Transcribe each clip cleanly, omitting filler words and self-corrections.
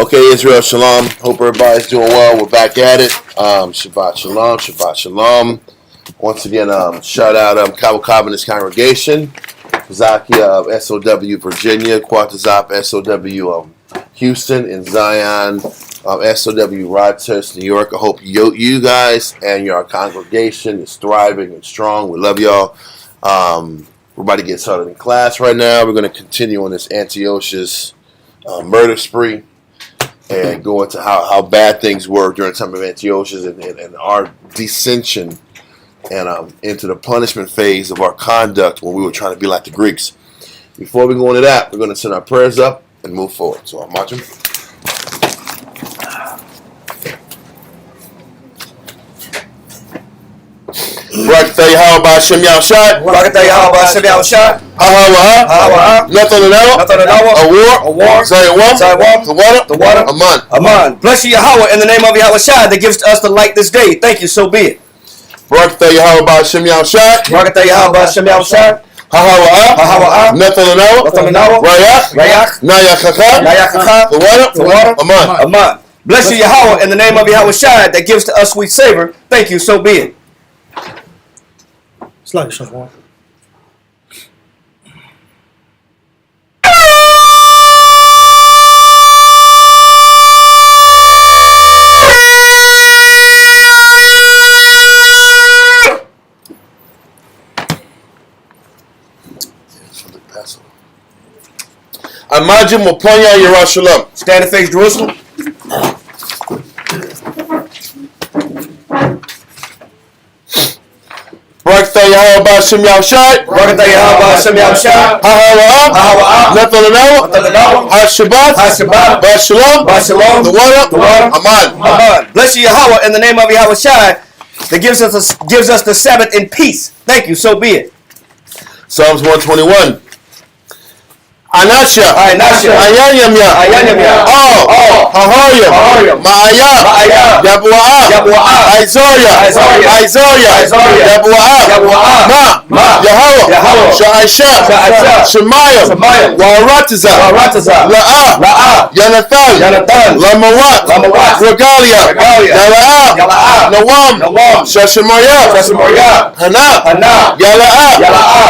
Okay, Israel Shalom. Hope everybody's doing well. We're back at it. Shabbat Shalom, Shabbat Shalom. Once again, shout out Cabo Cobb and his congregation. Zaki of SOW Virginia, Quatazop SOW Houston, and Zion SOW Rochester, New York. I hope you guys and your congregation is thriving and strong. We love y'all. We're about to get started in class right now. We're going to continue on this Antiochus murder spree and go into how bad things were during the time of Antiochus and our dissension and into the punishment phase of our conduct when we were trying to be like the Greeks. Before we go into that, we're going to send our prayers up and move forward. So I'm watching. Barakatah Yahweh B'Hashem Yahushai. Barakatah Yahweh B'Hashem Yahushai. Ha Nothing a war. Zayawam. The water. Aman. Bless you, Yahweh, in the name of Yahushai that gives to us the light this day. Thank you, so be it. Barakatah Yahweh B'Hashem Yahushai. Barakatah Yahweh B'Hashem Yahushai. Ha Nothing Rayak. Nayachacha. The water. Aman. Bless you, Yahweh, in the name of Yahushai that gives to us sweet savor. Thank you, so be it. Slightly short one. Imagine Moponya Yerushalayim. Stand and face Jerusalem. Barakatah Yahweh B'Hashem Yahushai. Barakatah Yahweh B'Hashem Yahushai. Ha Shabbat. B'Shalom. The water. Aman. Bless you, Yahweh, in the name of Yahushai that gives us the Sabbath in peace. Thank you, so be it. Psalms 121. Anasha. Ayanyamya. Hahoya. Ma'aya. Yabu'a. Isaiah. Yabu'a. Ma. Yahweh. Sha'aisha. Shemayim. Wa'aratiza. La'a. Yanathan. Lamawat. Regalia. Yala'a. Nawam. Shashamaya. Hana. Yala'a.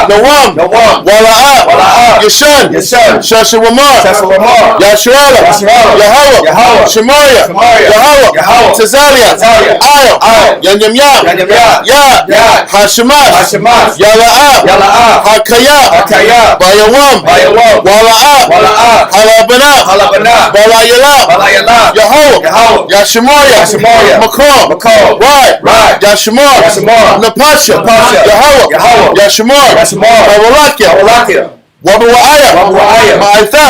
Nawam. Wala'a. Yashan. Shashawamar, Yasharala, Yahweh, Shemaya, Yahweh, Tazalia, Ayah, Yanyamya, Yah, Hashemash, Yala'a, Hakaya, Bayawam, Wala'a, Halabana, Balayala, Yahweh, Yashemaya, Makor, Right, Yashemar, Napasha, Yahweh, Yashemar, Bawalakia, Wa'aya, Ma'aitha,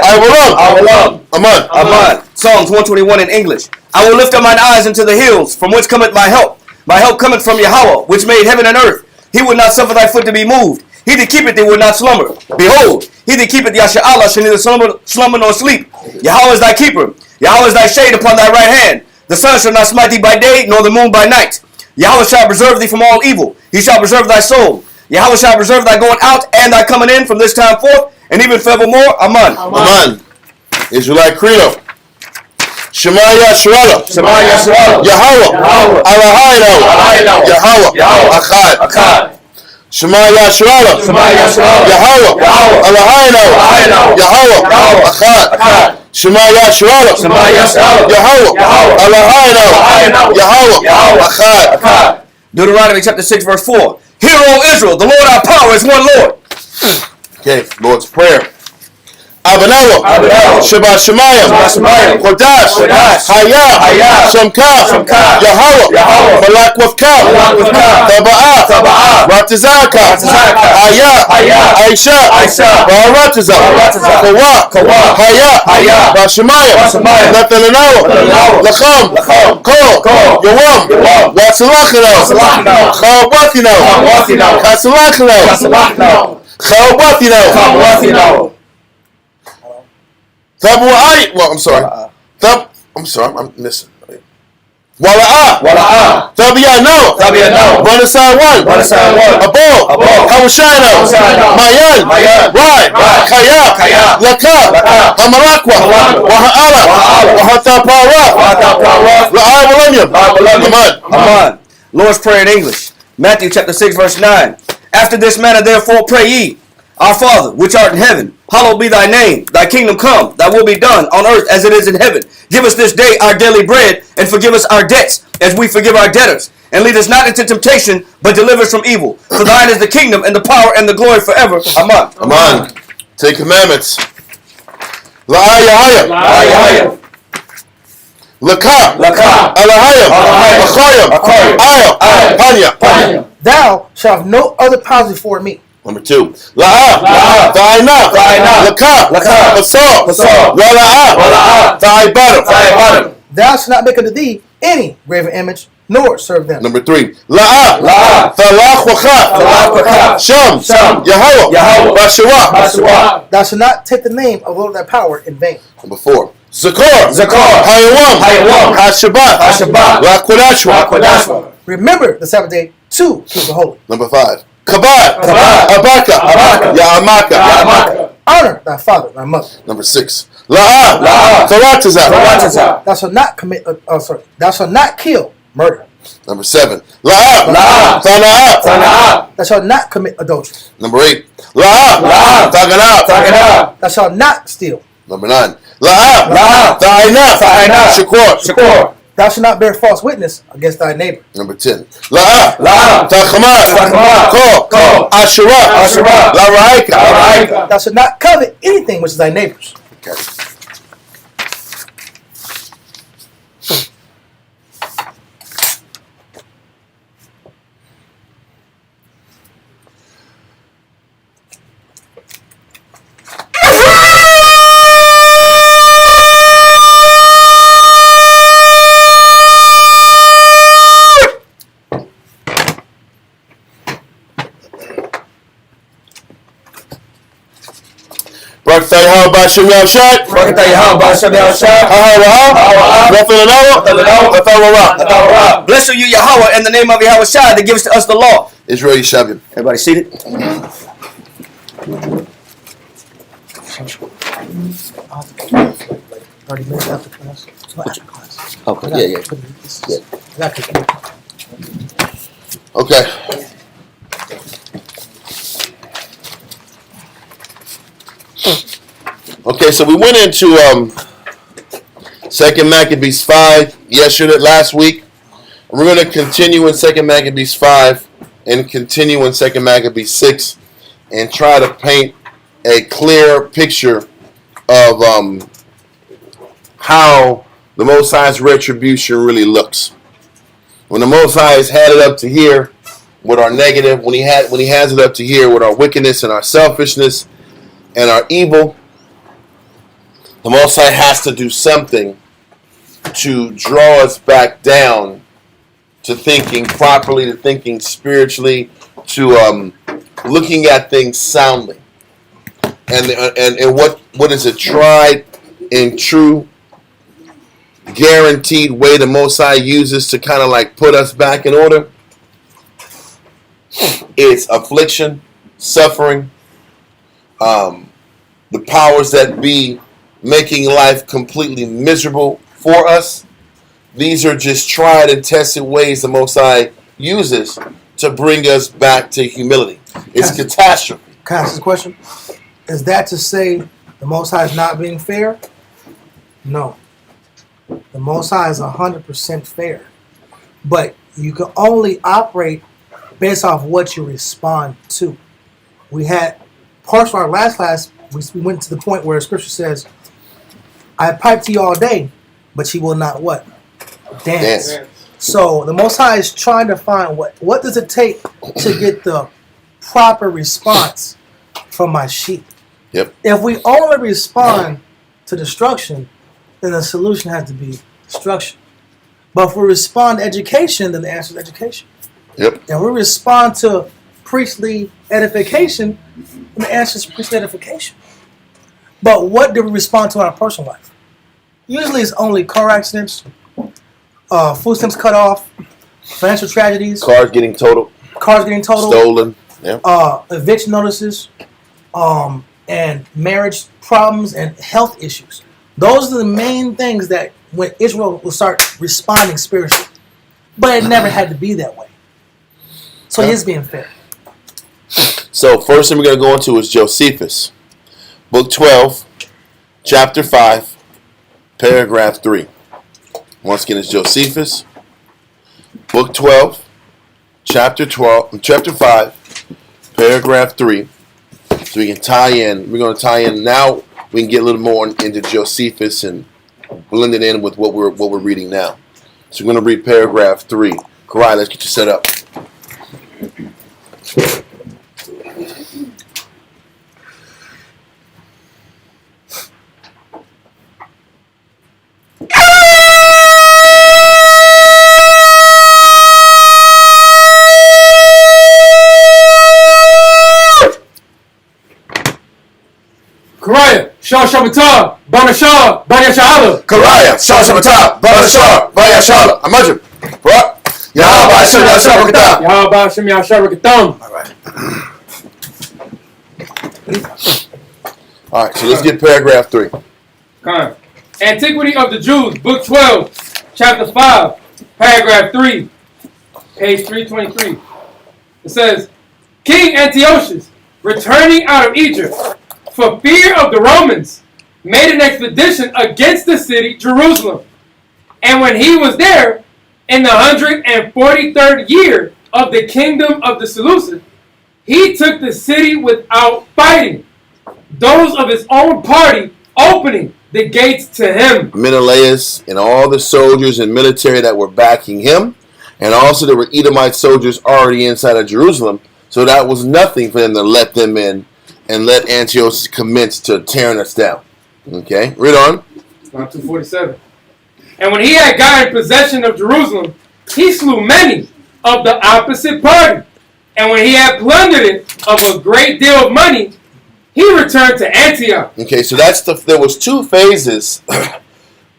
I will Aman. Psalms 121 in English. I will lift up mine eyes into the hills, from whence cometh my help. My help cometh from Yahweh, which made heaven and earth. He would not suffer thy foot to be moved. He that keepeth thee will not slumber. Behold, he that keepeth Yasha'Allah shall neither slumber nor sleep. Yahweh is thy keeper. Yahweh is thy shade upon thy right hand. The sun shall not smite thee by day, nor the moon by night. Yahweh shall preserve thee from all evil. He shall preserve thy soul. Yahweh shall preserve thy going out and thy coming in from this time forth, and even forevermore. Aman. Israelite Credo. Shema Yasharala. Yahweh. Eloheinu. Yahweh. Achad. Shema Yasharala. Yahweh. Eloheinu. Yahweh. Achad. Shema Yasharala. Yahweh. Eloheinu. Yahweh. Achad. Deuteronomy chapter 6 verse 4. Hear, O Israel, the Lord our power is one Lord. Okay, Lord's Prayer. Abanawa, Shabbat Shemayim, Kodash, Hayah, Shamka, Yahweh, Malak Wavka, Taba'ah, Ratizaka, Hayah, Aisha, Baratiza, Kawa, Hayah, Bashemayim, Nathanawa, Lacham, Ko, Yawam, Watsalachino, Chawabwathino, Kasalachino, Chawabwathino. Well, I'm sorry. I'm missing. Wala'a. Tabi'ano. Run aside one. Abo. Hawashano. Mayan. Right. Kaya. Laka. Hamarakwa. Waha'ala. Wahatapara. Amen. Lord's Prayer in English. Matthew chapter 6 verse 9. After this manner therefore pray ye, Our Father, which art in heaven, hallowed be thy name. Thy kingdom come, thy will be done on earth as it is in heaven. Give us this day our daily bread, and forgive us our debts, as we forgive our debtors. And lead us not into temptation, but deliver us from evil. For thine is the kingdom, and the power, and the glory forever. Amen. Take commandments. La'ayahaya. Laka. Alahayam. Achayam. Ayah. Panya. Thou shalt have no other powers before me. Number 2. La'a. Tha'ina. Laka. Basal. Wala'a. Tha'ibadam. Thou shalt not make unto thee any graven image, nor serve them. Number 3. La'a. Thalach wacha. Sham. Yahweh. Bashawa. Thou shalt not take the name of the Lord thy power in vain. Number 4. Zakor. Hayawam. Hashabat. Lakodashwa. Remember the Sabbath day to keep it holy. Number 5. Kabad. Abaka. Ya'amaka. Honor thy father, thy mother. Number 6. La'a. Taratazah. Thou shalt not commit. Thou shalt not kill, murder. Number 7. La'a. Tana'a. Thou shalt not commit adultery. Number 8. La'a. Tagana. Thou shalt not steal. Number 9. La'a. Ta'ina. Shakur. Thou shalt not bear false witness against thy neighbor. Number 10. La'a. Ta'khamar. Ko. Ashura. La'raika. Thou shalt not covet anything which is thy neighbor's. Okay. Bless you, Yahweh, in the name of Yahweh Shai that gives to us the law. Israel Yishavim. Everybody seated? 30 minutes after class. Not after class. Okay, Okay. Okay, so we went into 2 Maccabees 5 last week. We're going to continue in 2 Maccabees 5 and continue in 2 Maccabees 6 and try to paint a clear picture of how the Most High's retribution really looks. When the Most High has had it up to here with our negative, when he has it up to here with our wickedness and our selfishness and our evil, the Most High has to do something to draw us back down to thinking properly, to thinking spiritually, to looking at things soundly. And what is a tried and true, guaranteed way the Most High uses to kind of like put us back in order? It's affliction, suffering, the powers that be making life completely miserable for us. These are just tried and tested ways the Most High uses to bring us back to humility. It's catastrophe. Can I ask this question? Is that to say the Most High is not being fair? No. The Most High is 100% fair. But you can only operate based off what you respond to. We had, part of our last class, we went to the point where Scripture says, I pipe to you all day, but you will not what? Dance. So the Most High is trying to find what does it take to get the proper response from my sheep. Yep. If we only respond to destruction, then the solution has to be destruction. But if we respond to education, then the answer is education. Yep. And we respond to priestly edification, then the answer is priestly edification. But what do we respond to in our personal life? Usually it's only car accidents, food stamps cut off, financial tragedies, Cars getting totaled, cars getting totaled, stolen. Yeah. eviction notices, and marriage problems and health issues. Those are the main things that when Israel will start responding spiritually. But it never had to be that way. So he is being fair. So first thing we're going to go into is Josephus. Book 12, chapter 5, paragraph 3. Once again, it's Josephus. Book 12, chapter 5, paragraph 3. So we can tie in. We're going to tie in now. We can get a little more into Josephus and blend it in with what we're reading now. So we're going to read paragraph 3. Karai, let's get you set up. Karaya, Shah Shabbatah, Banashah, Banashah. Karaya, Shah Shabbatah, Banashah, Vayashala, Amajim. What? Yahweh Hashem Yahshua B'Katan. Yahweh Hashem Yahshua B'Katan. All right, so let's get paragraph 3. Come. Antiquity of the Jews, Book 12, Chapter 5, Paragraph 3, page 323. It says, King Antiochus, returning out of Egypt, for fear of the Romans, made an expedition against the city Jerusalem. And when he was there, in the 143rd year of the kingdom of the Seleucids, he took the city without fighting, those of his own party opening the gates to him. Menelaus and all the soldiers and military that were backing him, and also there were Edomite soldiers already inside of Jerusalem, so that was nothing for them to let them in and let Antiochus commence to tearing us down. Okay, read on. Psalm 247. And when he had gotten possession of Jerusalem, he slew many of the opposite party. And when he had plundered it of a great deal of money, he returned to Antioch. Okay, so there was 2 phases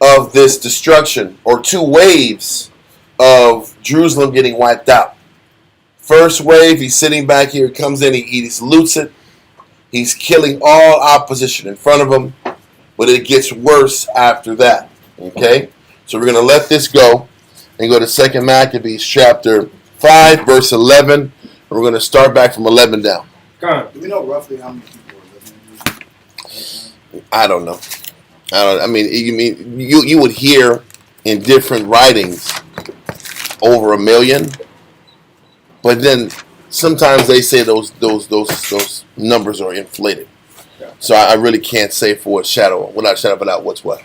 of this destruction, or 2 waves of Jerusalem getting wiped out. First wave, he's sitting back here, comes in, he loots it. He's killing all opposition in front of him, but it gets worse after that. Okay, so we're going to let this go and go to 2 Maccabees chapter 5, verse 11. And we're going to start back from 11 down. Come. Do we know roughly how many people are living in Jerusalem? I don't know. I mean, you would hear in different writings over 1 million, but then sometimes they say those numbers are inflated. Yeah. So I really can't say without shadow of a doubt what's what.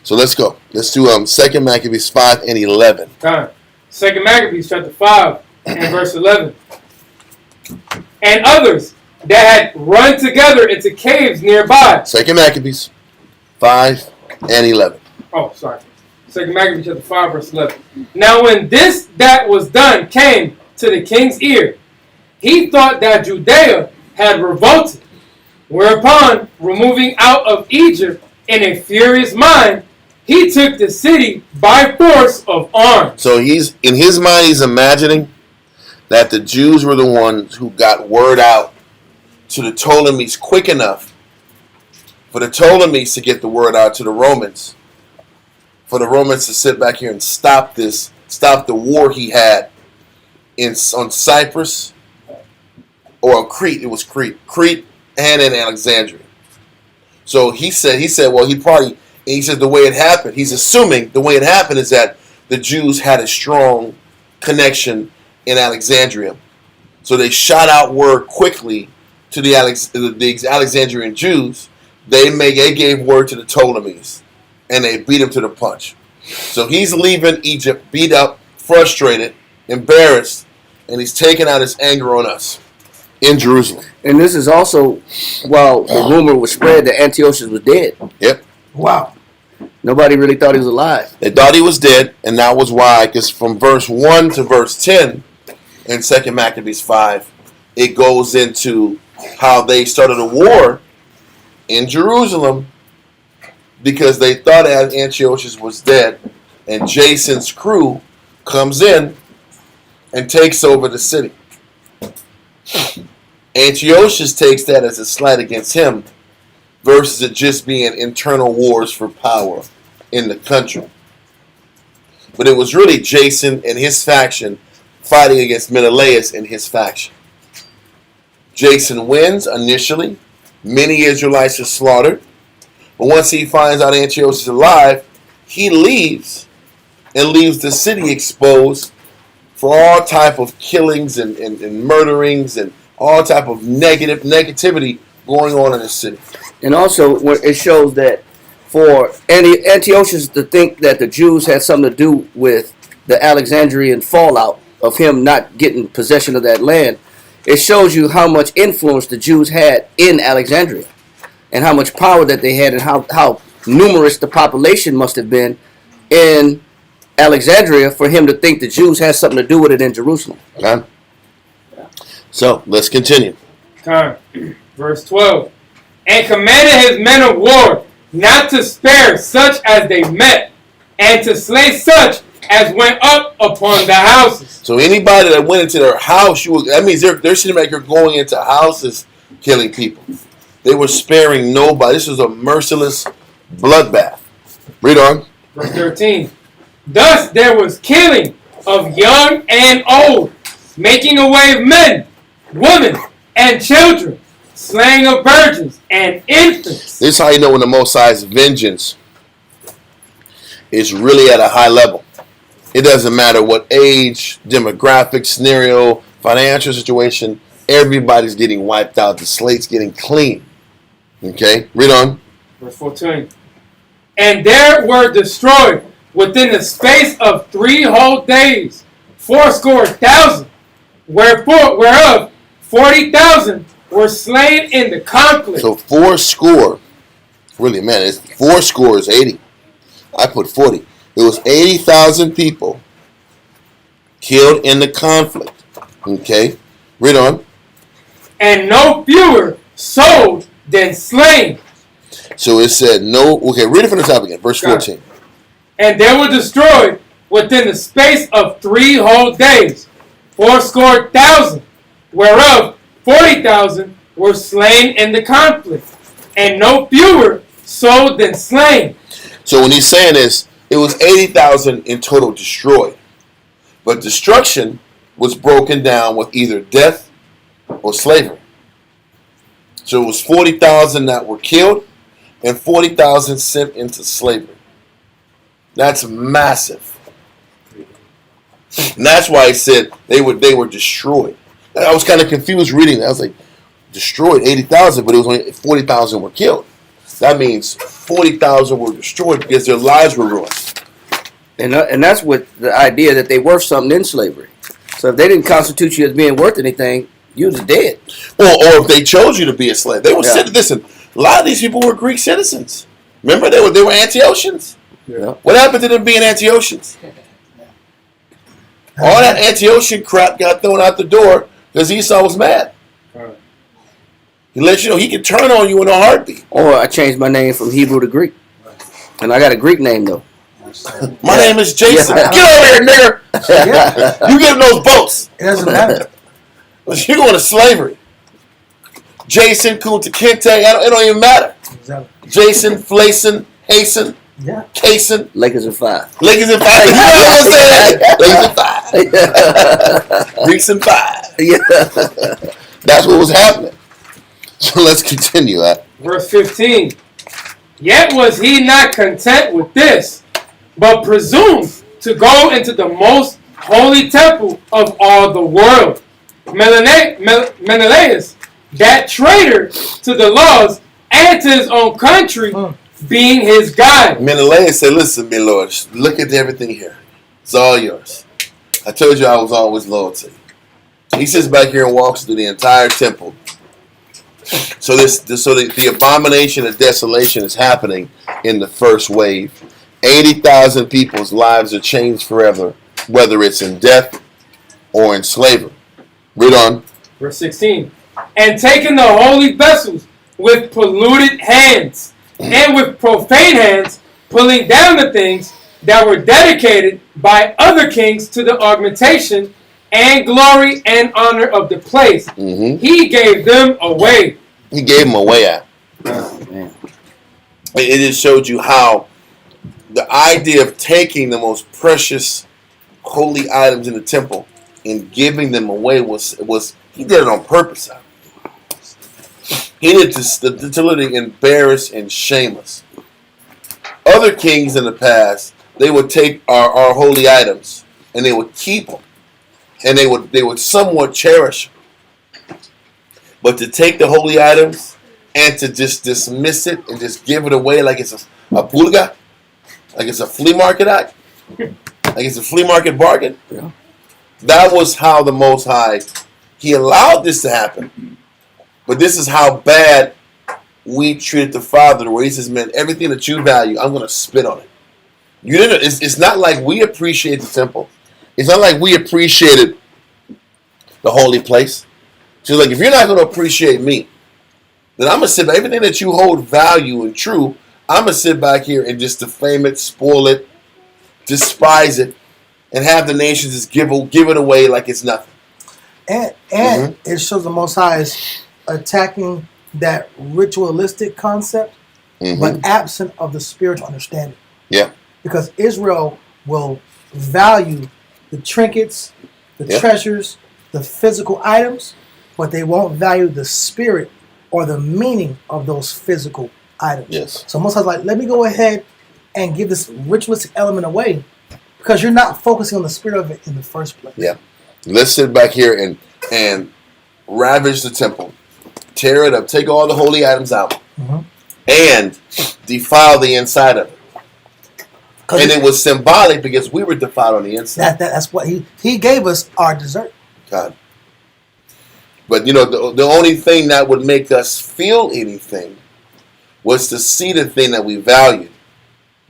So let's go. Let's do 2 Maccabees 5 and 11. Time. 2 Maccabees chapter 5 and verse 11. And others that had run together into caves nearby. 2 Maccabees 5 and 11. Oh, sorry. 2 Maccabees chapter 5 verse 11. Now when this that was done came to the king's ear, he thought that Judea had revolted. Whereupon, removing out of Egypt in a furious mind, he took the city by force of arms. So he's in his mind, he's imagining that the Jews were the ones who got word out to the Ptolemies quick enough for the Ptolemies to get the word out to the Romans, for the Romans to sit back here and stop the war he had on Cyprus, or on Crete. It was Crete and in Alexandria. So he said, well, he said the way it happened, he's assuming the way it happened is that the Jews had a strong connection in Alexandria. So they shot out word quickly to the Alexandrian Jews. They gave word to the Ptolemies, and they beat him to the punch. So he's leaving Egypt beat up, frustrated, embarrassed, and he's taking out his anger on us in Jerusalem. And this is also while the rumor was spread that Antiochus was dead. Yep. Wow. Nobody really thought he was alive. They thought he was dead, and that was why, because from verse 1 to verse 10 in 2 Maccabees 5, it goes into how they started a war in Jerusalem because they thought Antiochus was dead, and Jason's crew comes in and takes over the city. Antiochus takes that as a slight against him versus it just being internal wars for power in the country. But it was really Jason and his faction fighting against Menelaus and his faction. Jason wins initially. Many Israelites are slaughtered. But once he finds out Antiochus is alive, he leaves and leaves the city exposed for all type of killings and murderings and all type of negativity going on in the city. And also, it shows that for Antiochus to think that the Jews had something to do with the Alexandrian fallout of him not getting possession of that land, it shows you how much influence the Jews had in Alexandria and how much power that they had and how numerous the population must have been in Alexandria for him to think the Jews had something to do with it in Jerusalem. Okay? So, let's continue. Time. Verse 12. And commanded his men of war not to spare such as they met, and to slay such as went up upon the houses. So anybody that went into their house, that means they're sitting back here going into houses, killing people. They were sparing nobody. This was a merciless bloodbath. Read on. Verse 13. Thus there was killing of young and old, making away of men, women, and children, slaying of virgins and infants. This is how you know when the Most High's vengeance is really at a high level. It doesn't matter what age, demographic, scenario, financial situation, everybody's getting wiped out. The slate's getting clean. Okay, read on. Verse 14. And there were destroyed within the space of 3 whole days 80,000, whereof 40,000 were slain in the conflict. So 80. Really, man, it's 80 is 80. I put 40. It was 80,000 people killed in the conflict. Okay, read on. And no fewer sold than slain. So it said no. Okay, read it from the top again. Verse 14. And they were destroyed within the space of 3 whole days 80,000, whereof 40,000 were slain in the conflict, and no fewer sold than slain. So when he's saying this, it was 80,000 in total destroyed. But destruction was broken down with either death or slavery. So it was 40,000 that were killed and 40,000 sent into slavery. That's massive. And that's why he said they were destroyed. I was kind of confused reading that. I was like, destroyed 80,000, but it was only 40,000 were killed. That means 40,000 were destroyed because their lives were ruined. And that's with the idea that they worth something in slavery. So if they didn't constitute you as being worth anything, you was dead. Or if they chose you to be a slave. They were listen, a lot of these people were Greek citizens. Remember, they were Antiochians. Yeah. What happened to them being Antiochians? All that Antiochian crap got thrown out the door because Esau was mad. He let you know he could turn on you in a heartbeat. Or I changed my name from Hebrew to Greek. And I got a Greek name, though. My name is Jason. Yeah. Get over here, nigger. Yeah. You give them those boats. It doesn't matter. You're going to slavery. Jason, Kunta Kinte, it don't even matter. Exactly. Jason, Flason, Hasten, Yeah. Cason. Lakers in 5. Lakers in 5. You know what I'm saying? Lakers in 5. Greeks in 5. Yeah. That's what was happening. So let's continue that. Verse 15. Yet was he not content with this, but presumed to go into the most holy temple of all the world. Menelaus, that traitor to the laws and to his own country, being his guide. Menelaus said, listen, my lord, look at everything here. It's all yours. I told you I was always loyal to you. He sits back here and walks through the entire temple. So the abomination of desolation is happening in the first wave. 80,000 people's lives are changed forever, whether it's in death or in slavery. Read on. Verse 16. And taking the holy vessels with polluted hands, and with profane hands, pulling down the things that were dedicated by other kings to the augmentation and glory and honor of the place. Mm-hmm. He gave them away. He gave them away at. It just showed you how the idea of taking the most precious holy items in the temple and giving them away was he did it on purpose. He did this to literally embarrass and shame us. Other kings in the past, they would take our holy items and they would keep them, and they would somewhat cherish them. But to take the holy items and to just dismiss it and just give it away like it's a pulga, like it's a flea market act, like it's a flea market bargain. Yeah. That was how the Most High, he allowed this to happen. But this is how bad we treated the Father, where he says, man, everything that you value, I'm going to spit on it. You didn't. It's not like we appreciate the temple. It's not like we appreciated the holy place. So like, if you're not going to appreciate me, then I'm going to sit back. Everything that you hold value and true, I'm going to sit back here and just defame it, spoil it, despise it, and have the nations just give it away like it's nothing. And it shows the Most High is attacking that ritualistic concept, but absent of the spiritual understanding. Yeah. Because Israel will value the trinkets, the treasures, the physical items, but they won't value the spirit or the meaning of those physical items. Yes. So Most High is like, let me go ahead and give this ritualistic element away, because you're not focusing on the spirit of it in the first place. Yeah. Let's sit back here and ravage the temple, tear it up, take all the holy items out, and defile the inside of it. And it was symbolic because we were defiled on the inside. That's what he gave us our dessert. God. But you know, the only thing that would make us feel anything was to see the thing that we valued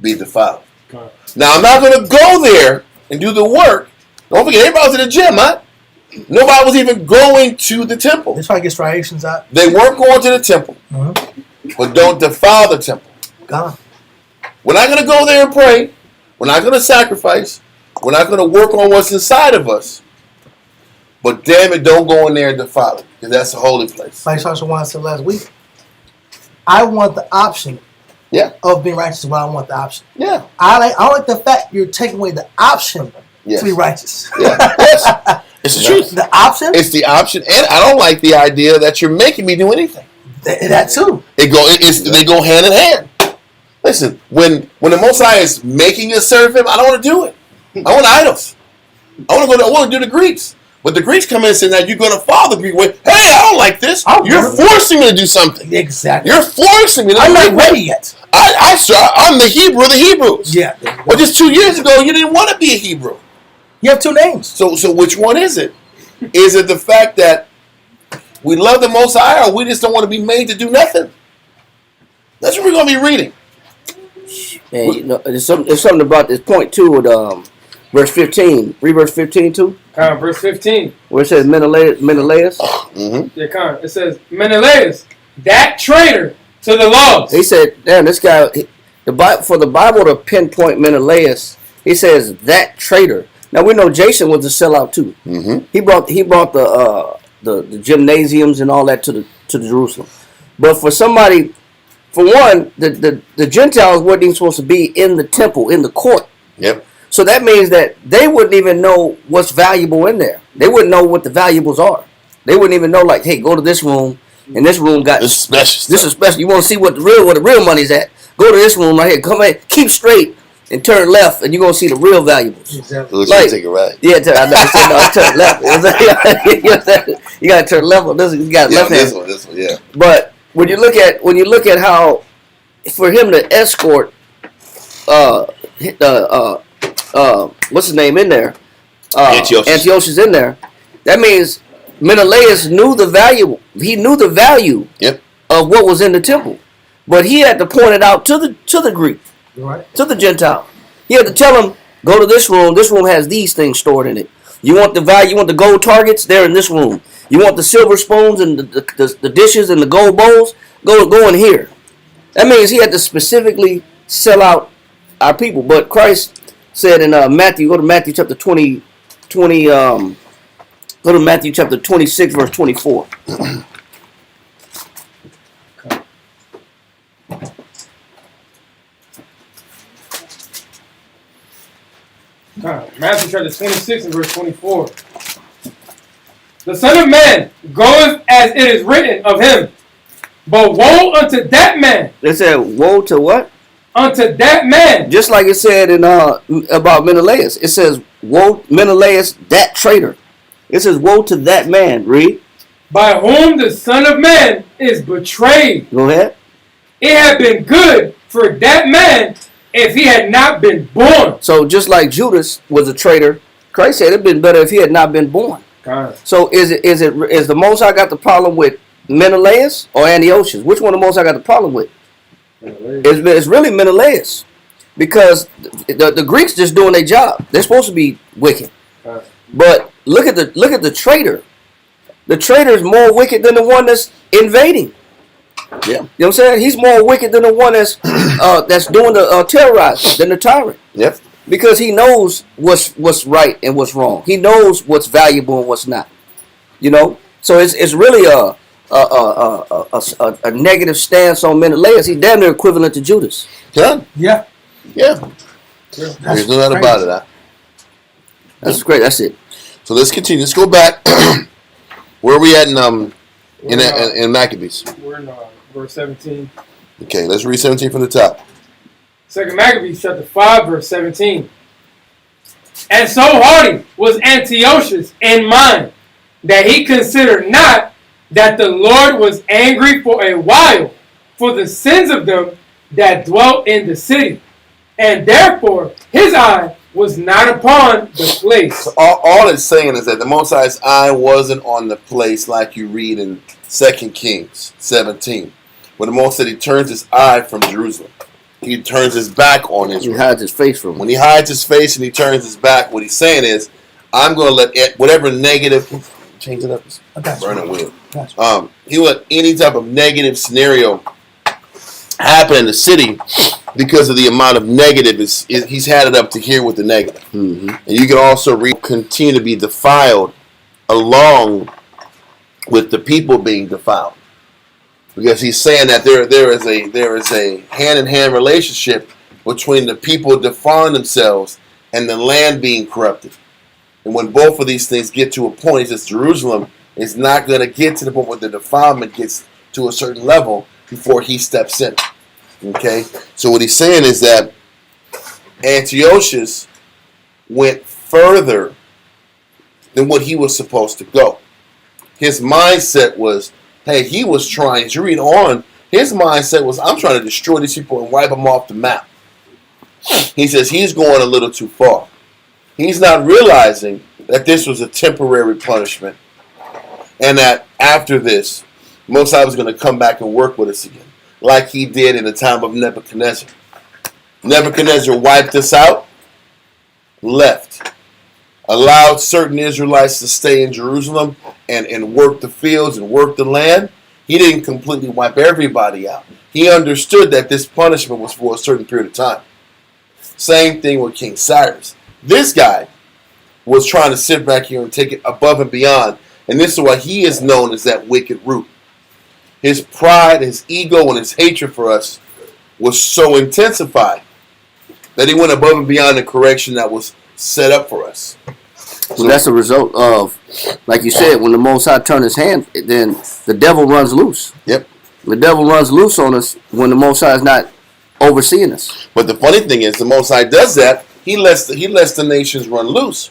be defiled. God. Now, I'm not going to go there and do the work. Don't forget, everybody was in the gym, huh? Nobody was even going to the temple. They're trying to get striations out. They weren't going to the temple. But don't defile the temple. God. We're not going to go there and pray. We're not going to sacrifice. We're not going to work on what's inside of us. But damn it, don't go in there and defile it, because that's a holy place. Like Sasha Wine said last week, I want the option of being righteous when I want the option. Yeah. I like the fact you're taking away the option to be righteous. Yeah. Yes. It's the truth. The option? It's the option. And I don't like the idea that you're making me do anything. That too. They go hand in hand. Listen, when the Most High is making us serve Him, I don't want to do it. I want idols. I want to do the Greeks. But the Greeks come in and say, now you're going to follow the Greek way. Hey, I don't like this. You're forcing me to do something. Exactly. You're forcing me to do I'm not ready yet. I'm the Hebrew of the Hebrews. Yeah. But just 2 years ago, you didn't want to be a Hebrew. You have two names. So which one is it? Is it the fact that we love the Most High, or we just don't want to be made to do nothing? That's what we're going to be reading. And you know, there's something about this point too with verse 15. Read verse 15 too. Verse 15. Where it says Menelaus. Yeah, it says Menelaus, that traitor to the laws. He said, damn, this guy, for the Bible to pinpoint Menelaus, he says that traitor. Now we know Jason was a sellout too. He brought the gymnasiums and all that to Jerusalem. But for somebody, for one, the Gentiles weren't even supposed to be in the temple, in the court. Yep. So that means that they wouldn't even know what's valuable in there. They wouldn't know what the valuables are. They wouldn't even know, like, hey, go to this room, and this room got this is special. This is special. You want to see where the real money's at? Go to this room right here. Come in, keep straight, and turn left, and you're gonna see the real valuables. Exactly. Like, take it right. Yeah, turn left. You gotta turn left on this. You got left hand. This one, yeah. But when you look at how for him to escort what's his name in there? Antiochus in there. That means Menelaus knew the value. He knew the value of what was in the temple, but he had to point it out to the Greek, to the Gentile. He had to tell him, go to this room. This room has these things stored in it. You want the value? You want the gold targets? They're in this room. You want the silver spoons and the dishes and the gold bowls? Go in here. That means he had to specifically sell out our people. But Christ said in Matthew, go to Matthew chapter 20, go to Matthew chapter 26, verse 24. Matthew chapter 26 and verse 24. The Son of Man goeth as it is written of him. But woe unto that man. It said, woe to what? Unto that man. Just like it said in about Menelaus. It says, woe, Menelaus, that traitor. It says, woe to that man. Read. By whom the Son of Man is betrayed. Go ahead. It had been good for that man if he had not been born. So just like Judas was a traitor, Christ said it'd been better if he had not been born. God. So is the Most High got the problem with Menelaus or Antiochus? Which one the Most High got the problem with? It's really Menelaus, because the Greeks just doing their job. They're supposed to be wicked, but look at the traitor. The traitor is more wicked than the one that's invading. Yeah. You know what I'm saying? He's more wicked than the one that's doing the terrorizing, than the tyrant. Yep. Because he knows what's right and what's wrong. He knows what's valuable and what's not. You know, so it's really a negative stance on Menelaus. He's damn near equivalent to Judas. Yeah. Yeah. Yeah. There's no doubt about it. Huh? That's great. That's it. So let's continue. Let's go back. Where are we at in Maccabees? We're in verse 17. Okay, let's read 17 from the top. 2 Maccabees chapter 5, verse 17. And so hardy was Antiochus in mind that he considered not that the Lord was angry for a while for the sins of them that dwelt in the city, and therefore his eye was not upon the place. So all it's saying is that the Most High's eye wasn't on the place like you read in 2 Kings 17, where the Most said he turns his eye from Jerusalem. He turns his back on Israel. He hides his face from him. When he hides his face and he turns his back, what he's saying is, I'm going to let whatever negative, change it up, burn it wheel. He let any type of negative scenario happen in the city because of the amount of negative he's had it up to here with the negative. Mm-hmm. And you can also continue to be defiled along with the people being defiled. Because he's saying that there is a hand-in-hand relationship between the people defiling themselves and the land being corrupted. And when both of these things get to a point, he says Jerusalem is not going to get to the point where the defilement gets to a certain level before he steps in. Okay? So what he's saying is that Antiochus went further than what he was supposed to go. His mindset was, hey, he was trying, to read on, his mindset was, I'm trying to destroy these people and wipe them off the map. He says he's going a little too far. He's not realizing that this was a temporary punishment and that after this, Mosiah was going to come back and work with us again, like he did in the time of Nebuchadnezzar. Nebuchadnezzar wiped us out, left, allowed certain Israelites to stay in Jerusalem and work the fields and work the land. He didn't completely wipe everybody out. He understood that this punishment was for a certain period of time. Same thing with King Cyrus. This guy was trying to sit back here and take it above and beyond. And this is why he is known as that wicked root. His pride, his ego, and his hatred for us was so intensified that he went above and beyond the correction that was set up for us. Well, that's a result of, like you said, when the Most High turned his hand, then the devil runs loose. Yep. The devil runs loose on us when the Most High is not overseeing us. But the funny thing is, the Most High does that. He lets the nations run loose,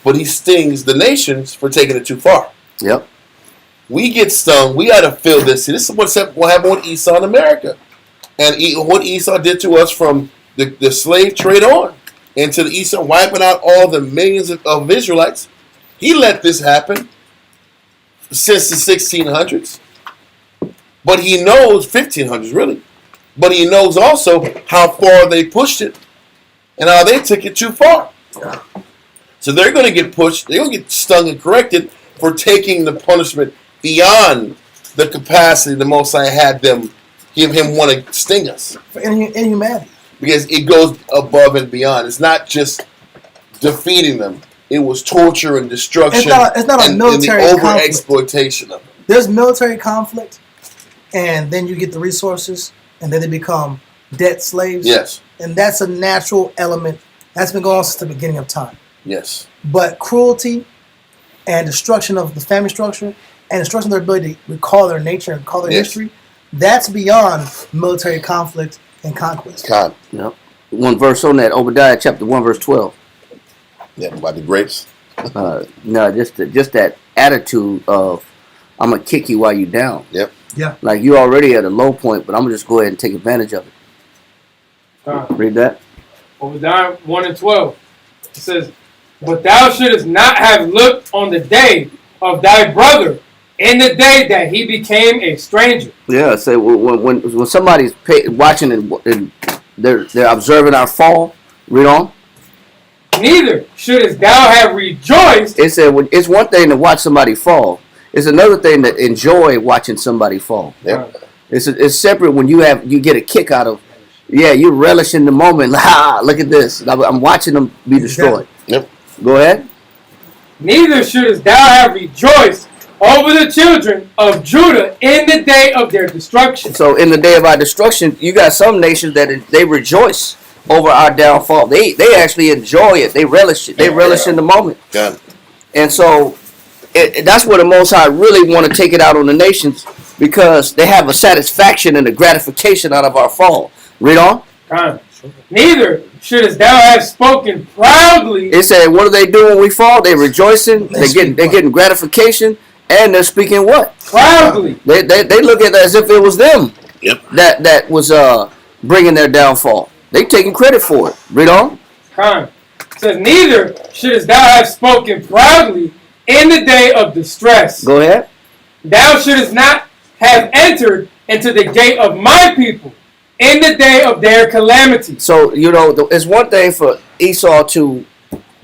but he stings the nations for taking it too far. Yep. We get stung. We got to feel this. See, this is what happened with Esau in America, and what Esau did to us from the slave trade on. And to the Esau wiping out all the millions of Israelites. He let this happen since the 1600s. But he knows, 1500s really, but he knows also how far they pushed it and how they took it too far. So they're going to get pushed, they're going to get stung and corrected for taking the punishment beyond the capacity the Most High had them, him want to sting us. For inhumanity. because it goes above and beyond. It's not just defeating them. It was torture and destruction. It's not a military and the conflict. over-exploitation of it. There's military conflict, and then you get the resources, and then they become debt slaves. Yes. And that's a natural element that's been going on since the beginning of time. Yes. But cruelty and destruction of the family structure and destruction of their ability to recall their nature and recall their history, that's beyond military conflict and conquest. God. Yep. One verse on that, Obadiah chapter 1, verse 12. Yeah, about the grapes. No, just that attitude of, I'm going to kick you while you're down. Yep. Yeah. Like you're already at a low point, but I'm going to just go ahead and take advantage of it. Read that. Obadiah 1 and 12. It says, but thou shouldest not have looked on the day of thy brother in the day that he became a stranger. Yeah, say when somebody's watching and they're observing our fall, read on. Neither shouldest thou have rejoiced. It said it's one thing to watch somebody fall. It's another thing to enjoy watching somebody fall. Yep. It's separate when you get a kick out of. Yeah, you relish in the moment. Ha! Look at this. I'm watching them be destroyed. Yep. Go ahead. Neither shouldest thou have rejoiced over the children of Judah in the day of their destruction. So in the day of our destruction, you got some nations that they rejoice over our downfall. They actually enjoy it. They relish it. They relish in the moment. God. And so that's where the Most High really want to take it out on the nations, because they have a satisfaction and a gratification out of our fall. Read on. Neither shouldest thou have spoken proudly. It said, what do they do when we fall? They rejoicing. They're getting gratification, and they're speaking what? Proudly. They look at it as if it was them. Yep. That was bringing their downfall. They taking credit for it. Read on. It says, neither shouldest thou have spoken proudly in the day of distress. Go ahead. Thou shouldest not have entered into the gate of my people in the day of their calamity. So, it's one thing for Esau to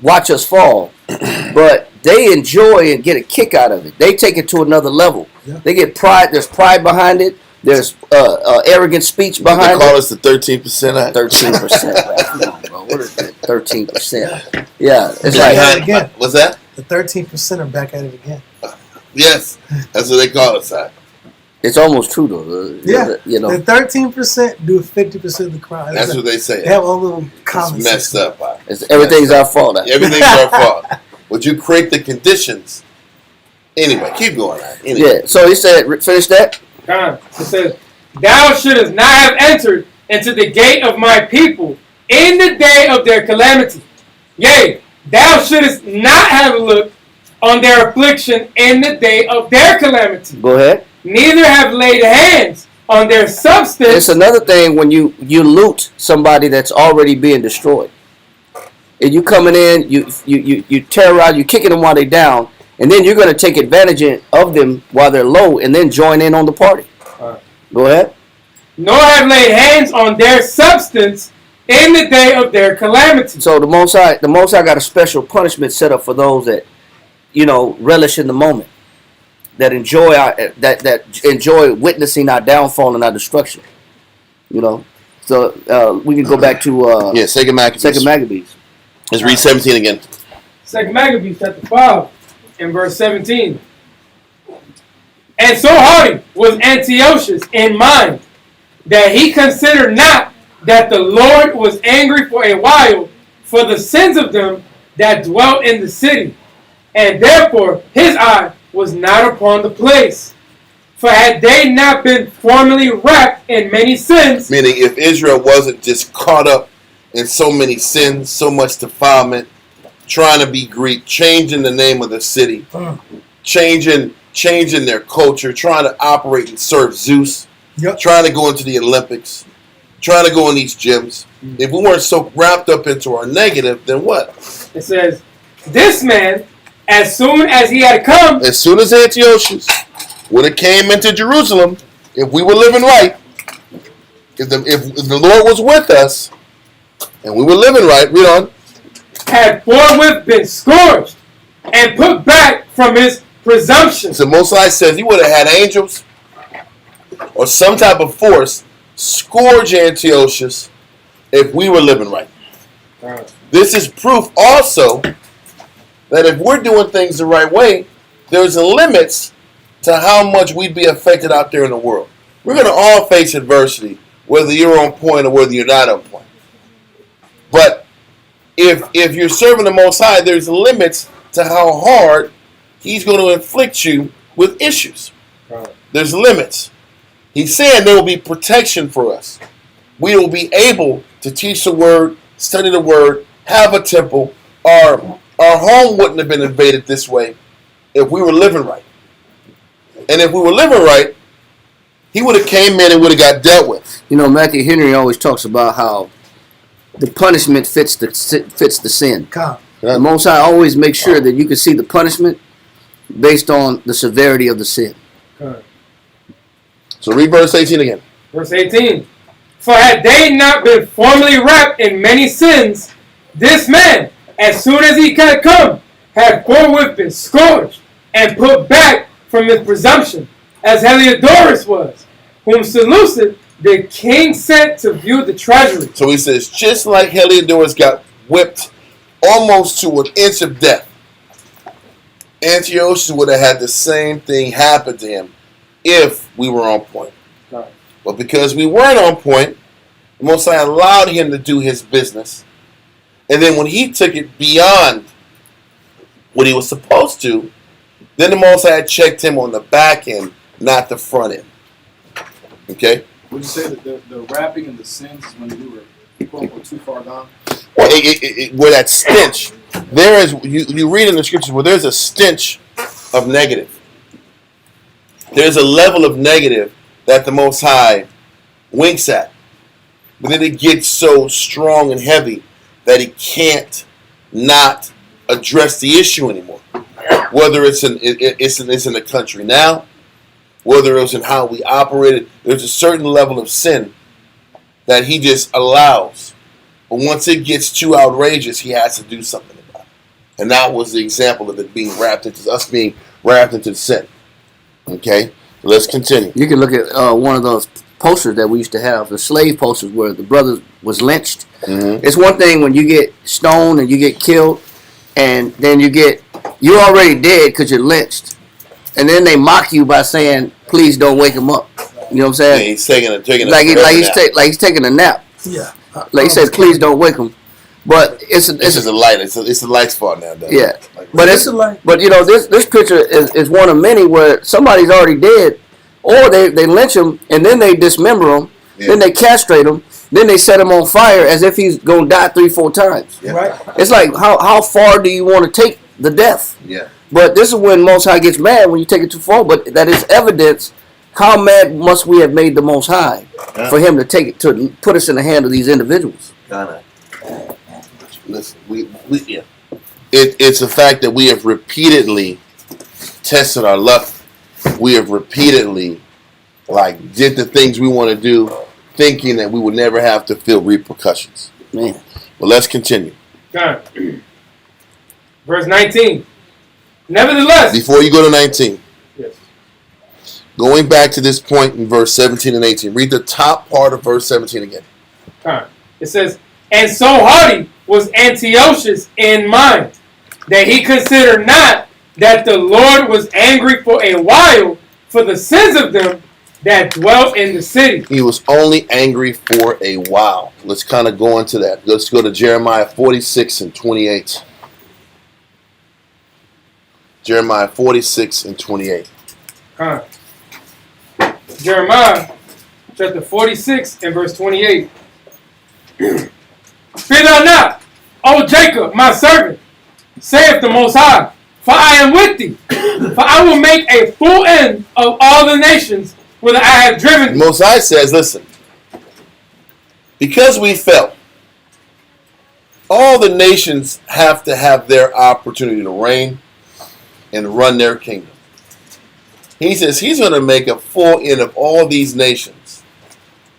watch us fall, but they enjoy and get a kick out of it. They take it to another level. Yeah. They get pride. There's pride behind it. There's arrogant speech behind They call it. us the 13%. 13%. Come on, bro. What is that? 13%. Yeah. It's Back like, at it again. What's that? The 13% are back at it again. Yes. That's what they call us. it's almost true, though. Yeah. You know. The 13% do 50% of the crime. That's what they say. They have a little comment. It's messed up. Everything's our fault. Everything's our fault. Would you create the conditions? Anyway, keep going. Anyway. Yeah. So he said, finish that. It says, thou shouldest not have entered into the gate of my people in the day of their calamity. Yea, thou shouldest not have looked on their affliction in the day of their calamity. Go ahead. Neither have laid hands on their substance. It's another thing when you loot somebody that's already being destroyed. And you coming in, you terrorize, you kicking them while they're down, and then you're going to take advantage of them while they're low, and then join in on the party. Go ahead. Nor have laid hands on their substance in the day of their calamity. So the Most High got a special punishment set up for those that, relish in the moment, that enjoy enjoy witnessing our downfall and our destruction. So we can go back to Second Maccabees. Second Maccabees. Let's read 17 again. 2 Maccabees chapter 5 and verse 17. And so hardy was Antiochus in mind that he considered not that the Lord was angry for a while for the sins of them that dwelt in the city, and therefore his eye was not upon the place. For had they not been formerly wrapped in many sins, Meaning, if Israel wasn't just caught up in so many sins, so much defilement, trying to be Greek, changing the name of the city, changing their culture, trying to operate and serve Zeus, trying to go into the Olympics, trying to go in these gyms. If we weren't so wrapped up into our negative, then what? it says, this man, as soon as he had come, As soon as Antiochus would have came into Jerusalem, if we were living right, if the Lord was with us, and we were living right, read on, had forthwith been scourged and put back from his presumption. so Most High says he would have had angels or some type of force scourge Antiochus if we were living right. Right. This is proof also that if we're doing things the right way, there's limits to how much we'd be affected out there in the world. We're going to all face adversity, whether you're on point or whether you're not on point. But if you're serving the Most High, there's limits to how hard He's going to inflict you with issues. Right. There's limits. He's saying there will be protection for us. We will be able to teach the Word, study the Word, have a temple. Our home wouldn't have been invaded this way if we were living right. And if we were living right, He would have came in and would have got dealt with. You know, Matthew Henry always talks about how the punishment fits the sin. Come. The Most High always makes sure that you can see the punishment based on the severity of the sin. Right. So read verse 18 again. Verse 18. For had they not been formerly wrapped in many sins, this man, as soon as he had come, had forthwith been scourged and put back from his presumption, as Heliodorus was, whom Seleucid the king sent to view the treasury. So he says, just like Heliodorus got whipped almost to an inch of death, Antiochus would have had the same thing happen to him if we were on point. Right. But because we weren't on point, the Most High allowed him to do his business. And then when he took it beyond what he was supposed to, then the Most High checked him on the back end, not the front end. Okay? Would you say that the wrapping and the sins is when we were, quote unquote, too far gone? Well, where that stench, there is, you read in the scriptures where there's a stench of negative. There's a level of negative that the Most High winks at. But then it gets so strong and heavy that He can't not address the issue anymore. Whether it's in the country now, whether it was in how we operated, there's a certain level of sin that He just allows. But once it gets too outrageous, He has to do something about it. And that was the example of it being wrapped into us being wrapped into sin. Okay? Let's continue. You can look at one of those posters that we used to have, the slave posters where the brother was lynched. Mm-hmm. It's one thing when you get stoned and you get killed, and then you're already dead because you're lynched. And then they mock you by saying, please don't wake him up. You know what I'm saying? Yeah, he's taking a like nap. he's taking a nap. Yeah. Like he says, please don't wake him. But it's a light. It's the light's fault now. Though. Yeah. Like, But you know, this picture is one of many where somebody's already dead, or they lynch him and then they dismember him, then they castrate him, then they set him on fire as if he's gonna die 3-4 times. Yeah. Right. It's like how far do you want to take the death? Yeah. But this is when Most High gets mad, when you take it too far. But that is evidence how mad must we have made the Most High for Him to take it to put us in the hand of these individuals. Listen, it's a fact that we have repeatedly tested our luck. We have repeatedly did the things we want to do, thinking that we would never have to feel repercussions. Man. Well, let's continue. God. Verse 19. Nevertheless. Before you go to 19, Yes. going back to this point in verse 17 and 18, read the top part of verse 17 again. God. It says, and so hardy was Antiochus in mind, that he considered not that the Lord was angry for a while for the sins of them that dwelt in the city. He was only angry for a while. Let's kind of go into that. Let's go to Jeremiah 46 and 28. Jeremiah 46 and 28. Jeremiah chapter 46 and verse 28. Fear thou not, O Jacob, my servant, saith the Most High, for I am with thee. For I will make a full end of all the nations whither I have driven thee. Most High says, listen, because we fell, all the nations have to have their opportunity to reign and run their kingdom. He says he's going to make a full end of all these nations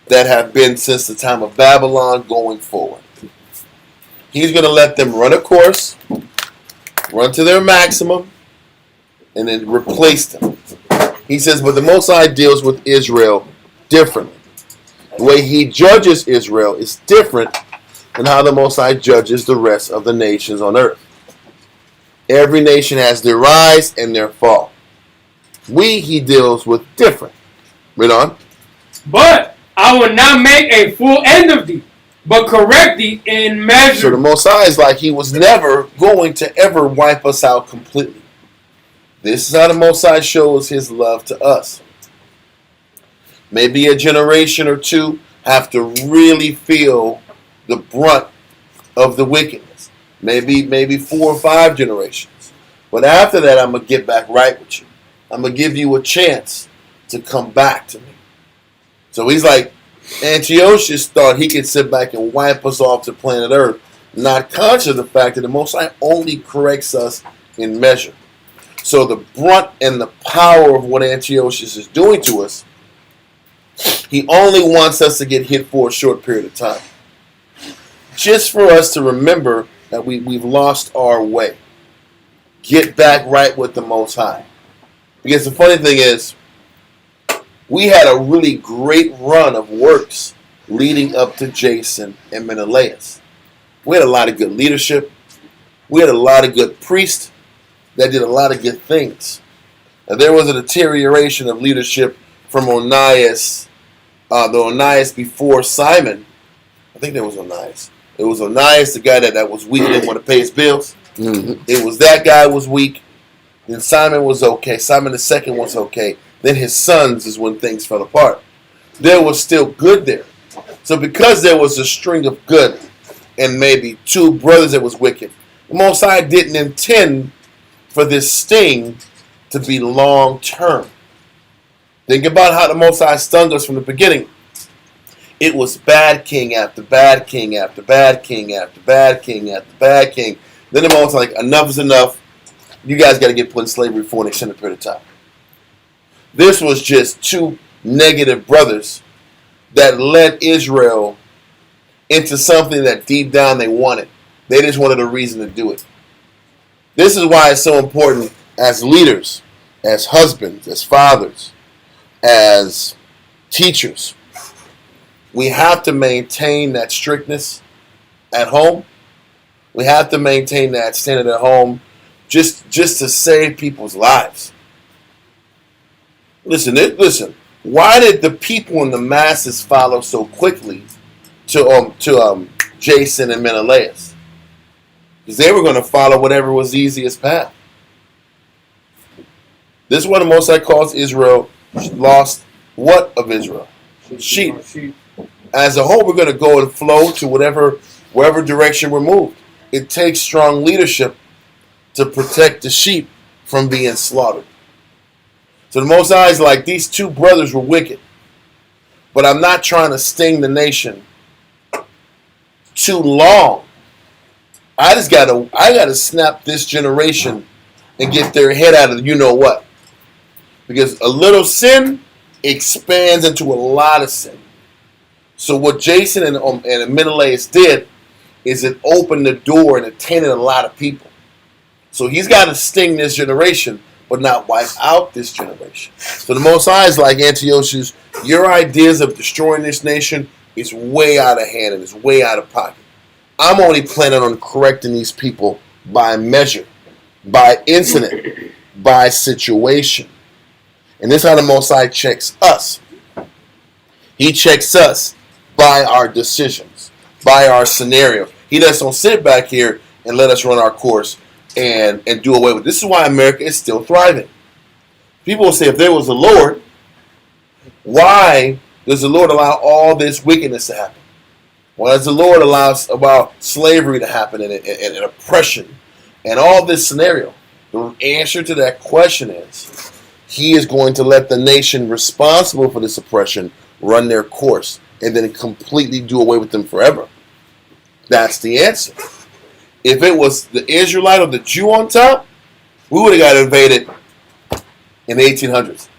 that have been since the time of Babylon going forward. He's going to let them run a course, run to their maximum, and then replace them. He says, but the Most High deals with Israel differently. The way he judges Israel is different than how the Most High judges the rest of the nations on earth. Every nation has their rise and their fall. He deals with different. Read on. But I will not make a full end of thee, but correct thee in measure. So the Most High is like he was never going to ever wipe us out completely. This is how the Most High shows his love to us. Maybe a generation or two have to really feel the brunt of the wickedness. Maybe 4 or 5 generations. But after that, I'm going to get back right with you. I'm going to give you a chance to come back to me. So he's like, Antiochus thought he could sit back and wipe us off to planet Earth, not conscious of the fact that the Most High only corrects us in measure. So the brunt and the power of what Antiochus is doing to us, he only wants us to get hit for a short period of time. Just for us to remember that we've lost our way. Get back right with the Most High. Because the funny thing is, we had a really great run of works leading up to Jason and Menelaus. We had a lot of good leadership. We had a lot of good priests that did a lot of good things. And there was a deterioration of leadership from Onias, the Onias before Simon. I think there was Onias. It was Onias, the guy that was weak and didn't want to pay his bills. Mm-hmm. It was that guy was weak. Then Simon was okay. Simon II was okay. Then his sons is when things fell apart. There was still good there. So because there was a string of good and maybe 2 brothers that was wicked, the Most High didn't intend for this sting to be long term. Think about how the Most High stung us from the beginning. It was bad king after bad king after bad king after bad king after bad king. Then the Most High like, enough is enough. You guys got to get put in slavery for an extended period of time. This was just 2 negative brothers that led Israel into something that deep down they wanted. They just wanted a reason to do it. This is why it's so important as leaders, as husbands, as fathers, as teachers. We have to maintain that strictness at home. We have to maintain that standard at home just to save people's lives. Listen. Why did the people and the masses follow so quickly to Jason and Menelaus? Because they were going to follow whatever was the easiest path. This is what the Most High calls Israel lost. What of Israel? Sheep. As a whole, we're going to go and flow to wherever direction we're moved. It takes strong leadership to protect the sheep from being slaughtered. So the Most High is like, these 2 brothers were wicked, but I'm not trying to sting the nation too long. I gotta snap this generation and get their head out of the you know what. Because a little sin expands into a lot of sin. So what Jason and Menelaus did is it opened the door and it tainted a lot of people. So he's got to sting this generation, but not wipe out this generation. So the Most High is like, Antiochus, your ideas of destroying this nation is way out of hand and it's way out of pocket. I'm only planning on correcting these people by measure, by incident, by situation. And this is how the Most High checks us. He checks us by our decisions, by our scenarios. He doesn't sit back here and let us run our course and do away with it. This is why America is still thriving. People will say, if there was a Lord, why does the Lord allow all this wickedness to happen? Why does the Lord allow slavery to happen and oppression and all this scenario? The answer to that question is, He is going to let the nation responsible for this oppression run their course and then completely do away with them forever. That's the answer. If it was the Israelite or the Jew on top, we would have got invaded in the 1800s.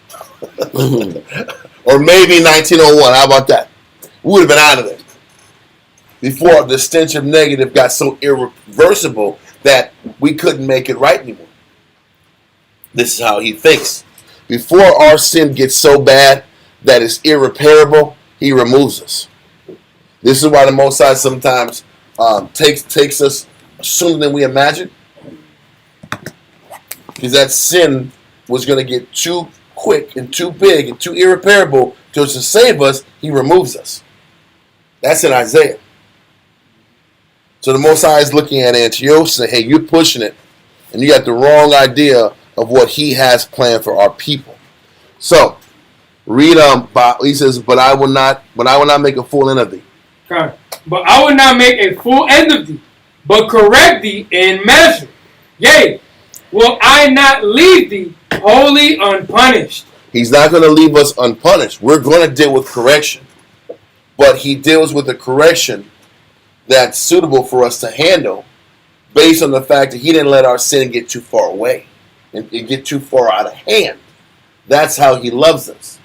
Or maybe 1901. How about that? We would have been out of there. Before the stench of negative got so irreversible that we couldn't make it right anymore. This is how he thinks. Before our sin gets so bad that it's irreparable, he removes us. This is why the Most High sometimes takes us sooner than we imagine. Because that sin was going to get too quick and too big and too irreparable to save us. He removes us. That's in Isaiah. So the Most High is looking at Antiochus and saying, hey, you're pushing it. And you got the wrong idea of what he has planned for our people. So, read he says, but I will not make a full end of thee. Okay. But I will not make a full end of thee, but correct thee in measure. Yea, will I not leave thee wholly unpunished? He's not going to leave us unpunished. We're going to deal with correction. But he deals with the correction that's suitable for us to handle based on the fact that he didn't let our sin get too far away and get too far out of hand. That's how he loves us.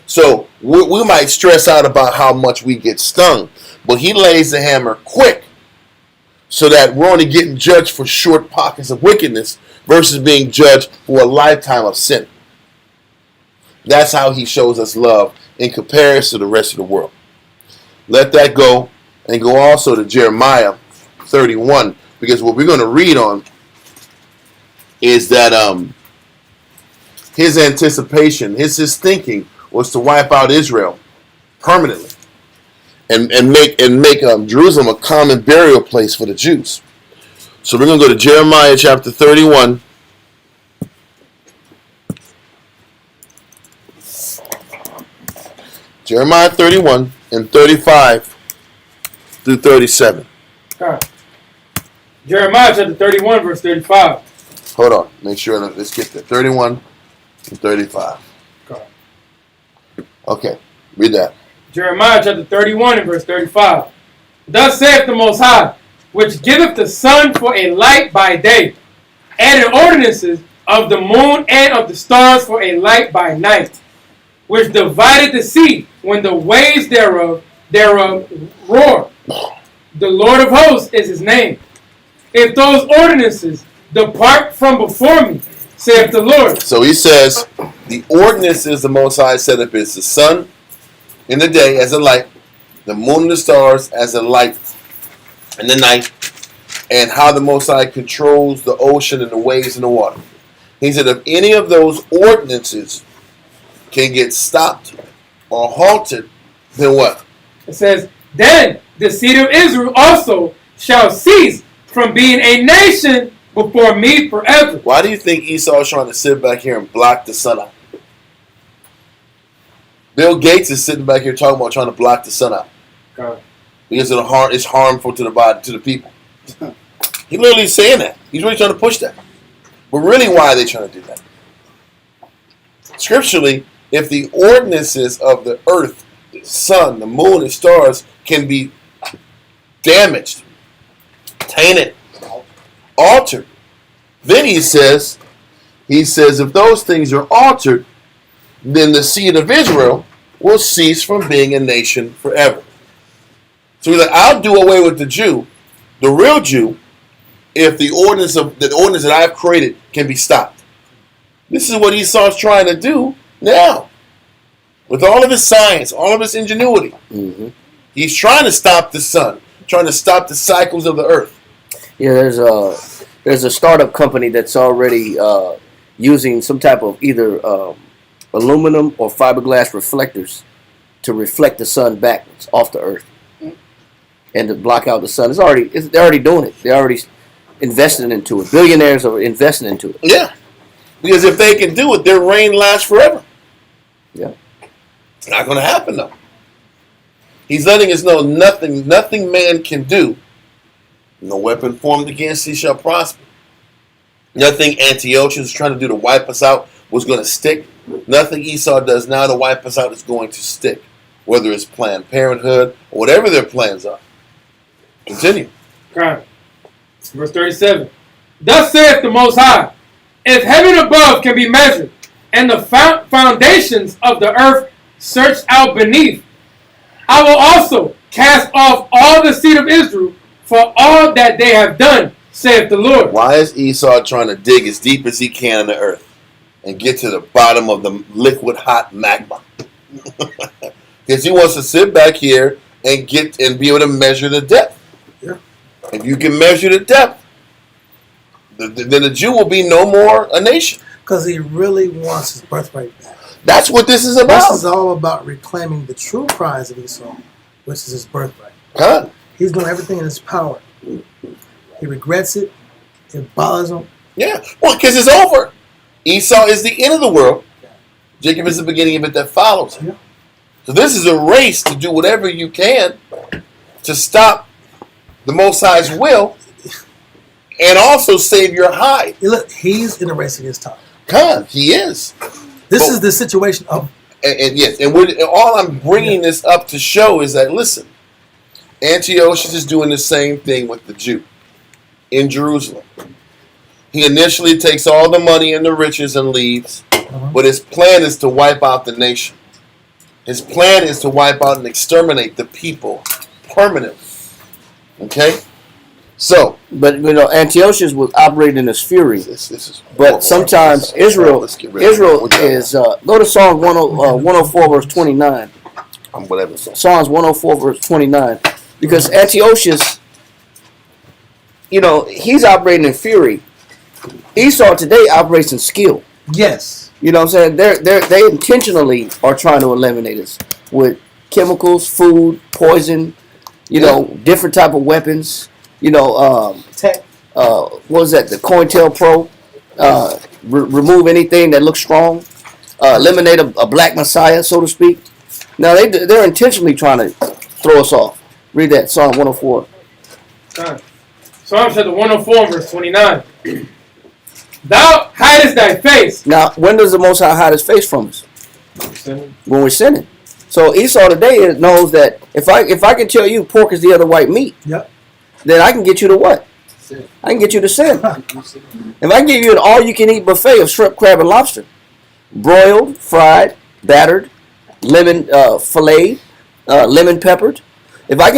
So we might stress out about how much we get stung, but he lays the hammer quick so that we're only getting judged for short pockets of wickedness versus being judged for a lifetime of sin. That's how he shows us love in comparison to the rest of the world. Let that go and go also to Jeremiah 31, because what we're going to read on is that his anticipation, his thinking was to wipe out Israel permanently and make Jerusalem a common burial place for the Jews. So we're going to go to Jeremiah chapter 31. Jeremiah 31 and 35 through 37. Okay. Jeremiah chapter 31, verse 35. Hold on. Make sure. Let's get there. 31 and 35. Okay. Okay. Read that. Jeremiah chapter 31 and verse 35. Thus saith the Most High, which giveth the sun for a light by day, and in ordinances of the moon and of the stars for a light by night, which divided the sea when the waves thereof roar. The Lord of hosts is his name. If those ordinances depart from before me, saith the Lord. So he says, the ordinances the Most High set up is the sun in the day as a light, the moon and the stars as a light in the night, and how the Most High controls the ocean and the waves and the water. He said, if any of those ordinances can get stopped or halted, then what? It says, then the seed of Israel also shall cease from being a nation before me forever. Why do you think Esau is trying to sit back here and block the sun out? Bill Gates is sitting back here talking about trying to block the sun out. Okay. Because it's harmful to the body, to the people. He's literally saying that. He's really trying to push that. But really, why are they trying to do that? Scripturally, if the ordinances of the earth, the sun, the moon, and stars can be damaged, tainted, altered, then he says, if those things are altered, then the seed of Israel will cease from being a nation forever. So he's like, I'll do away with the Jew, the real Jew, if the ordinance that I've created can be stopped. This is what Esau's trying to do now. With all of his science, all of his ingenuity. Mm-hmm. He's trying to stop the sun, trying to stop the cycles of the earth. Yeah, there's a startup company that's already using some type of either aluminum or fiberglass reflectors to reflect the sun backwards off the earth and to block out the sun. They're already doing it. They're already investing into it. Billionaires are investing into it. Yeah, because if they can do it, their reign lasts forever. Yeah, it's not going to happen though. He's letting us know nothing man can do. No weapon formed against thee shall prosper. Nothing Antiochus is trying to do to wipe us out was going to stick. Nothing Esau does now to wipe us out is going to stick. Whether it's Planned Parenthood or whatever their plans are. Continue. Okay. Verse 37. Thus saith the Most High, if heaven above can be measured, and the foundations of the earth searched out beneath, I will also cast off all the seed of Israel for all that they have done, saith the Lord. Why is Esau trying to dig as deep as he can in the earth and get to the bottom of the liquid hot magma? Because he wants to sit back here and be able to measure the depth. Yeah. If you can measure the depth, then the Jew will be no more a nation. Because he really wants his birthright back. That's what this is about. This is all about reclaiming the true prize of Esau, which is his birthright. Huh? He's doing everything in his power. He regrets it. It bothers him. Yeah. Well, because it's over. Esau is the end of the world. Jacob is the beginning of it that follows him. Yeah. So this is a race to do whatever you can to stop the Most High's will and also save your hide. Look, he's in a race against time. God, he is. This is the situation of. And yes, and all I'm bringing this up to show is that, listen, Antiochus is doing the same thing with the Jew in Jerusalem. He initially takes all the money and the riches and leaves, but his plan is to wipe out the nation. His plan is to wipe out and exterminate the people permanently. Okay? So, But Antiochus was operating in his fury. this is But sometimes Israel Let's get rid of it. is go to Psalms 104 verse 29. Whatever. Psalms 104 verse 29, because Antiochus, he's operating in fury. Esau today operates in skill. Yes. You know what I'm saying? They intentionally are trying to eliminate us with chemicals, food, poison, different type of weapons. Tech. What was that? The COINTELPRO. Remove anything that looks strong. Eliminate a black messiah, so to speak. Now they're intentionally trying to throw us off. Read that, Psalm 104. Psalm chapter 104, verse 29. Thou hidest thy face. Now, when does the Most High hide his face from us? When we're sinning. So Esau today knows that if I can tell you pork is the other white meat, Yep. then I can get you to what? Sin. I can get you to sin. If I give you an all-you-can-eat buffet of shrimp, crab, and lobster, broiled, fried, battered, lemon filleted, lemon peppered, if I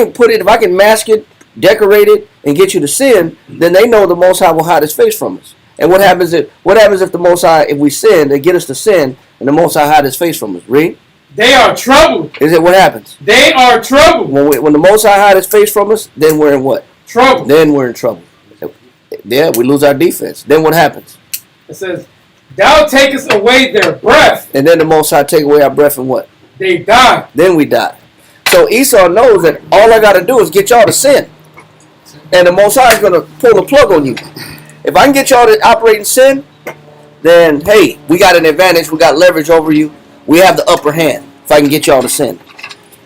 can mask it, decorate it, and get you to sin, then they know the Most High will hide his face from us. And what happens if the Most High, if we sin, they get us to sin, and the Most High hide his face from us? Read. They are troubled. Is it what happens? They are troubled. When the Most High hide his face from us, then we're in what? Trouble. Then we're in trouble. Yeah, we lose our defense. Then what happens? It says, thou takest away their breath. And then the Most High take away our breath and what? They die. Then we die. So Esau knows that all I got to do is get y'all to sin. And the Most High is going to pull the plug on you. If I can get y'all to operate in sin, then, hey, we got an advantage. We got leverage over you. We have the upper hand if I can get y'all to sin.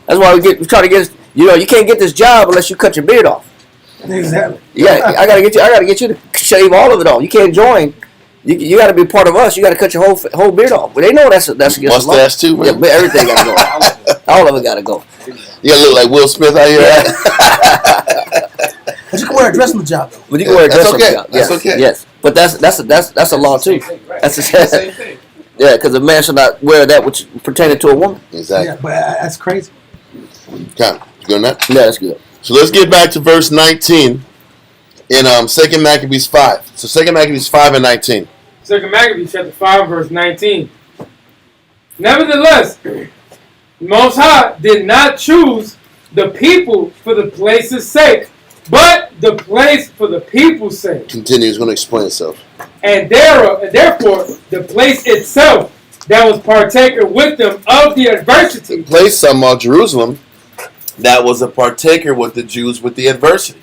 That's why we try to get, you can't get this job unless you cut your beard off. Exactly. Yeah, I gotta get you to shave all of it off. You can't join. You got to be part of us. You got to cut your whole beard off. But they know that's against the law. Mustache too, man. Yeah, but everything got to go. All of it got to go. You look like Will Smith out here. But you can wear a dress on the job, though. But you can wear a dress on the job. That's Yes, okay. Yes, but that's a law too. That's the Same thing. Yeah, because a man should not wear that which pertaining to a woman. Exactly. Yeah, but that's crazy. Okay. You good on that? Yeah, that's good. So let's get back to verse 19 in 2 Maccabees 5. So 2 Maccabees 5 and 19. 2 Maccabees chapter 5, verse 19. Nevertheless, the Most High did not choose the people for the place's sake, but the place for the people's sake. Continue. He's going to explain himself. And therefore, the place itself that was partaker with them of the adversity. The place, Jerusalem, that was a partaker with the Jews with the adversity.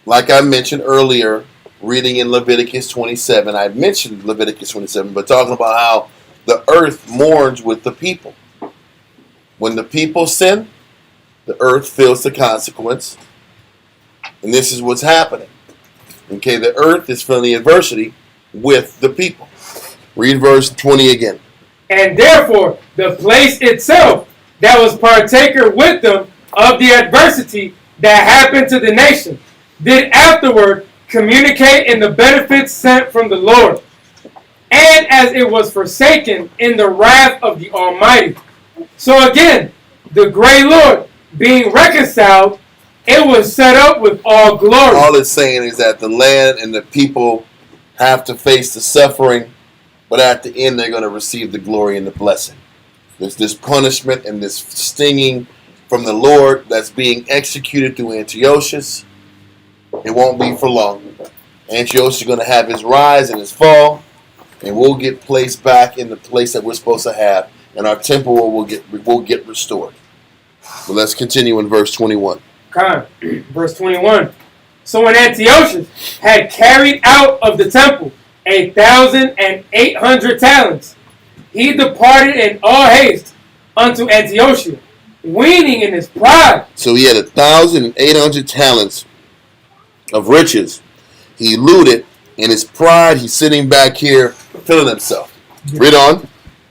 Like I mentioned earlier, reading in Leviticus 27, I mentioned Leviticus 27, but talking about how the earth mourns with the people. When the people sin, the earth feels the consequence. And this is what's happening. Okay, the earth is feeling the adversity with the people. Read verse 20 again. And therefore, the place itself that was partaker with them of the adversity that happened to the nation did afterward communicate in the benefits sent from the Lord. And as it was forsaken in the wrath of the Almighty. So again, the great Lord being reconciled, it was set up with all glory. All it's saying is that the land and the people have to face the suffering, but at the end they're going to receive the glory and the blessing. There's this punishment and this stinging from the Lord that's being executed through Antiochus. It won't be for long. Antiochus is going to have his rise and his fall, and we'll get placed back in the place that we're supposed to have, and our temple will get restored. So let's continue in verse 21. Verse 21. So when Antiochus had carried out of the temple 1,800 talents, he departed in all haste unto Antiochus, weaning in his pride. So he had 1,800 talents of riches. He looted in his pride. He's sitting back here feeling himself. Read on.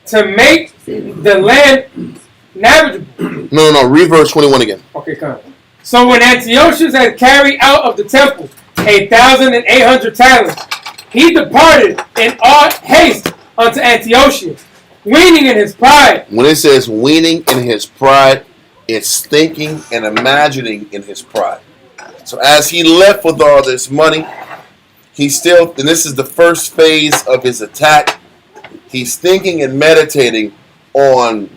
To make the land navigable. No. Read verse 21 again. Okay, come. So when Antiochus had carried out of the temple 1,800 talents, he departed in all haste unto Antiochus, weaning in his pride. When it says weaning in his pride, it's thinking and imagining in his pride. So as he left with all this money, he's still, and this is the first phase of his attack, he's thinking and meditating on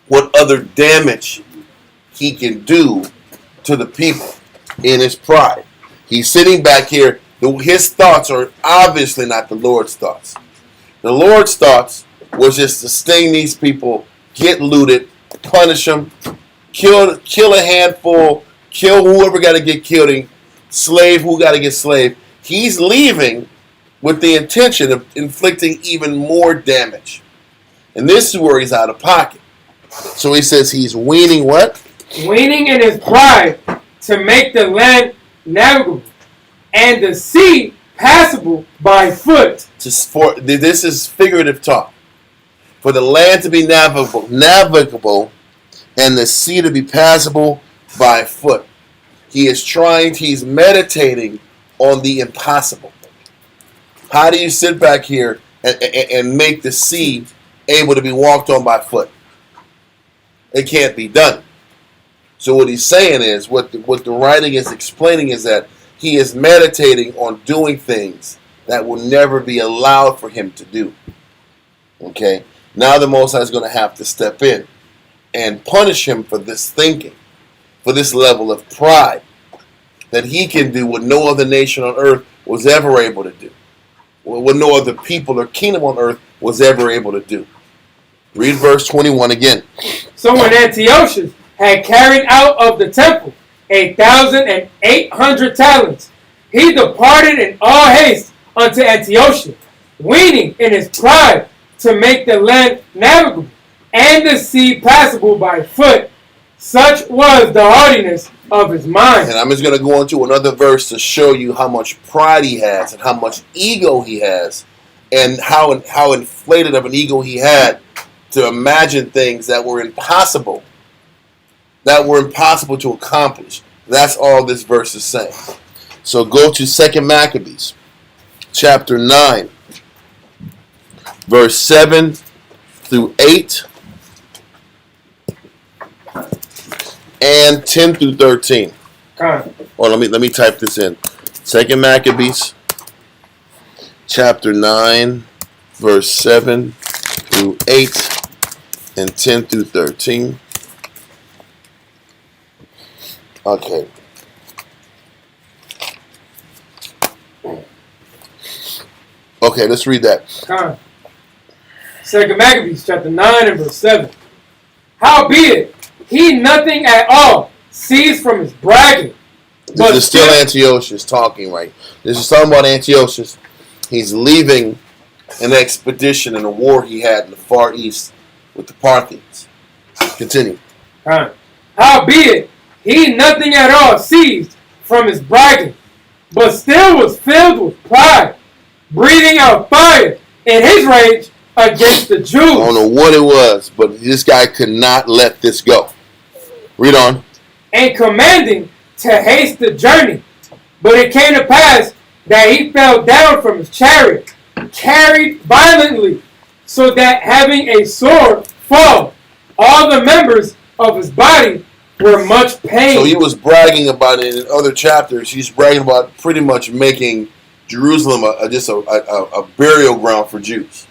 what other damage he can do to the people in his pride. He's sitting back here. His thoughts are obviously not the Lord's thoughts. The Lord's thoughts was just to sting these people, get looted, punish them, kill a handful, kill whoever got to get killed, slave who got to get slaved. He's leaving with the intention of inflicting even more damage. And this is where he's out of pocket. So he says he's weaning what? Weaning in his pride to make the land navigable and the sea passable by foot. This is figurative talk. For the land to be navigable and the sea to be passable by foot. He's meditating on the impossible. How do you sit back here and make the sea able to be walked on by foot? It can't be done. So what he's saying is, what the writing is explaining is that he is meditating on doing things that will never be allowed for him to do. Okay? Now the Most High is going to have to step in and punish him for this thinking, for this level of pride, that he can do what no other nation on earth was ever able to do, what no other people or kingdom on earth was ever able to do. Read verse 21 again. So when Antiochus had carried out of the temple 1,800 talents, he departed in all haste unto Antiochus, weaning in his pride to make the land navigable and the sea passable by foot. Such was the haughtiness of his mind. And I'm just going to go into another verse to show you how much pride he has and how much ego he has and how inflated of an ego he had to imagine things that were impossible to accomplish. That's all this verse is saying. So go to 2 Maccabees, chapter 9, verse 7 through 8, and 10 through 13. Well, let me type this in. 2 Maccabees, chapter 9, verse 7 through 8, and 10 through 13. Okay. Okay, let's read that. 2 Maccabees chapter 9 and verse 7. Howbeit, he nothing at all ceased from his bragging. This is still Antiochus talking, right? This is talking about Antiochus. He's leaving an expedition and a war he had in the Far East with the Parthians. Continue. Howbeit, he nothing at all ceased from his bragging, but still was filled with pride, breathing out fire in his rage against the Jews. I don't know what it was, but this guy could not let this go. Read on. And commanding to haste the journey. But it came to pass that he fell down from his chariot, carried violently, so that having a sore fall, all the members of his body were much pained. So he was bragging about it in other chapters. He's bragging about pretty much making Jerusalem a burial ground for Jews.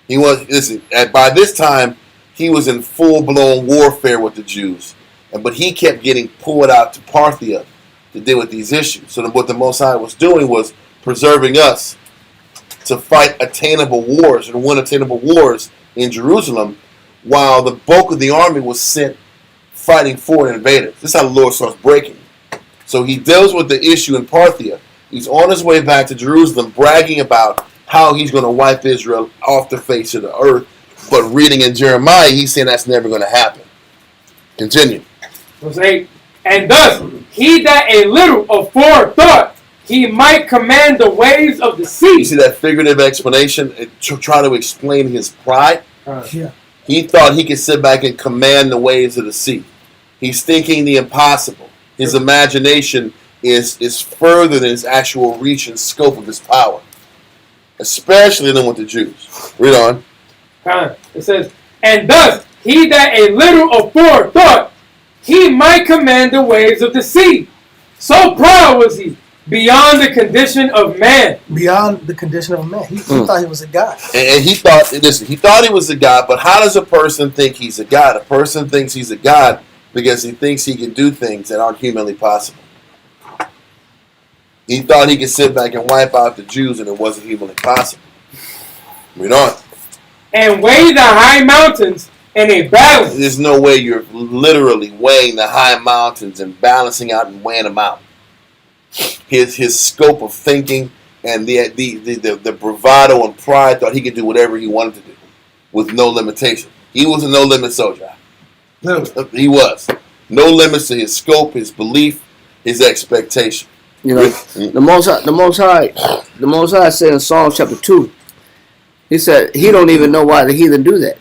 He was, listen, by this time, he was in full-blown warfare with the Jews. But he kept getting pulled out to Parthia to deal with these issues. So what the Most High was doing was preserving us to fight attainable wars and win attainable wars in Jerusalem, while the bulk of the army was sent fighting foreign invaders. This is how the Lord starts breaking. So he deals with the issue in Parthia. He's on his way back to Jerusalem, bragging about how he's going to wipe Israel off the face of the earth. But reading in Jeremiah, he's saying that's never going to happen. Continue. Verse 8. And thus, he that a little aforethought, he might command the waves of the sea. You see that figurative explanation? Trying to explain his pride. Yeah. He thought he could sit back and command the waves of the sea. He's thinking the impossible. His imagination is further than his actual reach and scope of his power. Especially than with the Jews. Read on. It says, and thus he that a little aforethought, he might command the waves of the sea. So proud was he, beyond the condition of man. Beyond the condition of a man. He thought he was a god. And he thought, listen, he thought he was a god, but how does a person think he's a god? A person thinks he's a god because he thinks he can do things that aren't humanly possible. He thought he could sit back and wipe out the Jews, and it wasn't humanly possible. Read on. And weigh the high mountains in a balance. There's no way you're literally weighing the high mountains and balancing out and weighing them out. His scope of thinking and the bravado and pride thought he could do whatever he wanted to do with no limitation. He was a no-limit soldier. He was. No limits to his scope, his belief, his expectation. You know, the Most High said in Psalm chapter 2, he said he don't even know why the heathen do that.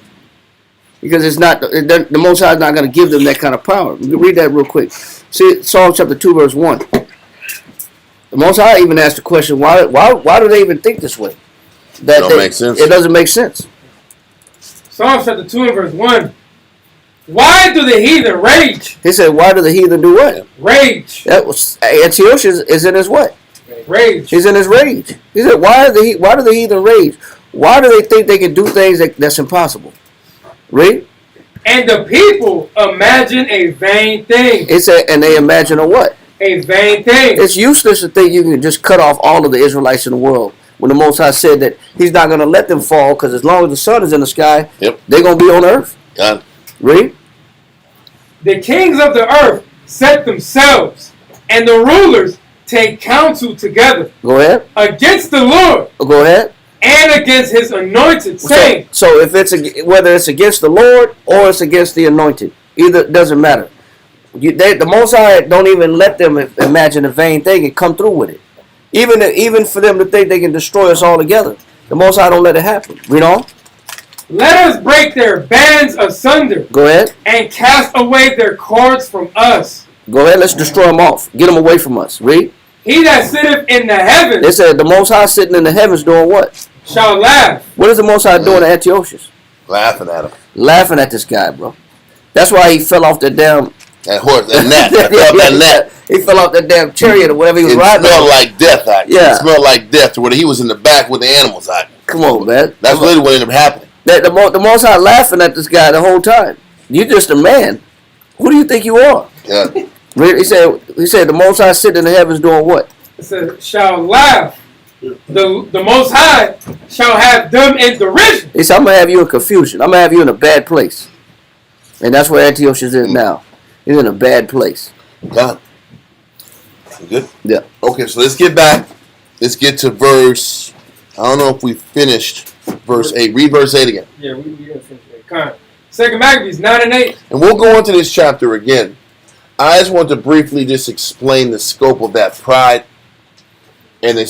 Because it's not the Most High is not going to give them that kind of power. Read that real quick. See Psalm chapter 2 verse 1. The Most High even asked the question, why do they even think this way? That Don't make sense. It doesn't make sense. Psalm chapter 2 and verse 1. Why do the heathen rage? He said, why do the heathen do what? Rage. That was Antiochus is in his what? Rage. He's in his rage. He said, why do the heathen rage? Why do they think they can do things that's impossible? Read. And the people imagine a vain thing. It said, and they imagine a what? A vain thing. It's useless to think you can just cut off all of the Israelites in the world. When the Most High said that He's not going to let them fall, because as long as the sun is in the sky, they're going to be on earth. God. Read. The kings of the earth set themselves, and the rulers take counsel together. Go ahead. Against the Lord. Go ahead. And against His anointed, saying. So if whether it's against the Lord or it's against the anointed, either doesn't matter. The Most High don't even let them imagine a vain thing and come through with it. Even for them to think they can destroy us all together, the Most High don't let it happen. Read on. Let us break their bands asunder. Go ahead. And cast away their cords from us. Go ahead. Let's destroy them off. Get them away from us. Read. He that sitteth in the heavens. They said the Most High sitting in the heavens doing what? Shall laugh. What is the Most High doing to Antiochus? Laughing at him. Laughing at this guy, bro. That's why he fell off that damn... That horse, that net. He fell off that damn chariot or whatever he was riding. It smelled like death, actually. Yeah. It smelled like death to where he was in the back with the animals out. Come on, man. That's literally what ended up happening. The Most High laughing at this guy the whole time. You're just a man. Who do you think you are? Yeah. He said the Most High sitting in the heavens doing what? It says, shall laugh. The Most High shall have them in derision. He said, I'm going to have you in confusion. I'm going to have you in a bad place. And that's where Antiochus is now. He's in a bad place. Done. Good? Yeah. Okay, so let's get back. Let's get to verse... I don't know if we finished verse 8. Read verse 8 again. Yeah, we didn't finish that. Second Maccabees 9 and 8. And we'll go into this chapter again. I just want to briefly just explain the scope of that pride and the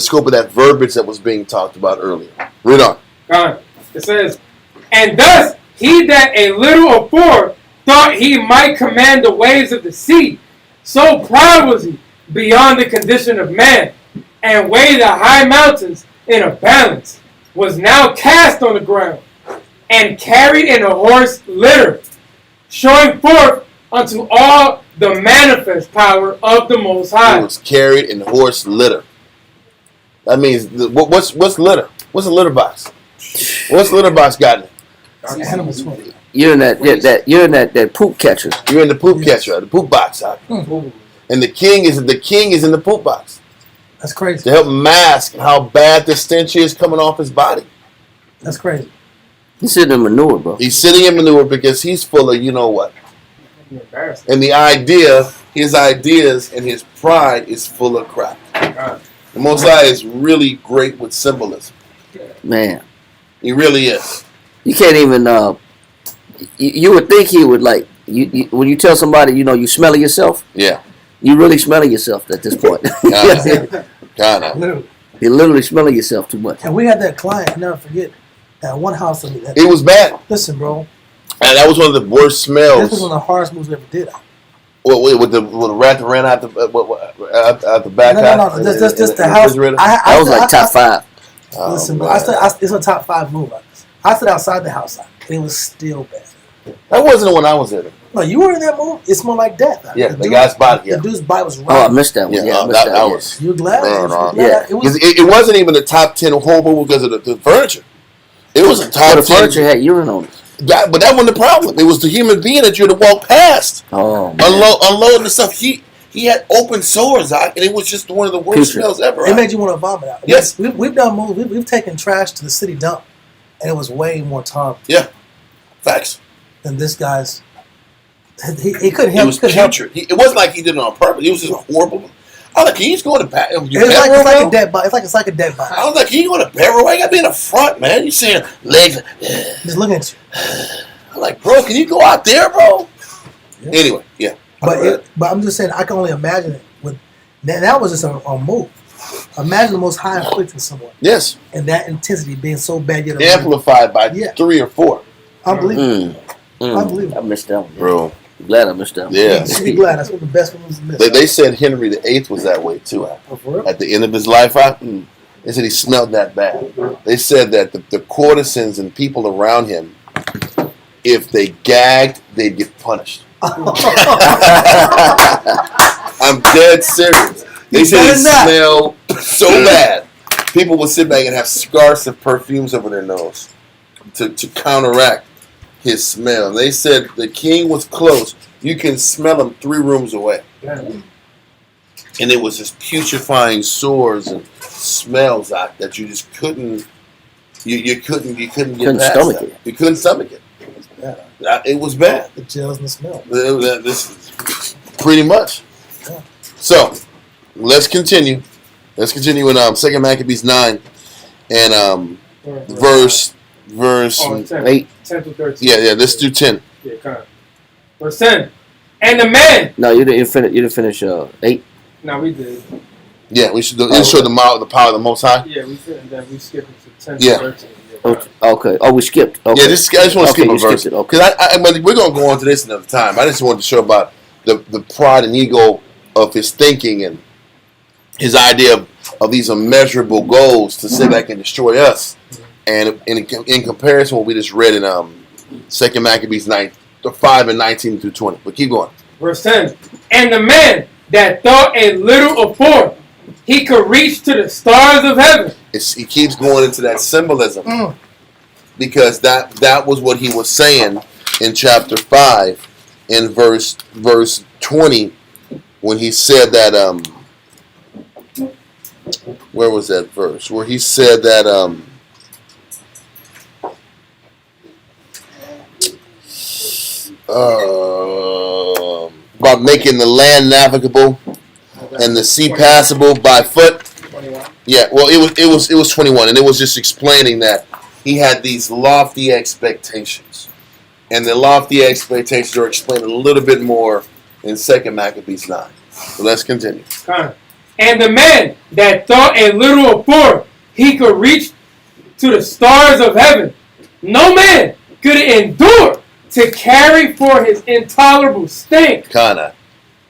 scope of that verbiage that was being talked about earlier. Read on. It says, and thus he that a little afore thought he might command the waves of the sea, so proud was he beyond the condition of man, and weighed the high mountains in a balance, was now cast on the ground, and carried in a horse litter, showing forth unto all the manifest power of the Most High. It was carried in horse litter. That means, what's litter? What's a litter box? What's the litter box got in it? Our animals for it. You're in that poop catcher. You're in the poop catcher, the poop box, and the king is in the poop box That's crazy. to help mask how bad the stench is coming off his body. That's crazy. He's sitting in manure, bro. He's sitting in manure because he's full of you know what, You're embarrassed. and his ideas and his pride is full of crap. The Most High is really great with symbolism. Man, He really is. you can't even. You would think he would like you when you tell somebody you smell of yourself. Yeah, You really smell of yourself at this point. kind of. Literally. You're literally smelling yourself too much. And we had that client, I'll never forget, at one house. That, It was bad, listen, bro. and that was one of the worst This was smells. one of the hardest moves we ever did. With the rat that ran out the back. No. Just the house. That was like top 5. Listen, bro. It's a top 5 move. I stood outside the house. And it was still bad. That wasn't the one I was in. No, you were in that move. It smelled like death. Yeah, the guy's body. Yeah, The dude's body was Oh, I rotten. missed that one. yeah, Yeah, I missed that was. You glad? Yeah. It was. It wasn't even the top 10 horrible because of the furniture. It was a Oh, top the 10. furniture had urine on it. But that wasn't the problem. It was the human being that you had to walk past, Oh, man. unloading the stuff. He had open sores, and it was just one of the worst Putrid. smells ever. It made you want to vomit out. Yes. We've done moves. We've taken trash to the city dump, and it was way more tolerable Facts. than this guy's. He couldn't It help. was putrid. It wasn't like he did it on purpose. It was just horrible. I was like, can you just go in the back? It's like a dead body. It's like a dead body. I was like, can you go in the bedroom? I got to be in the front, man. You seeing legs? Just looking at you. I'm like, bro, can you go out there, bro? Yeah. Anyway, yeah. But I'm just saying, I can only imagine it. That was just a move. Imagine the Most High afflicting someone, Yes. and that intensity being so bad yet Amplified by Yeah. 3 or 4. unbelievable. I Unbelievable. missed that one. Bro. I'm glad I missed that one. Yeah. You should be glad. That's one of the best moves missed. They said Henry VIII was that way too. Oh, for real? At the end of his life, they said he smelled that bad. They said that the courtesans and people around him, if they gagged, they'd get punished. I'm dead serious. They said it smelled so bad. People would sit back and have scarves of perfumes over their nose to counteract his smell. They said the king was close. You can smell him 3 rooms away. And it was just putrefying sores and smells that you just couldn't. You couldn't get past stomach that. it. You couldn't stomach it. It was bad. The gels and the smell. This pretty much. Yeah. So let's continue. Let's continue in 2 Maccabees 9 and verse 8. 10 to 13. yeah. Let's do 10. Yeah, kind of. Verse 10. And the man. No, you didn't finish. You didn't finish 8. No, we did. Yeah, we should show the power of the Most High. Yeah, we said that we skipped it to 10 Yeah. to 13. Yeah, Okay. Oh, we skipped. Okay. Yeah, I just want to skip you a verse skipped it. Okay. because but we're gonna go on to this another time. I just wanted to show about the pride and ego of his thinking and his idea of these immeasurable goals to sit back and destroy us. And in comparison, what we just read in 2 Maccabees 5 and 19 through 20. But keep going. Verse 10. And the man that thought a little afore, he could reach to the stars of heaven. He keeps going into that symbolism because that was what he was saying in chapter 5 in verse 20 when he said that where was that verse where he said that about making the land navigable and the sea passable by foot. 21. Yeah, well, it was 21, and it was just explaining that he had these lofty expectations, and the lofty expectations are explained a little bit more in 2 Maccabees 9. So let's continue. And the man that thought a little afore, he could reach to the stars of heaven. No man could endure to carry for his intolerable stink. Kinda.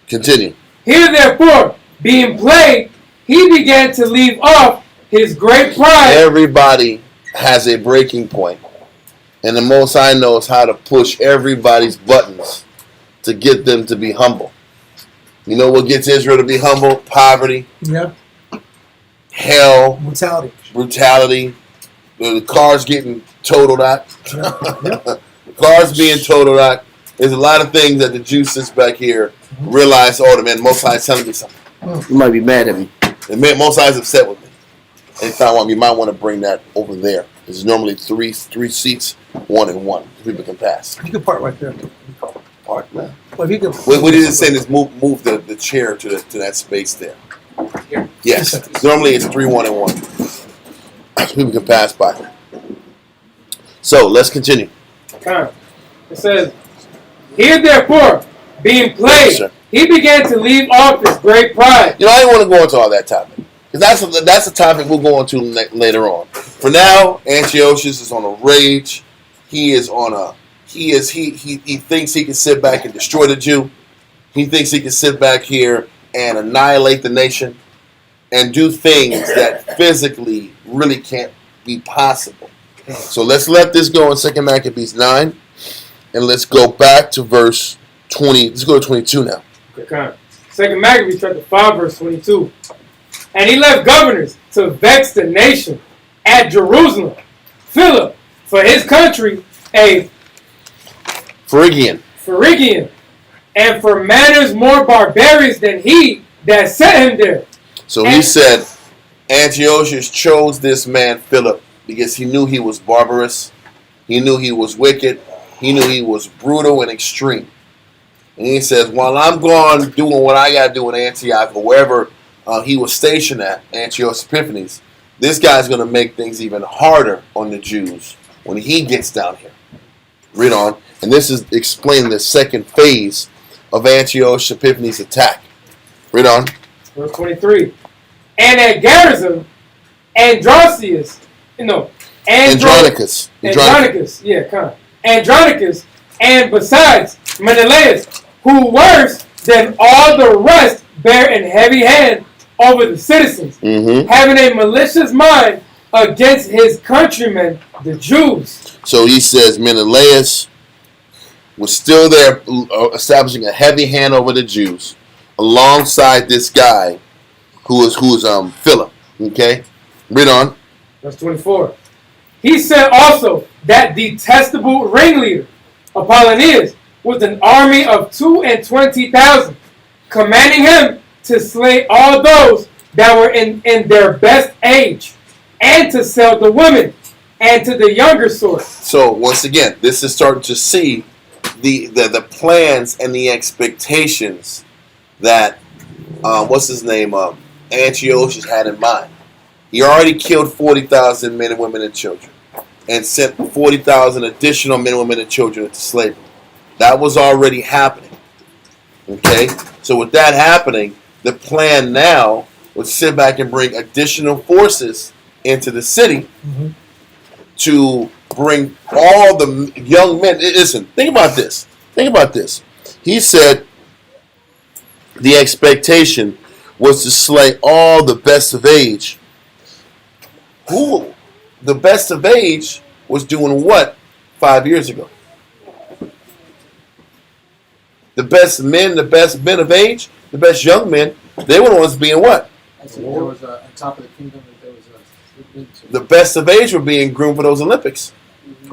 Continue. Here therefore, being plagued, he began to leave off his great pride. Everybody has a breaking point, and the Most High knows how to push everybody's buttons to get them to be humble. You know what gets Israel to be humble? Poverty, Yeah. hell, Brutality. brutality, the cars getting totaled out. Cars being totaled out. There's a lot of things that the Jews sits back here realize. Oh, the man, Most High is telling me something. You might be mad at me. The man, Most High is upset with me. And found one. You might want to bring that over there. There's normally three seats, 1 and 1. People can pass. You can park right there. Park, man. Well, if you can, What is it saying is move the chair to that space there. Here. Yes. Normally it's 3, 1 and 1. People can pass by. So let's continue. It says, here therefore, being plagued, Sure. he began to leave off his great pride. You know, I didn't want to go into all that topic. Because that's a topic we'll go into later on. For now, Antiochus is on a rage. He thinks he can sit back and destroy the Jew. He thinks he can sit back here and annihilate the nation and do things that physically really can't be possible. So let's let this go in 2 Maccabees 9. And let's go back to verse 20. Let's go to 22 now. Okay. 2 Maccabees chapter 5, verse 22. And he left governors to vex the nation at Jerusalem. Philip, for his country, a Phrygian. and for manners more barbarous than he that sent him there. So he said Antiochus chose this man Philip because he knew he was barbarous. He knew he was wicked. He knew he was brutal and extreme. And he says, while I'm gone doing what I got to do in Antioch or wherever he was stationed at, Antiochus Epiphanes, this guy's going to make things even harder on the Jews when he gets down here. Read on. And this is explaining the second phase of Antiochus Epiphanes' attack. Read on. Verse 23. And at Gerizim, Andronicus, and besides Menelaus, who worse than all the rest bear an heavy hand over the citizens, having a malicious mind against his countrymen, the Jews. So he says Menelaus was still there, establishing a heavy hand over the Jews, alongside this guy who is Philip. Okay, read on. Verse 24. He said also that detestable ringleader, Apollonius, with an army of 22,000, commanding him to slay all those that were in their best age, and to sell the women, and to the younger sort. So once again, this is starting to see the plans and the expectations that Antiochus had in mind. He already killed 40,000 men and women and children, and sent 40,000 additional men, women, and children into slavery. That was already happening. Okay, so with that happening, the plan now was sit back and bring additional forces into the city to bring all the young men. Listen, think about this. He said the expectation was to slay all the best of age. Who? The best of age was doing what 5 years ago? The best men of age, the best young men, they were the ones being what? There was on top of the kingdom that there was the best of age were being groomed for those Olympics.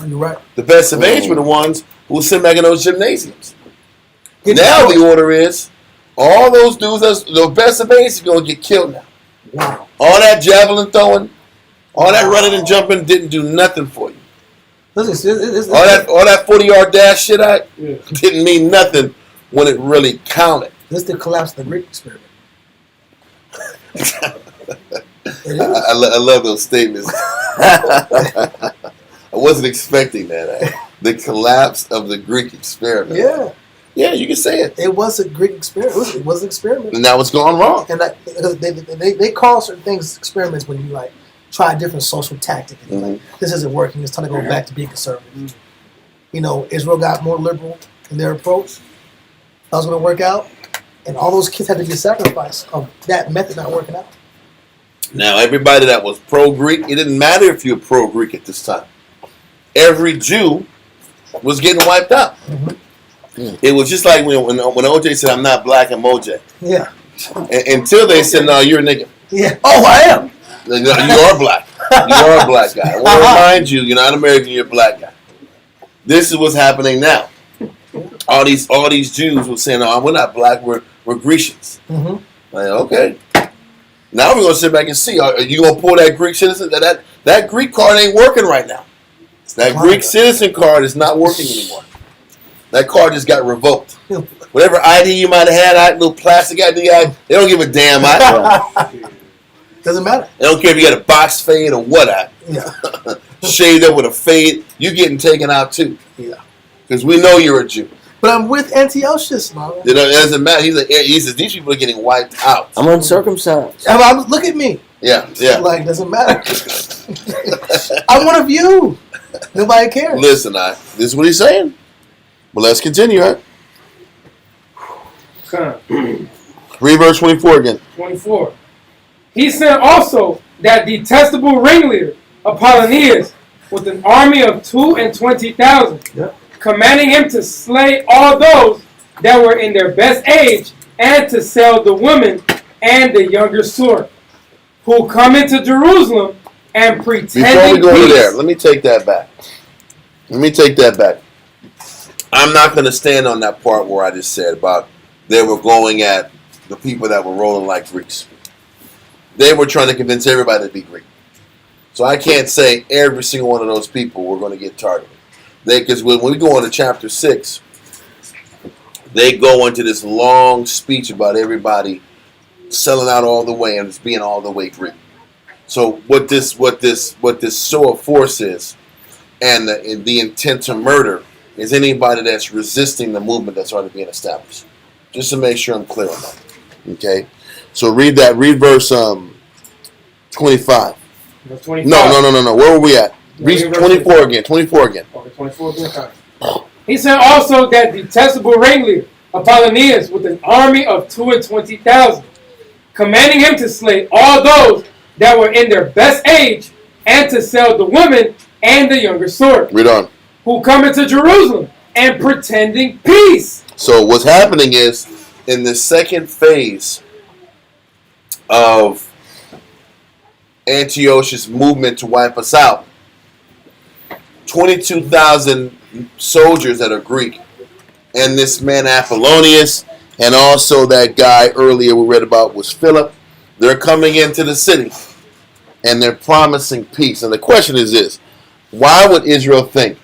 You're right. The best of age were the ones who were sitting back in those gymnasiums. Now the order is all those dudes, the best of age, are going to get killed now. Wow. All that javelin throwing, all that running and jumping didn't do nothing for you. All that 40-yard dash shit didn't mean nothing when it really counted. This is the collapse of the Greek experiment. I love those statements. I wasn't expecting that. The collapse of the Greek experiment. Yeah. Yeah, you can say it. It was a Greek experiment. It was an experiment. And now it's gone wrong. And they call certain things experiments when you like try a different social tactic. And like, this isn't working. It's time to go back to being conservative. You know, Israel got more liberal in their approach. That was going to work out. And all those kids had to be sacrificed of that method not working out. Now, everybody that was pro-Greek, it didn't matter if you were pro-Greek at this time. Every Jew was getting wiped out. It was just like when OJ said, I'm not black, I'm OJ. Yeah. Until they said, no, you're a nigga. Yeah. Oh, I am. You are black. are a black guy. I want to remind you, you're not American, you're a black guy. This is what's happening now. All these Jews were saying, "No, we're not black. We're Grecians." Mm-hmm. Like, okay. Now we're gonna sit back and see. Are you gonna pull that Greek citizen? That Greek card ain't working right now. That Greek citizen card is not working anymore. That card just got revoked. Whatever ID you might have had, little plastic ID, they don't give a damn. Doesn't matter. They don't care if you got a box fade or what. Yeah. Shaved up with a fade, you getting taken out too. Yeah. Because we know you're a Jew. But I'm with Antiochus, man. It doesn't matter. He says these people are getting wiped out. I'm uncircumcised. Look at me. Yeah. Like, doesn't matter. I'm one of you. Nobody cares. Listen, this is what he's saying. Well, let's continue, right? Read verse 24 again. 24. He sent also that detestable ringleader, Epiphanes, with an army of 22,000, Yep. commanding him to slay all those that were in their best age, and to sell the women and the younger sort, who come into Jerusalem and pretending Before we go peace. over there, let me take that back. I'm not going to stand on that part where I just said about they were going at the people that were rolling like Greeks. They were trying to convince everybody to be Greek. So I can't say every single one of those people were going to get targeted. Because when we go into chapter 6, they go into this long speech about everybody selling out all the way and it's being all the way Greek. So what this show of force is, and the intent to murder is anybody that's resisting the movement that's already being established. Just to make sure I'm clear on that. Okay? So read verse 25. Verse 25. No. Where were we at? Read 24 again. 24 again. Okay, 24 again. He sent also that detestable ringleader, Epiphanes, with an army of 22,000, commanding him to slay all those that were in their best age, and to sell the women and the younger sort. Read on. Who come into Jerusalem and pretending peace. So what's happening is, in the second phase of Antiochus' movement to wipe us out, 22,000 soldiers that are Greek, and this man Apollonius, and also that guy earlier we read about was Philip, they're coming into the city, and they're promising peace. And the question is this: why would Israel think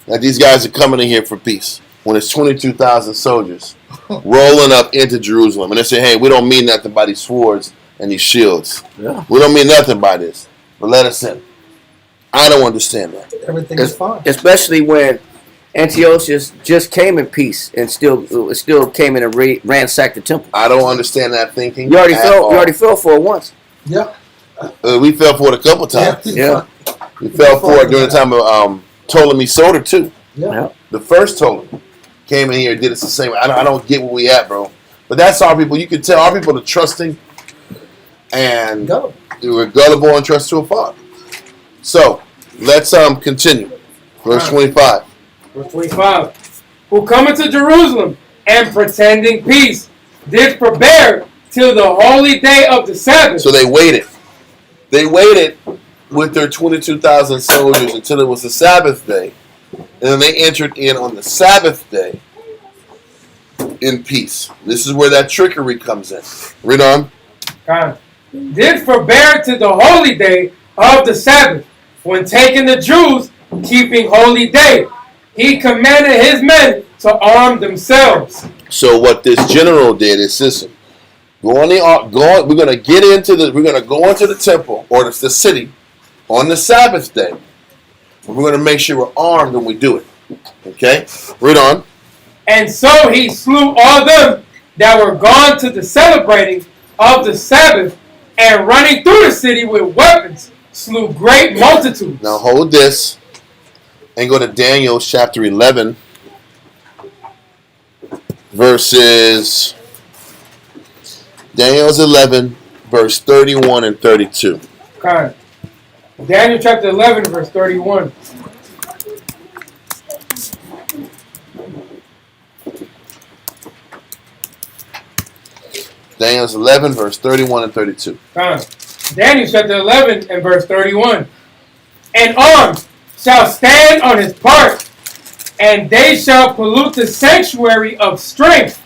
that these guys are coming in here for peace when it's 22,000 soldiers rolling up into Jerusalem, and they say, hey, we don't mean nothing by these swords and these shields. Yeah. We don't mean nothing by this, but let us in. I don't understand that. Everything is fine. Especially when Antiochus just came in peace and still came in and ransacked the temple. I don't understand that thinking. You already at fell for it once. Yeah. all. We fell for it a couple times. Yeah. We fell for it during the time of Ptolemy Soter too. Yeah. The first Ptolemy came in here and did us the same way. I don't get where we at, bro. But that's our people. You can tell our people are trusting, and Go. they were gullible and trust to a fault. So let's continue. Verse 25. Verse 25. Who come into Jerusalem and pretending peace, did forbear till the holy day of the Sabbath. So they waited. They waited with their 22,000 soldiers until it was the Sabbath day. And then they entered in on the Sabbath day in peace. This is where that trickery comes in. Read on. Did forbear to the holy day of the Sabbath, when taking the Jews, keeping holy day. He commanded his men to arm themselves. So what this general did is, listen, we're going to go into the temple or the city on the Sabbath day. And we're going to make sure we're armed when we do it. Okay? Read on. And so he slew all them that were gone to the celebrating of the Sabbath, and running through the city with weapons, slew great multitudes. Now hold this and go to Daniel chapter 11, verses, Daniel's 11, verse 31 and 32. Okay. Daniel chapter 11, verse 31. Daniel's 11, verse 31 and 32. Okay. Daniel chapter 11 and verse 31. And armed shall stand on his part, and they shall pollute the sanctuary of strength,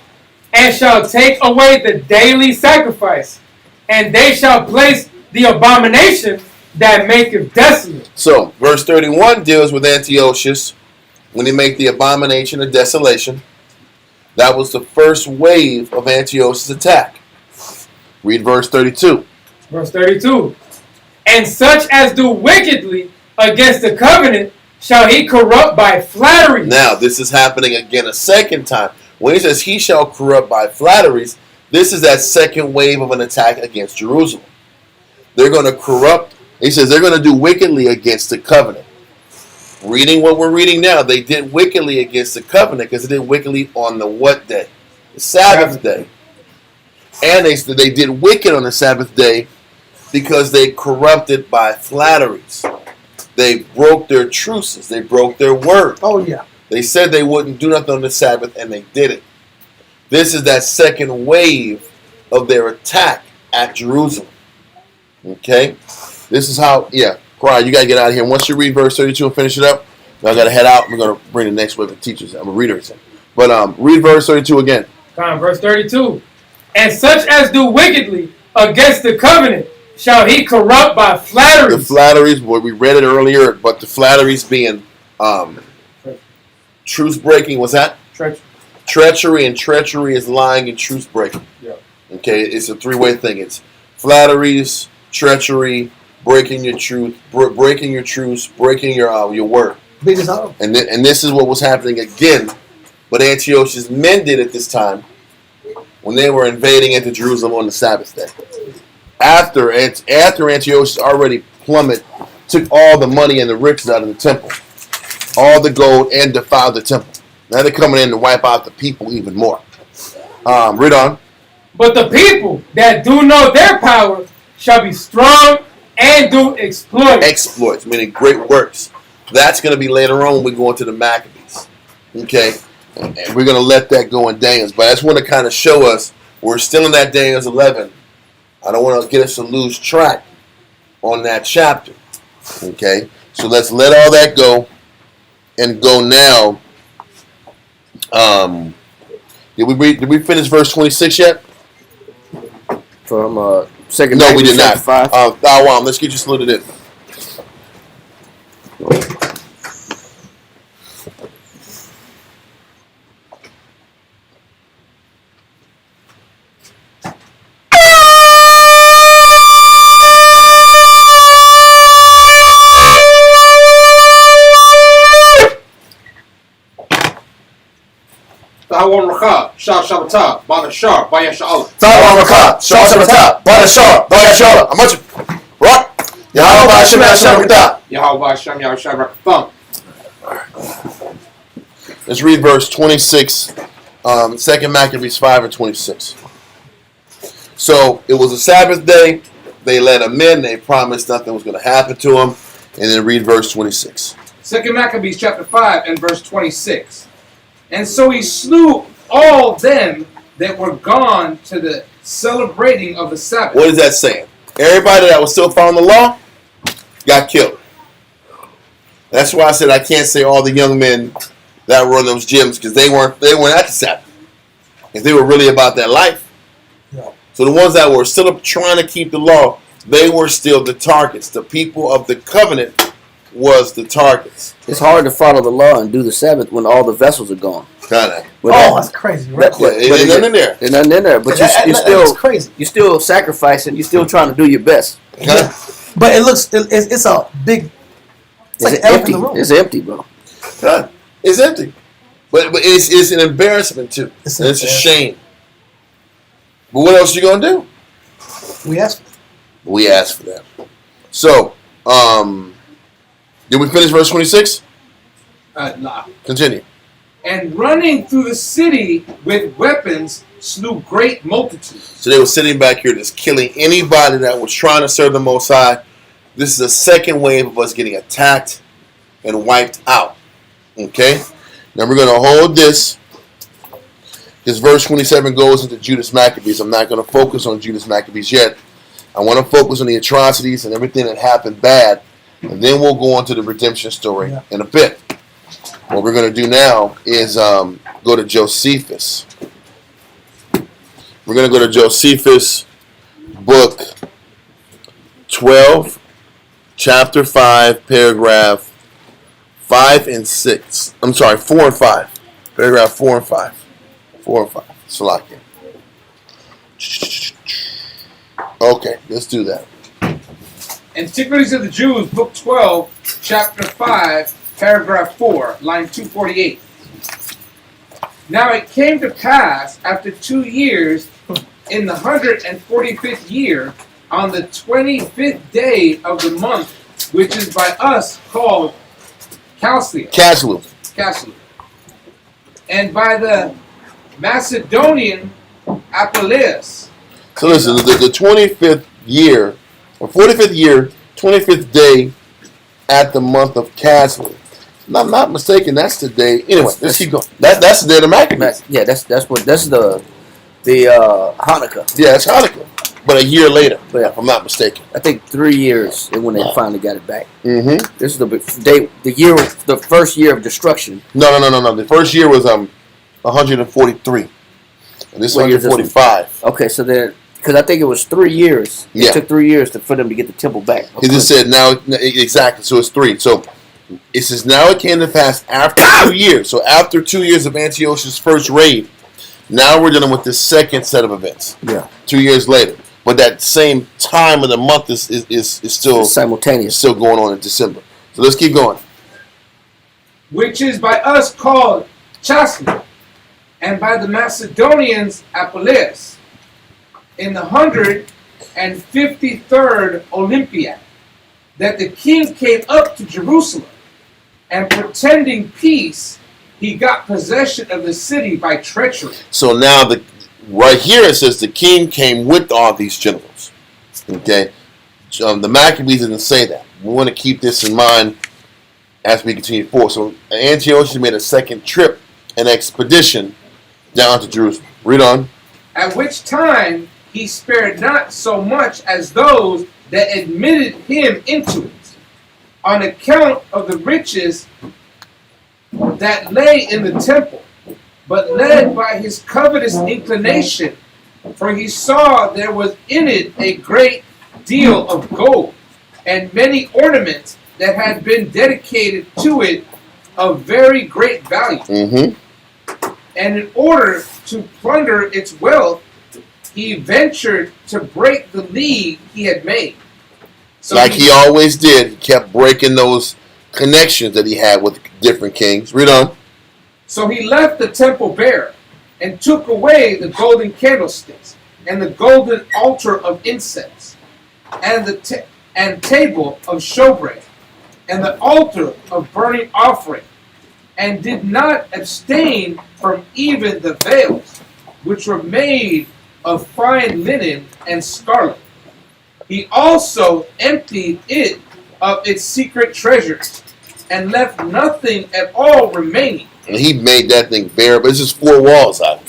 and shall take away the daily sacrifice, and they shall place the abomination that maketh desolate. So, verse 31 deals with Antiochus when he make the abomination of desolation. That was the first wave of Antiochus' attack. Read verse 32. Verse 32. And such as do wickedly against the covenant shall he corrupt by flattery. Now, this is happening again a second time. When he says he shall corrupt by flatteries, this is that second wave of an attack against Jerusalem. They're going to corrupt. He says they're going to do wickedly against the covenant. Reading what we're reading now, they did wickedly against the covenant because they did wickedly on the what day? The Sabbath day. And they did wicked on the Sabbath day because they corrupted by flatteries. They broke their truces. They broke their word. Oh, yeah. They said they wouldn't do nothing on the Sabbath, and they did it. This is that second wave of their attack at Jerusalem. Okay? This is how, Cry, you got to get out of here. Once you read verse 32 and finish it up, I got to head out. We're going to bring the next wave of teachers. I'm a reader. But read verse 32 again. Verse 32. And such as do wickedly against the covenant shall he corrupt by flatteries. The flatteries, we read it earlier, but the flatteries being truce breaking, what's that? Treachery, and treachery is lying and truce breaking. Yeah. Okay, it's a three-way thing. It's flatteries, treachery, breaking your truth, breaking your truce, breaking your word. Big as hell. And this is what was happening again, but Antiochus' men did at this time when they were invading into Jerusalem on the Sabbath day. After Antiochus already took all the money and the riches out of the temple, all the gold, and defiled the temple. Now they're coming in to wipe out the people even more. Read on. But the people that do know their power shall be strong and do exploits. Exploits, meaning great works. That's going to be later on when we go into the Maccabees. Okay? And we're going to let that go in Daniel's. But I just want to kind of show us we're still in that Daniel's 11. I don't want to get us to lose track on that chapter. Okay? So let's let all that go and go now. Did we finish verse 26 yet? From second. No, we did not. 5. Let's get you saluted in. Shabbatah, Badashar, Bayasha'al. How much? What? Yahweh Hashem Yahshua. Yahweh Hashem Yahshua Raktham. Let's read verse 26, 2 Maccabees 5 and 26. So it was a Sabbath day. They let him in. They promised nothing was going to happen to him. And then read verse 26. 2 Maccabees chapter 5 and verse 26. And so he slew all them that were gone to the celebrating of the Sabbath. What is that saying? Everybody that was still following the law got killed. That's why I said I can't say all the young men that were in those gyms because they weren't at the Sabbath. If they were really about that life. Yeah. So the ones that were still trying to keep the law, they were still the targets. The people of the covenant was the targets. It's hard to follow the law and do the Sabbath when all the vessels are gone. Kind of. That's crazy, right? There's nothing in there. There's nothing in there, but That's crazy. you're still sacrificing. You're still trying to do your best. But it's a big. It's like an elephant empty. in the room. It's empty, bro. It's empty. But it's an embarrassment too. It's a shame. But what else are you gonna do? We asked for that. So, did we finish verse 26? Nah. Continue. And running through the city with weapons slew great multitudes. So they were sitting back here just killing anybody that was trying to serve the Most High. This is a second wave of us getting attacked and wiped out. Okay? Now we're going to hold this. This verse 27 goes into Judas Maccabees. I'm not going to focus on Judas Maccabees yet I want to focus on the atrocities and everything that happened bad, and then we'll go on to the redemption story in a bit. What we're going to do now is go to Josephus. We're going to go to Josephus, book 12, chapter 5, paragraph 5 and 6. I'm sorry, 4 and 5. Paragraph 4 and 5. 4 and 5. Salakia. Okay, let's do that. Antiquities of the Jews, book 12, chapter 5, paragraph 4, line 248. Now it came to pass after 2 years, in the 145th year, on the 25th day of the month, which is by us called Caslu, and by the Macedonian Epiphanes. So listen, the 25th year, or 45th year, 25th day at the month of Caslu. If I'm not mistaken, that's the day. Anyway, let's keep going. That's the day of the Maccabees. Yeah, that's the Hanukkah. Yeah, it's Hanukkah. But a year later, Yeah. if I'm not mistaken. I think 3 years is when they finally got it back. Mm-hmm. This is the first year of destruction. No. The first year was 143. And this is What year is this one? 145. Okay, so then, because I think it was 3 years. Yeah. It took 3 years for them to get the temple back. He just said now, exactly, so it's 3. So it says, now it came to pass after 2 years. So after 2 years of Antiochus' first raid, now we're dealing with this second set of events. Yeah. 2 years later. But that same time of the month is still It's simultaneous. still going on in December. So let's keep going. Which is by us called Caslu, and by the Macedonians Epiphanes, in the 153rd Olympiad, that the king came up to Jerusalem, and pretending peace, he got possession of the city by treachery. So now right here it says the king came with all these generals. Okay, the Maccabees didn't say that. We want to keep this in mind as we continue forward. So Antiochus made a second trip, an expedition down to Jerusalem. Read on. At which time he spared not so much as those that admitted him into it, on account of the riches that lay in the temple, but led by his covetous inclination, for he saw there was in it a great deal of gold, and many ornaments that had been dedicated to it of very great value. Mm-hmm. And in order to plunder its wealth, he ventured to break the league he had made. So Like he always did, he kept breaking those connections that he had with different kings. Read on. So he left the temple bare, and took away the golden candlesticks, and the golden altar of incense, and the table of showbread, and the altar of burning offering, and did not abstain from even the veils, which were made of fine linen and scarlet. He also emptied it of its secret treasures, and left nothing at all remaining. And he made that thing bare, but it's just 4 walls out.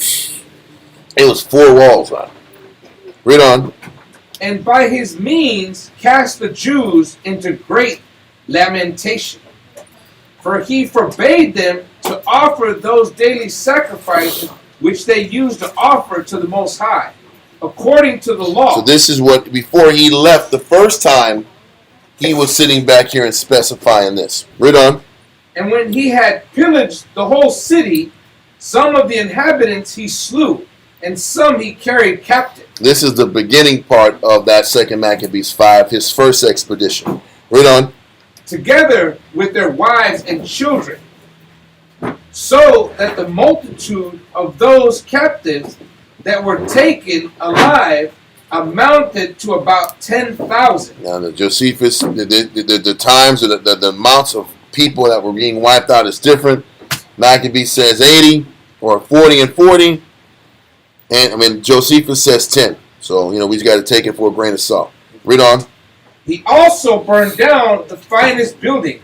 It was 4 walls out. Read on. And by his means cast the Jews into great lamentation. For he forbade them to offer those daily sacrifices which they used to offer to the Most High, according to the law. So this is what, before he left the first time, he was sitting back here and specifying this. Read on. And when he had pillaged the whole city, some of the inhabitants he slew, and some he carried captive. This is the beginning part of that second Maccabees 5, his first expedition. Read on. Together with their wives and children, so that the multitude of those captives that were taken alive amounted to about 10,000. Now the Josephus, the times, the amounts of people that were being wiped out is different. Maccabees says 80 or 40 and 40. And Josephus says 10. So, we just got to take it for a grain of salt. Read on. He also burned down the finest building.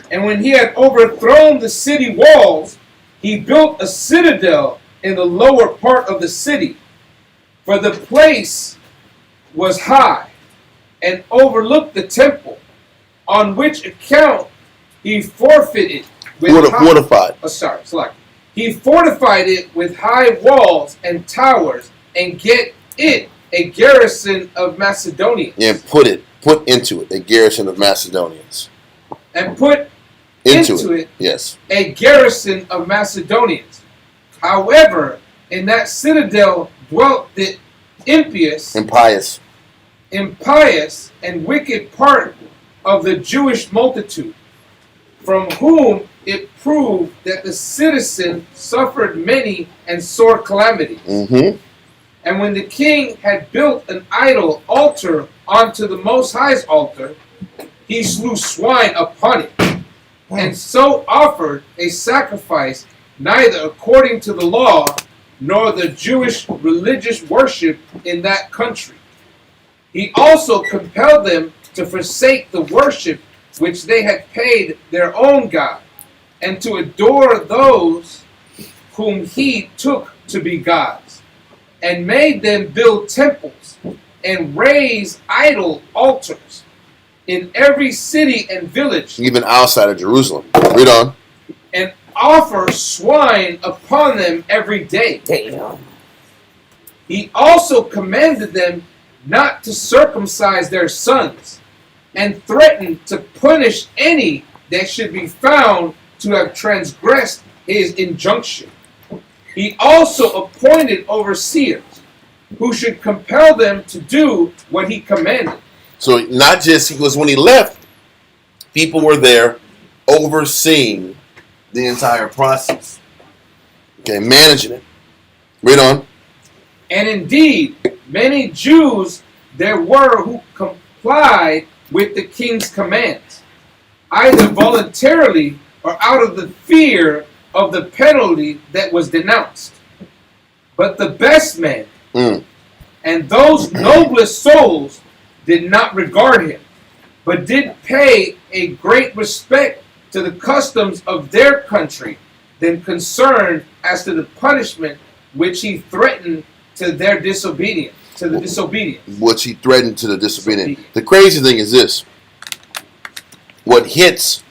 And when he had overthrown the city walls, he built a citadel in the lower part of the city. For the place was high, and overlooked the temple, on which account he forfeited with Fortified. He fortified it with high walls and towers, and get it a garrison of Macedonians. And put into it a garrison of Macedonians. And put into it yes, a garrison of Macedonians. However, in that citadel dwelt the impious, and wicked part of the Jewish multitude, from whom it proved that the citizen suffered many and sore calamities. Mm-hmm. And when the king had built an idol altar unto the Most High's altar, he slew swine upon it, and so offered a sacrifice neither according to the law nor the Jewish religious worship in that country. He also compelled them to forsake the worship which they had paid their own God, and to adore those whom he took to be gods, and made them build temples and raise idol altars in every city and village, even outside of Jerusalem. Read on. and offer swine upon them every day. Damn. He also commanded them not to circumcise their sons, and threatened to punish any that should be found to have transgressed his injunction. He also appointed overseers, who should compel them to do what he commanded. So not just because when he left, people were there overseeing the entire process. Okay, managing it. Read on. And indeed, many Jews there were who complied with the king's commands, either voluntarily or out of the fear of the penalty that was denounced. But the best men and those noblest souls did not regard him, but did pay a great respect to the customs of their country, than concerned as to the punishment which he threatened to their disobedience, to the disobedient. Which he threatened to the disobedient. The crazy thing is this. What hits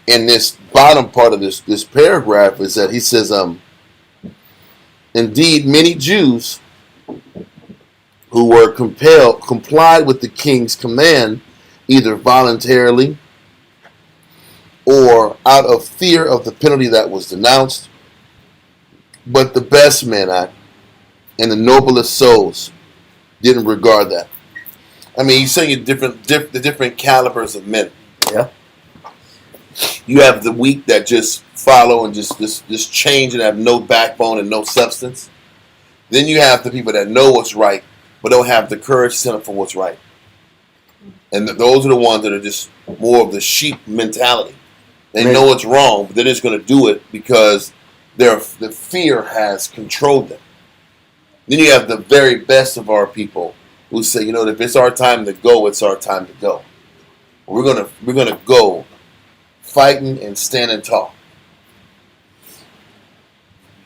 in this bottom part of this paragraph is that he says, indeed, many Jews who were complied with the king's command, either voluntarily or out of fear of the penalty that was denounced. But the best men and the noblest souls didn't regard that. I mean, he's saying the different calibers of men. Yeah. You have the weak that just follow and just change and have no backbone and no substance. Then you have the people that know what's right, but don't have the courage to stand up for what's right. And those are the ones that are just more of the sheep mentality. They know it's wrong, but they're just going to do it because the fear has controlled them. Then you have the very best of our people who say, you know, if it's our time to go, it's our time to go. We're gonna go fighting and standing tall.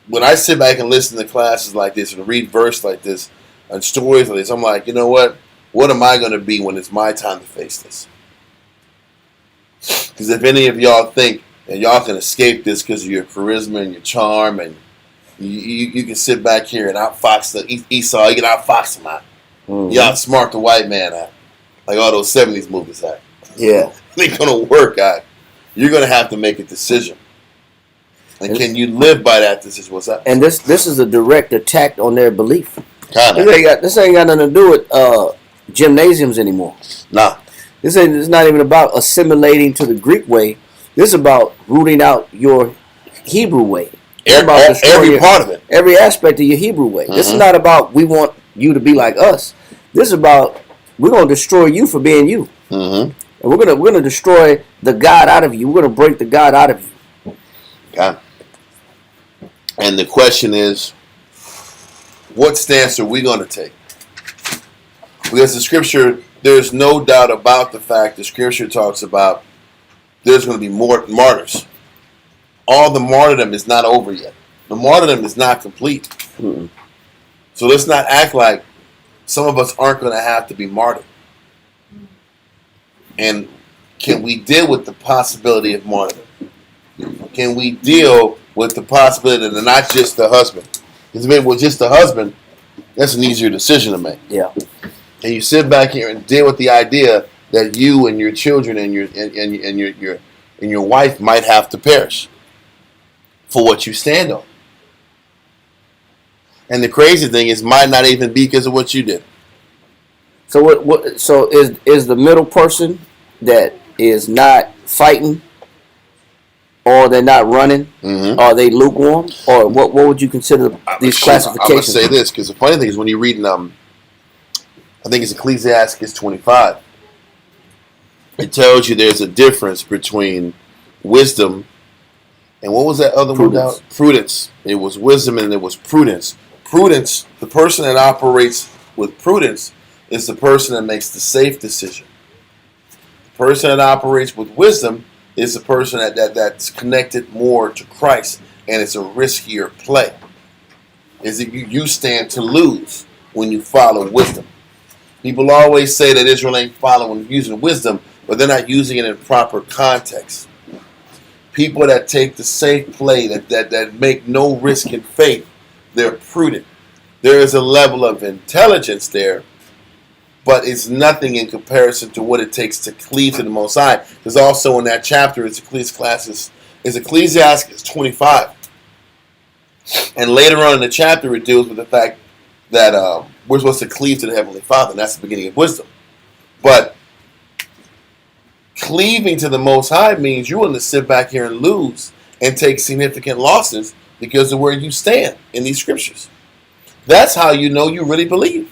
When I sit back and listen to classes like this and read verse like this and stories like this, I'm like, you know what? What am I going to be when it's my time to face this? Because if any of y'all think that y'all can escape this because of your charisma and your charm, and you can sit back here and outfox the Esau, you can outfox him out. You outsmart the white man out. Like all those 70s movies act. Yeah. It ain't going to work out. You're going to have to make a decision. And can you live by that? This is what's up. And this is a direct attack on their belief. Kinda. This ain't got nothing to do with gymnasiums anymore. Nah. It's not even about assimilating to the Greek way. This is about rooting out your Hebrew way. Every part of it. Every aspect of your Hebrew way. This is not about we want you to be like us. This is about we're going to destroy you for being you. And we're gonna destroy the God out of you. We're gonna break the God out of you. Okay. And the question is, what stance are we going to take? Because the scripture, there's no doubt about the fact the scripture talks about there's going to be more martyrs. All the martyrdom is not over yet. The martyrdom is not complete. So let's not act like some of us aren't going to have to be martyred. And can we deal with the possibility of martyrdom? Can we deal with the possibility that not just the husband? Because if it was just the husband, that's an easier decision to make. Yeah. And you sit back here and deal with the idea that you and your children and your wife might have to perish for what you stand on. And the crazy thing is, might not even be because of what you did. So what? So is the middle person that is not fighting, or they're not running, are they lukewarm, or what would you consider these classifications? I'm gonna say this because the funny thing is when you read I think it's Ecclesiastes 25. It tells you there's a difference between wisdom and what was that other one down? Prudence. It was wisdom and it was prudence. Prudence, the person that operates with prudence is the person that makes the safe decision. The person that operates with wisdom is the person that's connected more to Christ, and it's a riskier play. Is that you stand to lose when you follow wisdom. People always say that Israel ain't following using wisdom, but they're not using it in proper context. People that take the safe play, that make no risk in faith, they're prudent. There is a level of intelligence there, but it's nothing in comparison to what it takes to cleave to the Most High. Because also in that chapter, is Ecclesiastes 25. And later on in the chapter, it deals with the fact that we're supposed to cleave to the Heavenly Father, and that's the beginning of wisdom. But cleaving to the Most High means you're willing to sit back here and lose and take significant losses because of where you stand in these scriptures. That's how you know you really believe.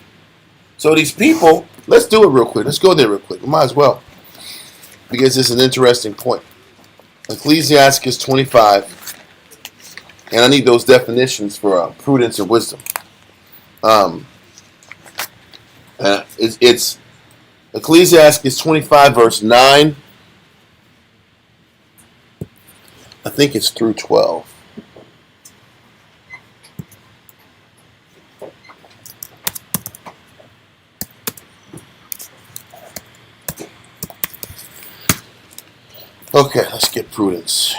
So these people, let's do it real quick. Let's go there real quick. We might as well. Because it's an interesting point. Ecclesiastes 25. And I need those definitions for prudence and wisdom. It's Ecclesiastes 25 verse 9. I think it's through 12. Okay, let's get prudence.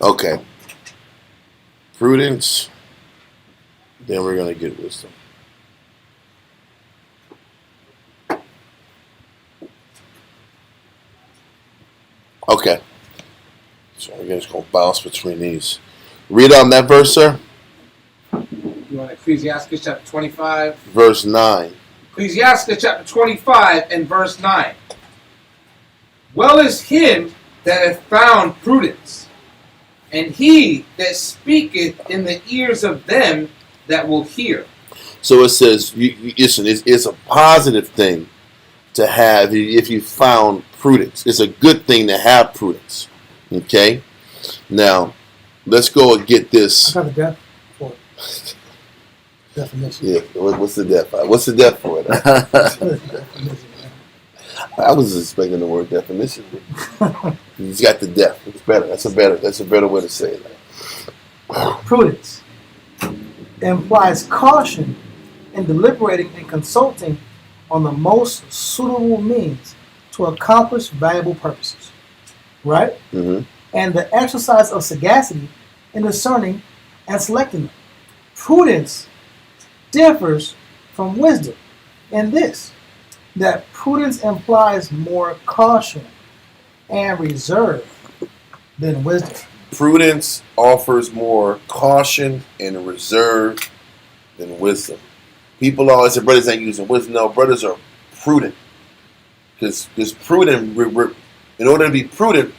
Okay. Prudence. Then we're going to get wisdom. Okay. So we're just going to bounce between these. Read on that verse, sir. You want Ecclesiastes chapter 25? Verse 9. Ecclesiastes chapter 25 and verse 9. Well is him that hath found prudence, and he that speaketh in the ears of them that will hear. So it says, listen, it's a positive thing to have if you found prudence. It's a good thing to have prudence. Okay? Now, let's go and get this. I got the depth for it. Definition. Yeah, what's the depth? What's the depth for it? I was expecting the word definition. He's got the depth. It's better. That's a better way to say it. Prudence implies caution in deliberating and consulting on the most suitable means to accomplish valuable purposes. Right? Mm-hmm. And the exercise of sagacity in discerning and selecting them. Prudence differs from wisdom in this, that prudence implies more caution and reserve than wisdom. Prudence offers more caution and reserve than wisdom. People always say brothers ain't using wisdom. No, brothers are prudent. Because prudent, in order to be prudent,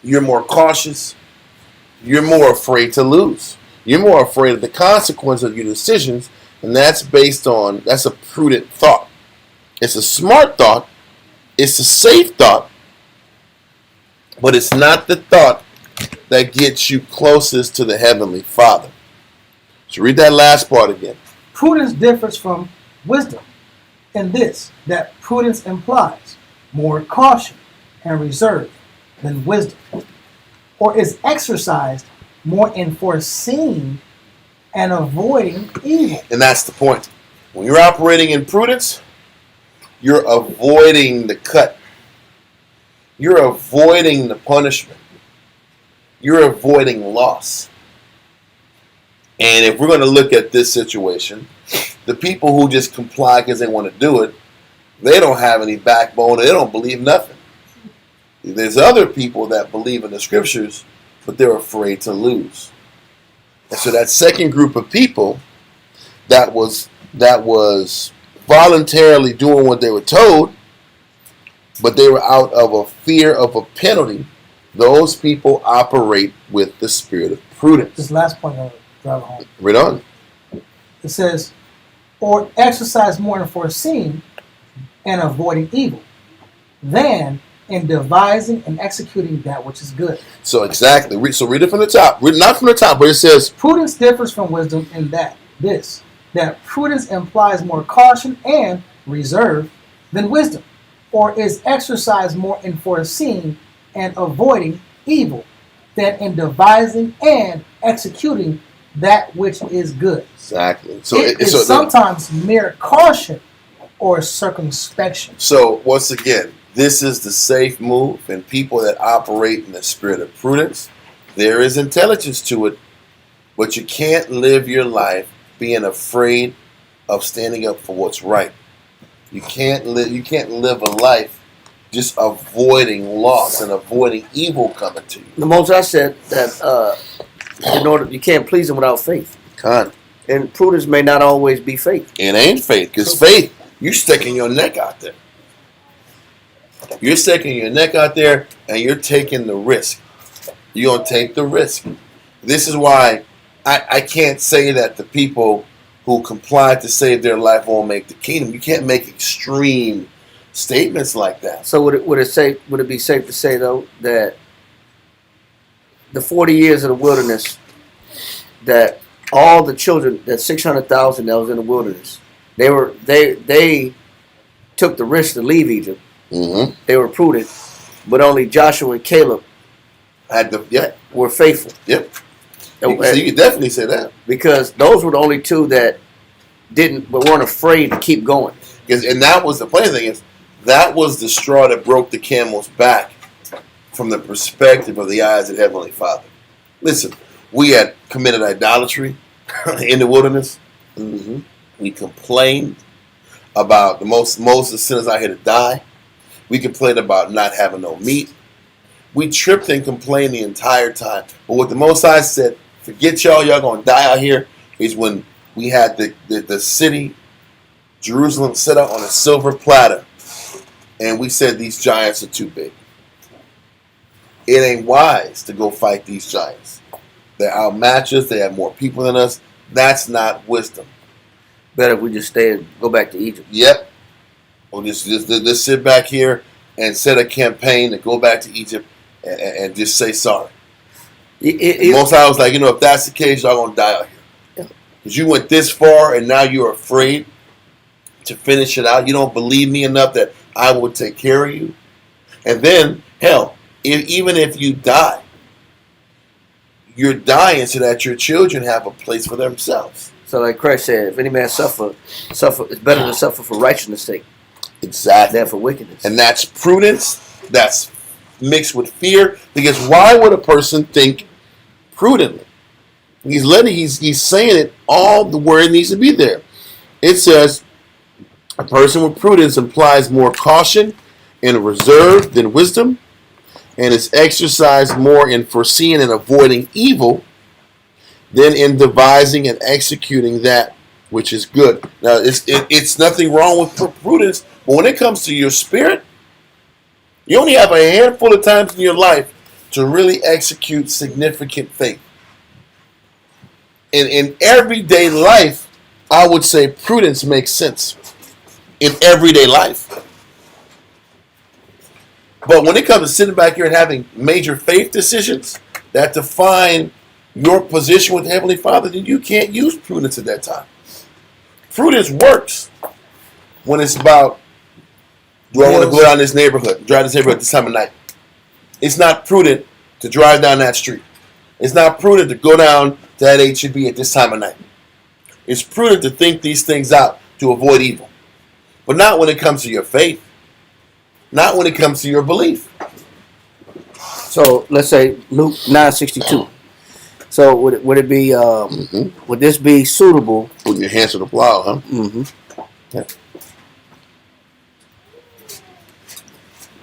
you're more cautious. You're more afraid to lose. You're more afraid of the consequence of your decisions, and that's a prudent thought. It's a smart thought. It's a safe thought. But it's not the thought that gets you closest to the Heavenly Father. So read that last part again. Prudence differs from wisdom in this, that prudence implies more caution and reserve than wisdom? Or is exercised more in foreseeing and avoiding evil? And that's the point. When you're operating in prudence, you're avoiding the cut. You're avoiding the punishment. You're avoiding loss. And if we're going to look at this situation, the people who just comply because they want to do it, they don't have any backbone. They don't believe nothing. There's other people that believe in the scriptures, but they're afraid to lose. And so that second group of people that was voluntarily doing what they were told, but they were out of a fear of a penalty, those people operate with the spirit of prudence. This last point I'll drive it home. Read on. It says, or exercise more in foreseeing and avoiding evil than in devising and executing that which is good. So exactly. So read it from the top. Read not from the top, but it says, Prudence differs from wisdom in that prudence implies more caution and reserve than wisdom, or is exercised more in foreseeing and avoiding evil than in devising and executing that which is good. exactly. So it is sometimes mere caution or circumspection. So once again, this is the safe move, and people that operate in the spirit of prudence, there is intelligence to it, but you can't live your life being afraid of standing up for what's right. You can't live a life just avoiding loss and avoiding evil coming to you. The Most High said that in order you can't please Him without faith, and prudence may not always be faith. It ain't faith, because faith, you're sticking your neck out there. You're sticking your neck out there, and you're taking the risk. You're going to take the risk. This is why I can't say that the people who comply to save their life won't make the kingdom. You can't make extreme statements like that. So would it be safe to say though that the 40 years of the wilderness, that all the children, that 600,000 that was in the wilderness, they took the risk to leave Egypt. Mm-hmm. They were prudent, but only Joshua and Caleb were faithful. Yep. So you could definitely say that, because those were the only two that weren't afraid to keep going. And that was the funny thing is, that was the straw that broke the camel's back from the perspective of the eyes of Heavenly Father. Listen, we had committed idolatry in the wilderness. Mm-hmm. We complained about Moses sent us out here to die. We complained about not having no meat. We tripped and complained the entire time. But what the Most High said, forget y'all going to die out here, is when we had the city, Jerusalem, set up on a silver platter. And we said these giants are too big. It ain't wise to go fight these giants. They outmatch us. They have more people than us. That's not wisdom. Better if we just stay and go back to Egypt. Yep. Or just sit back here and set a campaign to go back to Egypt and just say sorry. Most High was like, if that's the case, y'all gonna die out here. Because you went this far and now you're afraid to finish it out. You don't believe me enough that I will take care of you. And then, hell, even if you die, you're dying so that your children have a place for themselves. So like Christ said, if any man suffer, it's better to suffer for righteousness' sake. Exactly. Than for wickedness. And that's prudence. That's mixed with fear. Because why would a person think prudently? He's saying it, all the word needs to be there. It says, a person with prudence implies more caution and reserve than wisdom, and is exercised more in foreseeing and avoiding evil than in devising and executing that which is good. Now, it's nothing wrong with prudence, but when it comes to your spirit, you only have a handful of times in your life to really execute significant faith. In everyday life, I would say prudence makes sense. In everyday life. But when it comes to sitting back here and having major faith decisions that define your position with the Heavenly Father, then you can't use prudence at that time. Prudence works when it's about Do I want to Bills. go down this neighborhood, drive this neighborhood this time of night? It's not prudent to drive down that street. It's not prudent to go down to that HEB at this time of night. It's prudent to think these things out to avoid evil. But not when it comes to your faith. Not when it comes to your belief. So let's say Luke 9:62. So would it be would this be suitable? Putting your hands to the plow, huh? Mm-hmm. Yeah.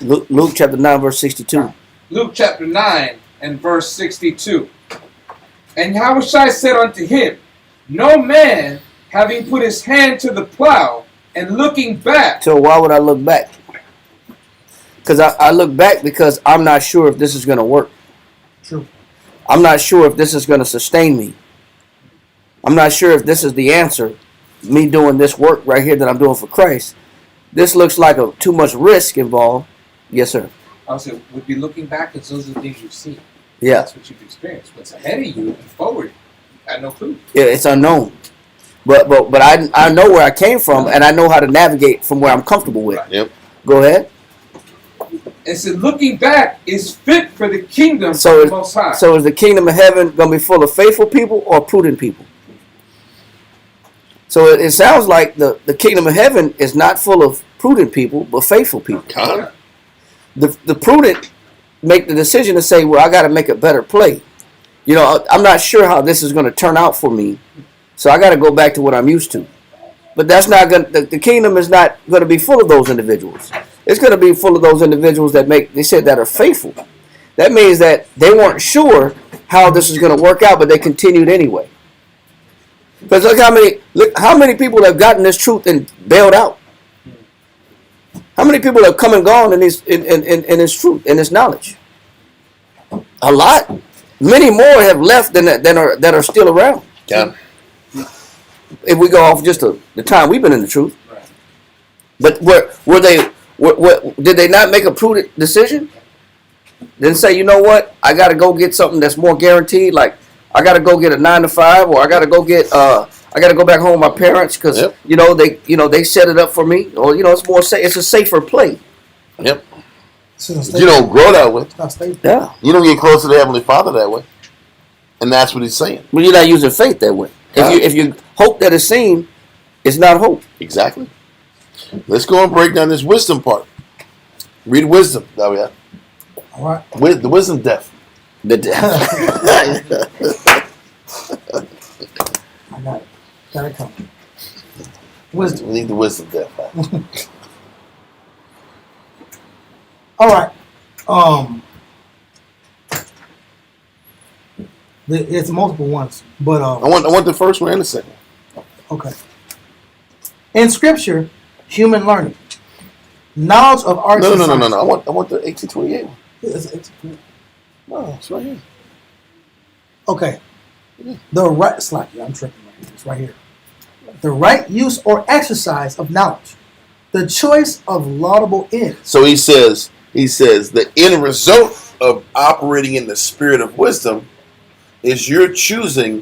Luke chapter 9 verse 62. Luke chapter 9 and verse 62. And Yahushua said unto him, no man, having put his hand to the plow and looking back. So why would I look back? Because I look back because I'm not sure if this is going to work. True. I'm not sure if this is going to sustain me. I'm not sure if this is the answer. Me doing this work right here that I'm doing for Christ. This looks like too much risk involved. Yes, sir. I would would be looking back because those are the things you've seen. Yeah. That's what you've experienced. What's ahead of you and forward, I had no clue. Yeah, it's unknown. But I know where I came from and I know how to navigate from where I'm comfortable with. Yep. Go ahead. And so looking back is fit for the kingdom So of the Most High. So is the kingdom of heaven going to be full of faithful people or prudent people? So it sounds like the kingdom of heaven is not full of prudent people, but faithful people. Con. The prudent make the decision to say, well, I got to make a better play. You know, I'm not sure how this is going to turn out for me, so I got to go back to what I'm used to. But that's not going. The kingdom is not going to be full of those individuals. It's going to be full of those individuals that that are faithful. That means that they weren't sure how this is going to work out, but they continued anyway. Because look how many people have gotten this truth and bailed out. How many people have come and gone in this truth, in this knowledge? A lot. Many more have left that are still around. Yeah. If we go off just the time we've been in the truth. Right. But did they not make a prudent decision? Then say, you know what? I got to go get something that's more guaranteed. Like I got to go get a 9 to 5, or I got to go get I got to go back home with my parents because Yep. they set it up for me. Or it's more it's a safer play. Yep. It's You don't grow that way. not stable. Yeah. You don't get close to the Heavenly Father that way. And that's what he's saying. But you're not using faith that way. If you hope that it's seen, it's not hope. Exactly. Let's go and break down this wisdom part. Read wisdom. There we are. All right. The wisdom depth. I got it. Got it coming. Wisdom. We need the wisdom depth. All right. It's multiple ones, but I want the first one and the second one. okay. In Scripture, human learning, knowledge of arts. No. and science. I want the 1828 one. It's No, it's right here. okay. The right. It's like I'm tripping right here. It's right here. The right use or exercise of knowledge, the choice of laudable ends. So he says the end result of operating in the spirit of wisdom is you're choosing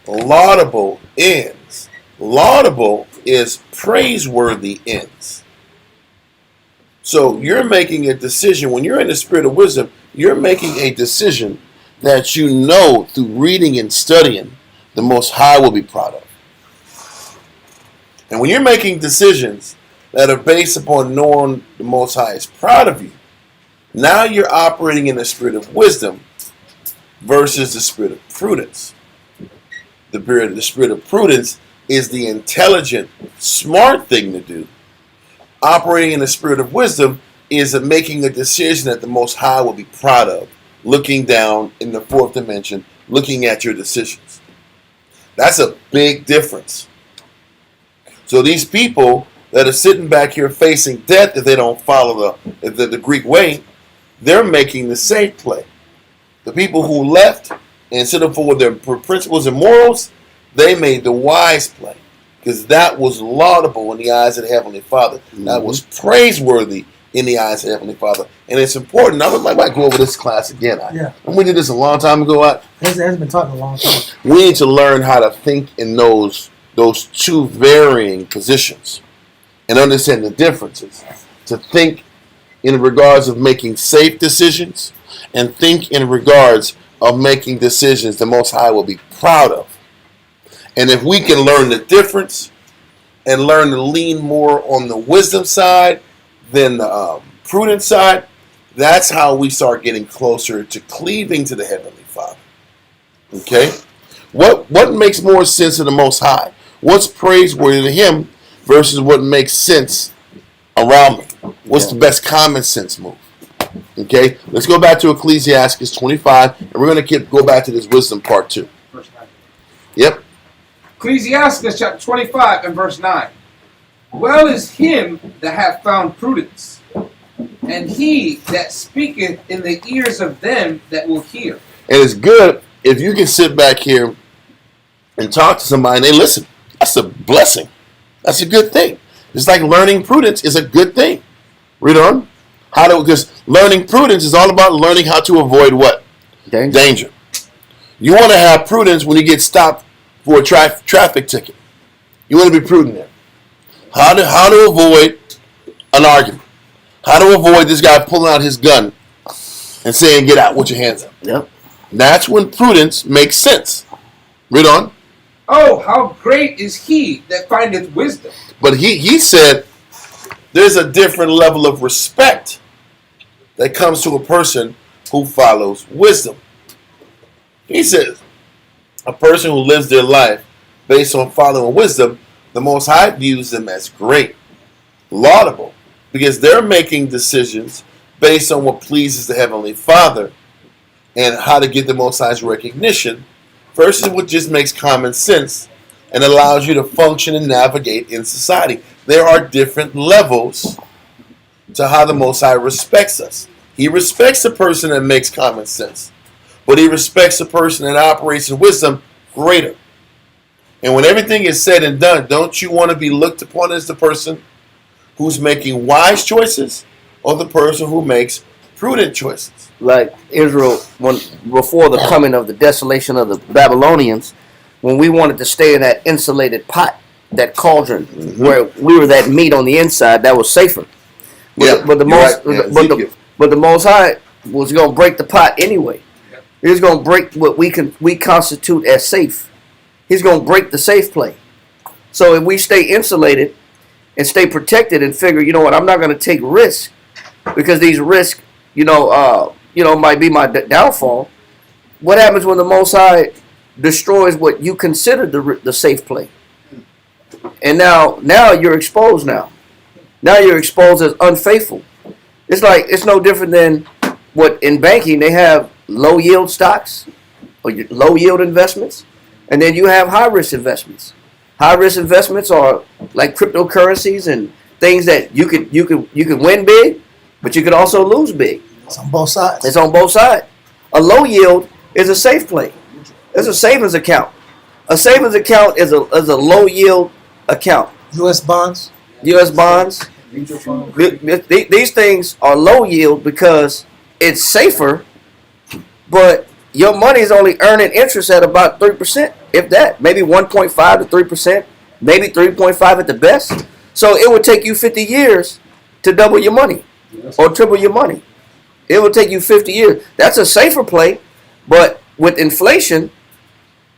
laudable ends. Laudable is praiseworthy ends. So you're making a decision when you're in the spirit of wisdom. You're making a decision that you know through reading and studying the Most High will be proud of. And when you're making decisions that are based upon knowing the Most High is proud of you, now you're operating in the spirit of wisdom versus the spirit of prudence. The spirit of prudence is the intelligent, smart thing to do. Operating in the spirit of wisdom is making a decision that the Most High will be proud of, looking down in the fourth dimension, looking at your decisions. That's a big difference. So these people that are sitting back here facing death if they don't follow the Greek way, they're making the safe play. The people who left and stood up for their principles and morals, they made the wise play. Because that was laudable in the eyes of the Heavenly Father. Mm-hmm. That was praiseworthy in the eyes of the Heavenly Father. And it's important. I might go over this class again. When we did this a long time ago, It has been taught in a long time. we need to learn how to think in those two varying positions and understand the differences. to think in regards of making safe decisions and think in regards of making decisions the Most High will be proud of. And if we can learn the difference and learn to lean more on the wisdom side than the prudent side, that's how we start getting closer to cleaving to the Heavenly Father. Okay? What makes more sense to the Most High? What's praiseworthy to Him versus what makes sense around me? What's the best common sense move? Okay? Let's go back to Ecclesiastes 25, and we're going to go back to this wisdom part 2. Verse 9. Yep. Ecclesiastes chapter 25 and verse 9. Well is him that hath found prudence, and he that speaketh in the ears of them that will hear. And it's good if you can sit back here and talk to somebody and they listen. That's a blessing. That's a good thing. It's like learning prudence is a good thing. Read on. Because learning prudence is all about learning how to avoid what? Danger. You want to have prudence when you get stopped for a traffic ticket. You want to be prudent there. How to avoid an argument. How to avoid this guy pulling out his gun and saying, get out with your hands up. Yep. That's when prudence makes sense. Read on. Oh, how great is he that findeth wisdom. But he said there's a different level of respect that comes to a person who follows wisdom. He says a person who lives their life based on following wisdom, the Most High views them as great, laudable, because they're making decisions based on what pleases the Heavenly Father and how to get the Most High's recognition versus what just makes common sense and allows you to function and navigate in society. There are different levels to how the Most High respects us. He respects the person that makes common sense, but He respects the person that operates in wisdom greater. And when everything is said and done, don't you want to be looked upon as the person who's making wise choices or the person who makes prudent choices? Like Israel, before the coming of the desolation of the Babylonians, when we wanted to stay in that insulated pot, that cauldron, where we were that meat on the inside, that was safer. But the Most High was going to break the pot anyway. He was going to break what we constitute as safe. He's going to break the safe play. So if we stay insulated and stay protected and figure, you know what, I'm not going to take risks because these risks, might be my downfall. What happens when the Most High destroys what you considered the safe play? And now you're exposed now. Now you're exposed as unfaithful. It's no different than what in banking they have low yield stocks or low yield investments, and then you have high risk investments. High risk investments are like cryptocurrencies and things that you could win big, but you could also lose big. It's on both sides. It's on both sides. A low yield is a safe play. It's a savings account. A savings account is a low yield account. U.S. bonds. U.S. bonds. These things are low yield because it's safer, but your money is only earning interest at about 3%, if that. Maybe 1.5 to 3%, maybe 3.5 at the best. So it would take you 50 years to double your money or triple your money. It would take you 50 years. That's a safer play, but with inflation,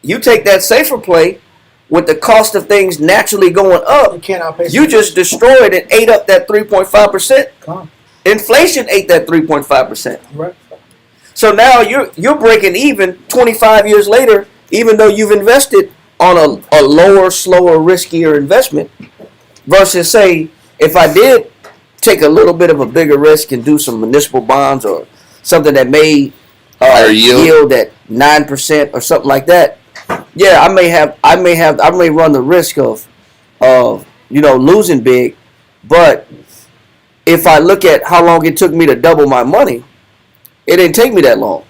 you take that safer play with the cost of things naturally going up. You can't outpace. You just destroyed and ate up that 3.5%. Come on. Inflation ate that 3.5%. Right. So now you're breaking even 25 years later, even though you've invested on a lower, slower, riskier investment, versus say, if I did take a little bit of a bigger risk and do some municipal bonds or something that may yield at 9% or something like that. Yeah, I may run the risk of losing big, but if I look at how long it took me to double my money, it didn't take me that long.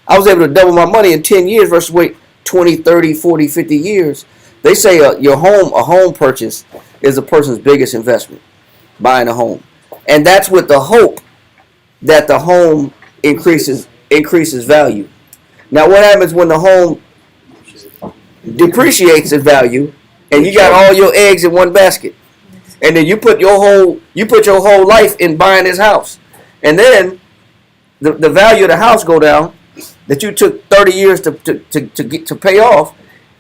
I was able to double my money in 10 years versus wait 20, 30, 40, 50 years. They say a home purchase is a person's biggest investment, buying a home. And that's with the hope that the home increases value. Now what happens when the home depreciates in value and you got all your eggs in one basket? and then you put your whole life in buying this house, and then the value of the house go down that you took 30 years to pay off,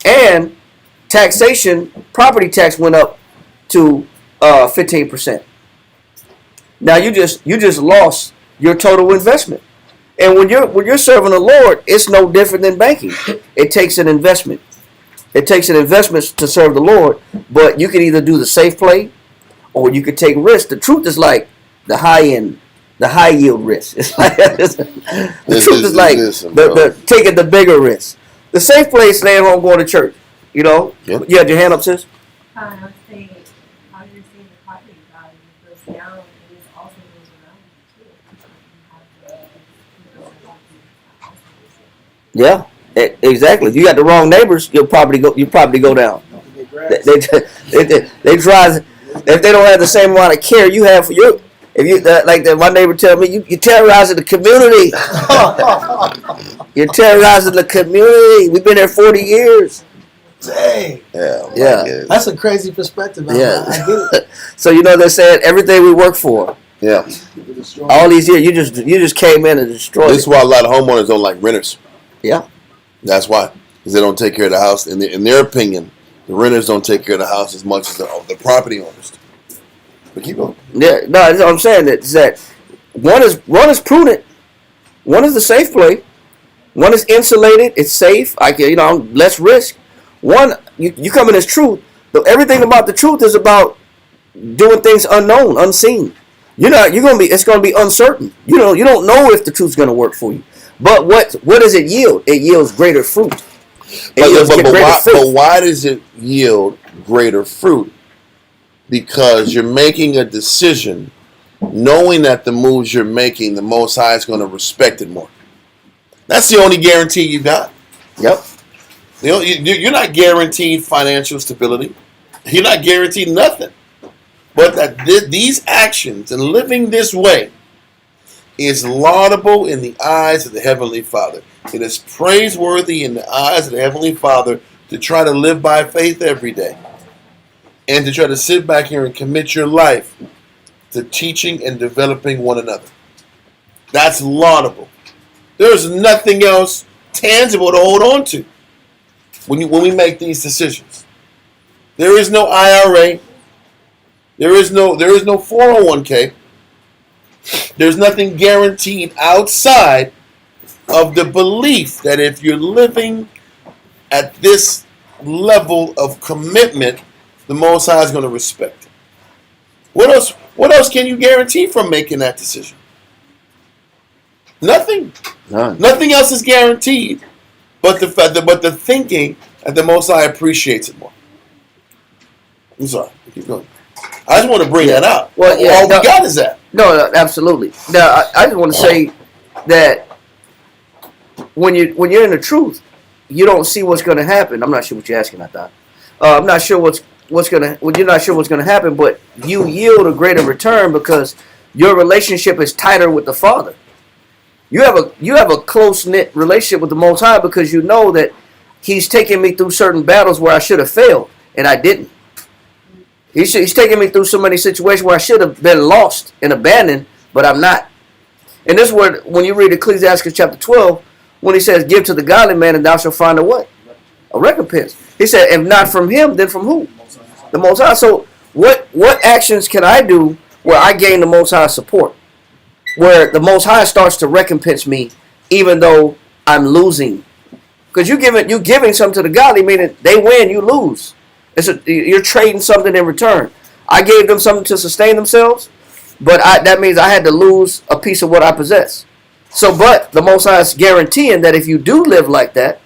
and taxation, property tax went up to 15%. Now you just lost your total investment. And when you're serving the Lord, it's no different than banking. It takes an investment. It takes an investment to serve the Lord, but you can either do the safe play or you could take risks. The truth is like the high yield risk. It's like the truth is like the taking the bigger risk. The safe play is staying home, going to church. You know? Yep. You had your hand up, sis? I was saying, how you're saying the property value goes down, and it also goes around you too. Yeah, exactly. If you got the wrong neighbors, you'll probably go down. They try. If they don't have the same amount of care you have for your, my neighbor tell me, you terrorizing the community. You're terrorizing the community. We've been there 40 years. Dang. Yeah. That's a crazy perspective. Yeah. I get it. So they said everything we work for. Yeah. All these years, you just came in and destroyed. This is why a lot of homeowners don't like renters. Yeah. That's why, because they don't take care of the house. In their opinion, the renters don't take care of the house as much as the property owners. But keep going. Yeah. No, that's what I'm saying. That one is prudent. One is the safe play. One is insulated. It's safe. Less risk. One, you come in as truth. But everything about the truth is about doing things unknown, unseen. It's gonna be uncertain. You don't know if the truth's gonna work for you. But what does it yield? It yields greater fruit. But why does it yield greater fruit? Because you're making a decision knowing that the moves you're making, the Most High is going to respect it more. That's the only guarantee you got. Yep. You're not guaranteed financial stability. You're not guaranteed nothing. But that these actions and living this way is laudable in the eyes of the Heavenly Father. It is praiseworthy in the eyes of the Heavenly Father to try to live by faith every day. And to try to sit back here and commit your life to teaching and developing one another. That's laudable. There's nothing else tangible to hold on to when we make these decisions. There is no IRA. There is no 401k. There's nothing guaranteed outside of the belief that if you're living at this level of commitment, the Most High is going to respect it. What else can you guarantee from making that decision? Nothing. None. Nothing else is guaranteed, but the thinking that the Most High appreciates it more. I'm sorry. Keep going. I just want to bring that out. Well, all we got is that. No, absolutely. Now, I just want to say that when you're in the truth, you don't see what's going to happen. I'm not sure what you're asking. I thought. I'm not sure you're not sure what's going to happen, but you yield a greater return because your relationship is tighter with the Father. You have a close-knit relationship with the Most High because you know that He's taking me through certain battles where I should have failed and I didn't. He's taking me through so many situations where I should have been lost and abandoned, but I'm not. And this word, when you read Ecclesiastes chapter 12, when he says, "Give to the godly man, and thou shalt find a what? A recompense." He said, "If not from him, then from who? The Most High." So what actions can I do where I gain the Most High support? Where the Most High starts to recompense me, even though I'm losing. Because you're giving something to the godly, meaning they win, you lose. You're trading something in return. I gave them something to sustain themselves, but that means I had to lose a piece of what I possess. So, but the Most High is guaranteeing that if you do live like that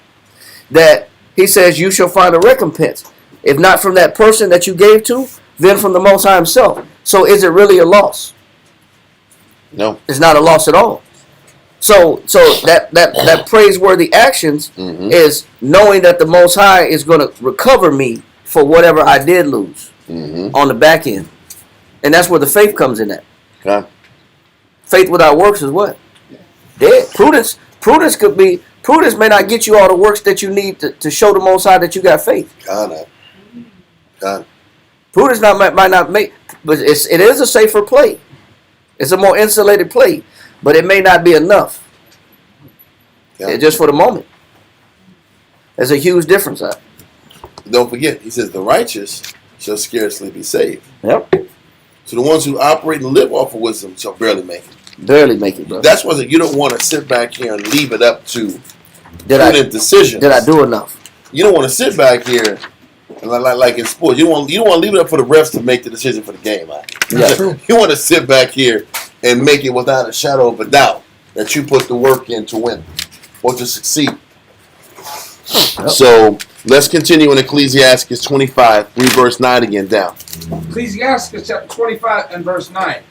He says you shall find a recompense. If not from that person that you gave to, then from the Most High Himself. So, is it really a loss? No, it's not a loss at all. So that praiseworthy actions is knowing that the Most High is going to recover me for whatever I did lose on the back end. And that's where the faith comes in at. Okay. Faith without works is what? Dead. Prudence may not get you all the works that you need to show the Most High that you got faith. God. Prudence might not make, but it is a safer play. It's a more insulated play, but it may not be enough. Yeah. Just for the moment. There's a huge difference. Don't forget, he says the righteous shall scarcely be saved. Yep. So the ones who operate and live off of wisdom shall barely make it. Barely make it, bro. That's why you don't want to sit back here and leave it up to Did decisions. I do enough? You don't want to sit back here and like in sports. You don't want to leave it up for the refs to make the decision for the game. Right? Yeah. True. You want to sit back here and make it without a shadow of a doubt that you put the work in to win or to succeed. Yep. So let's continue in Ecclesiastes 25, read verse 9 again down. Ecclesiastes chapter 25 and verse 9.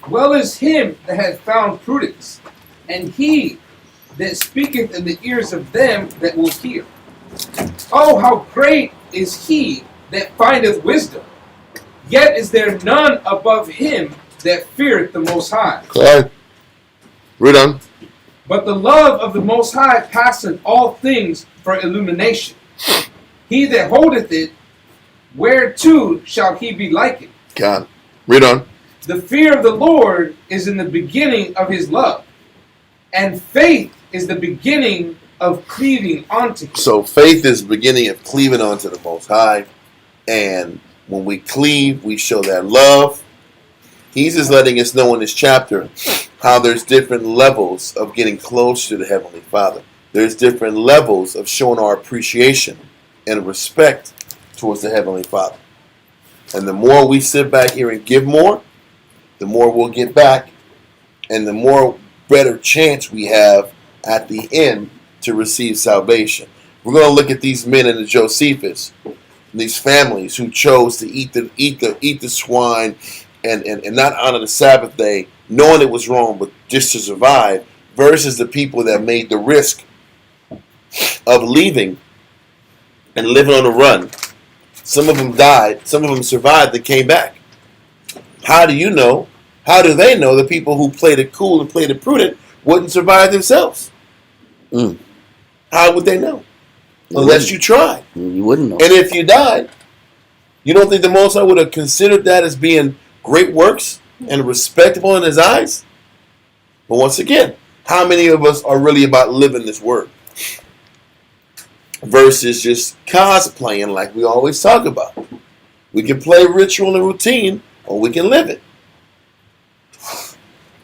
Well is him that hath found prudence, and he that speaketh in the ears of them that will hear. Oh, how great is he that findeth wisdom! Yet is there none above him that feareth the Most High. Okay. Read on. But the love of the Most High passeth all things for illumination. He that holdeth it, whereto shall he be likened? God. Read on. The fear of the Lord is in the beginning of his love, and faith is the beginning of cleaving unto him. So faith is the beginning of cleaving onto the Most High. And when we cleave, we show that love. He's just letting us know in this chapter how there's different levels of getting close to the Heavenly Father. There's different levels of showing our appreciation and respect towards the Heavenly Father. And the more we sit back here and give more, the more we'll get back, and the more better chance we have at the end to receive salvation. We're going to look at these men in the Josephus, these families who chose to eat the swine and not honor the Sabbath day, knowing it was wrong, but just to survive, versus the people that made the risk of leaving and living on the run. Some of them died, some of them survived and came back. How do you know? How do they know the people who played it cool and played it prudent wouldn't survive themselves? How would they know? Unless you tried. You wouldn't know. And if you died, you don't think the Most High would have considered that as being great works and respectable in his eyes? But once again, how many of us are really about living this word? Versus just cosplaying like we always talk about. We can play ritual and routine, or we can live it.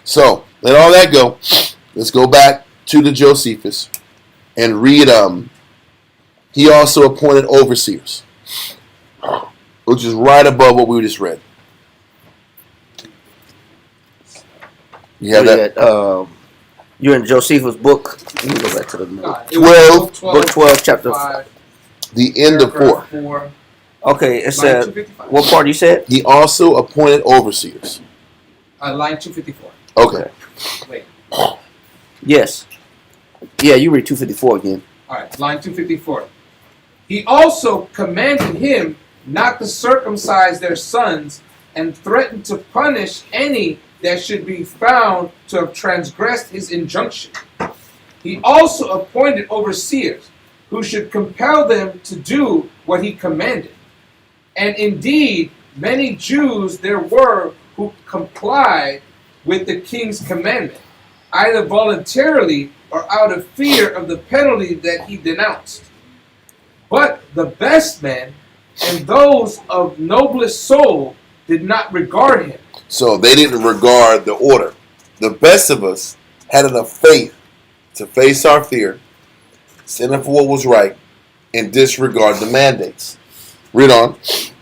So, let all that go. Let's go back to the Josephus and read, he also appointed overseers, which is right above what we just read. You have that? You're in Josephus' book. Let me go back to the It was 12, book 12, chapter 5, The end of 4. paragraph 4, Okay, it line said, 255. what part you said? He also appointed overseers. Line 254. Okay. Wait. Yes. Yeah, you read 254 again. All right, line 254. He also commanded him not to circumcise their sons, and threatened to punish any that should be found to have transgressed his injunction. He also appointed overseers, who should compel them to do what he commanded. And indeed, many Jews there were who complied with the king's commandment, either voluntarily or out of fear of the penalty that he denounced. But the best men and those of noblest soul did not regard him. So they didn't regard the order. The best of us had enough faith to face our fear, stand up for what was right, and disregard the mandates. Read on.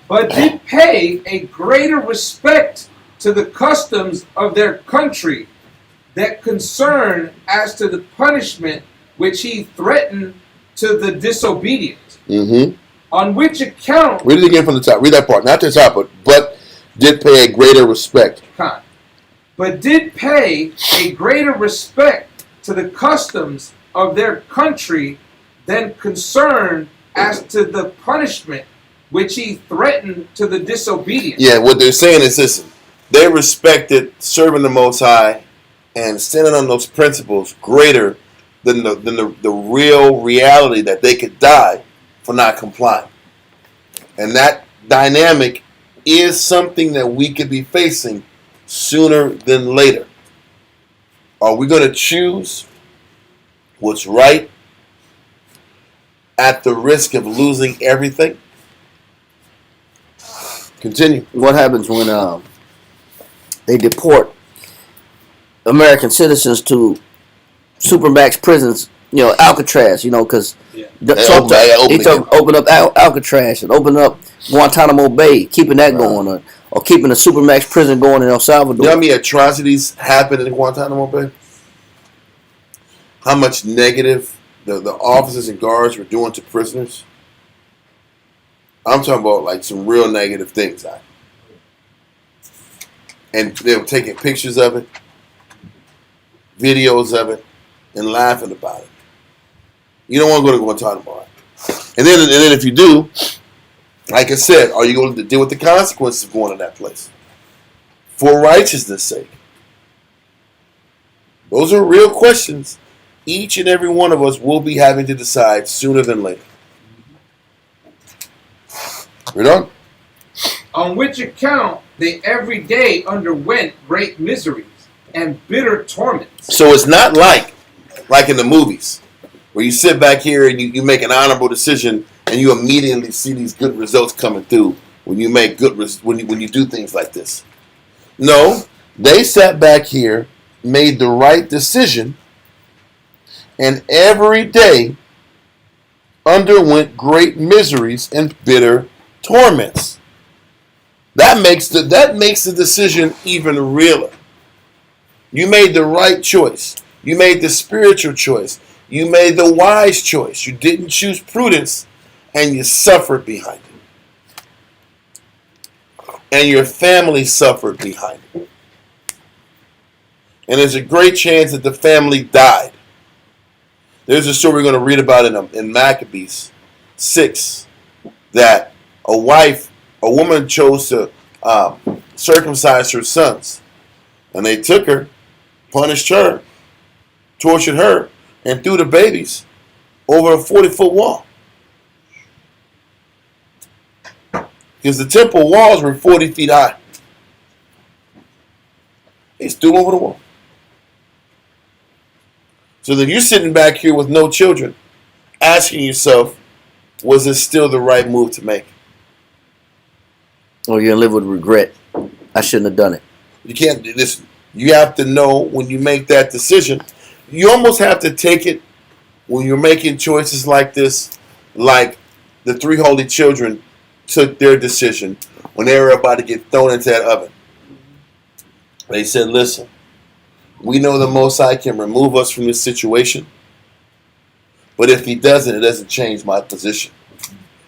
But did pay a greater respect to the customs of their country, that concern as to the punishment which he threatened to the disobedient. On which account... Read it again from the top. Read that part. Not the top, but did pay a greater respect. But did pay a greater respect to the customs of their country than concern as to the punishment which he threatened to the disobedient. Yeah, what they're saying is, listen, they respected serving the Most High and standing on those principles greater than the real reality that they could die for not complying. And that dynamic is something that we could be facing sooner than later. Are we going to choose what's right at the risk of losing everything? Continue. What happens when they deport American citizens to supermax prisons? You know, Alcatraz. You know, because Trump open up Alcatraz and open up Guantanamo Bay, keeping that going, or keeping a supermax prison going in El Salvador. You know how many atrocities happened in Guantanamo Bay? How much negative the officers and guards were doing to prisoners? I'm talking about like some real negative things. And they were taking pictures of it, videos of it, and laughing about it. You don't want to go to Guantanamo. And then if you do, like I said, are you going to deal with the consequences of going to that place? For righteousness' sake. Those are real questions each and every one of us will be having to decide sooner than later. Read on. On which account they every day underwent great miseries and bitter torments. So it's not like in the movies, where you sit back here and you make an honorable decision and you immediately see these good results coming through when you make when you do things like this. No, they sat back here, made the right decision, and every day underwent great miseries and bitter torments. That makes the decision even realer. You made the right choice. You made the spiritual choice. You made the wise choice. You didn't choose prudence, and you suffered behind it. And your family suffered behind it. And there's a great chance that the family died. There's a story we're going to read about in Maccabees 6, that a woman chose to circumcise her sons. And they took her, punished her, tortured her, and threw the babies over a 40-foot wall. Because the temple walls were 40 feet high. They threw them over the wall. So then you're sitting back here with no children, asking yourself, was this still the right move to make? Or you're going to live with regret. I shouldn't have done it. You can't do this. You have to know when you make that decision. You almost have to take it when you're making choices like this, like the three holy children took their decision when they were about to get thrown into that oven. They said, listen, we know the Most High can remove us from this situation, but if he doesn't, it doesn't change my position.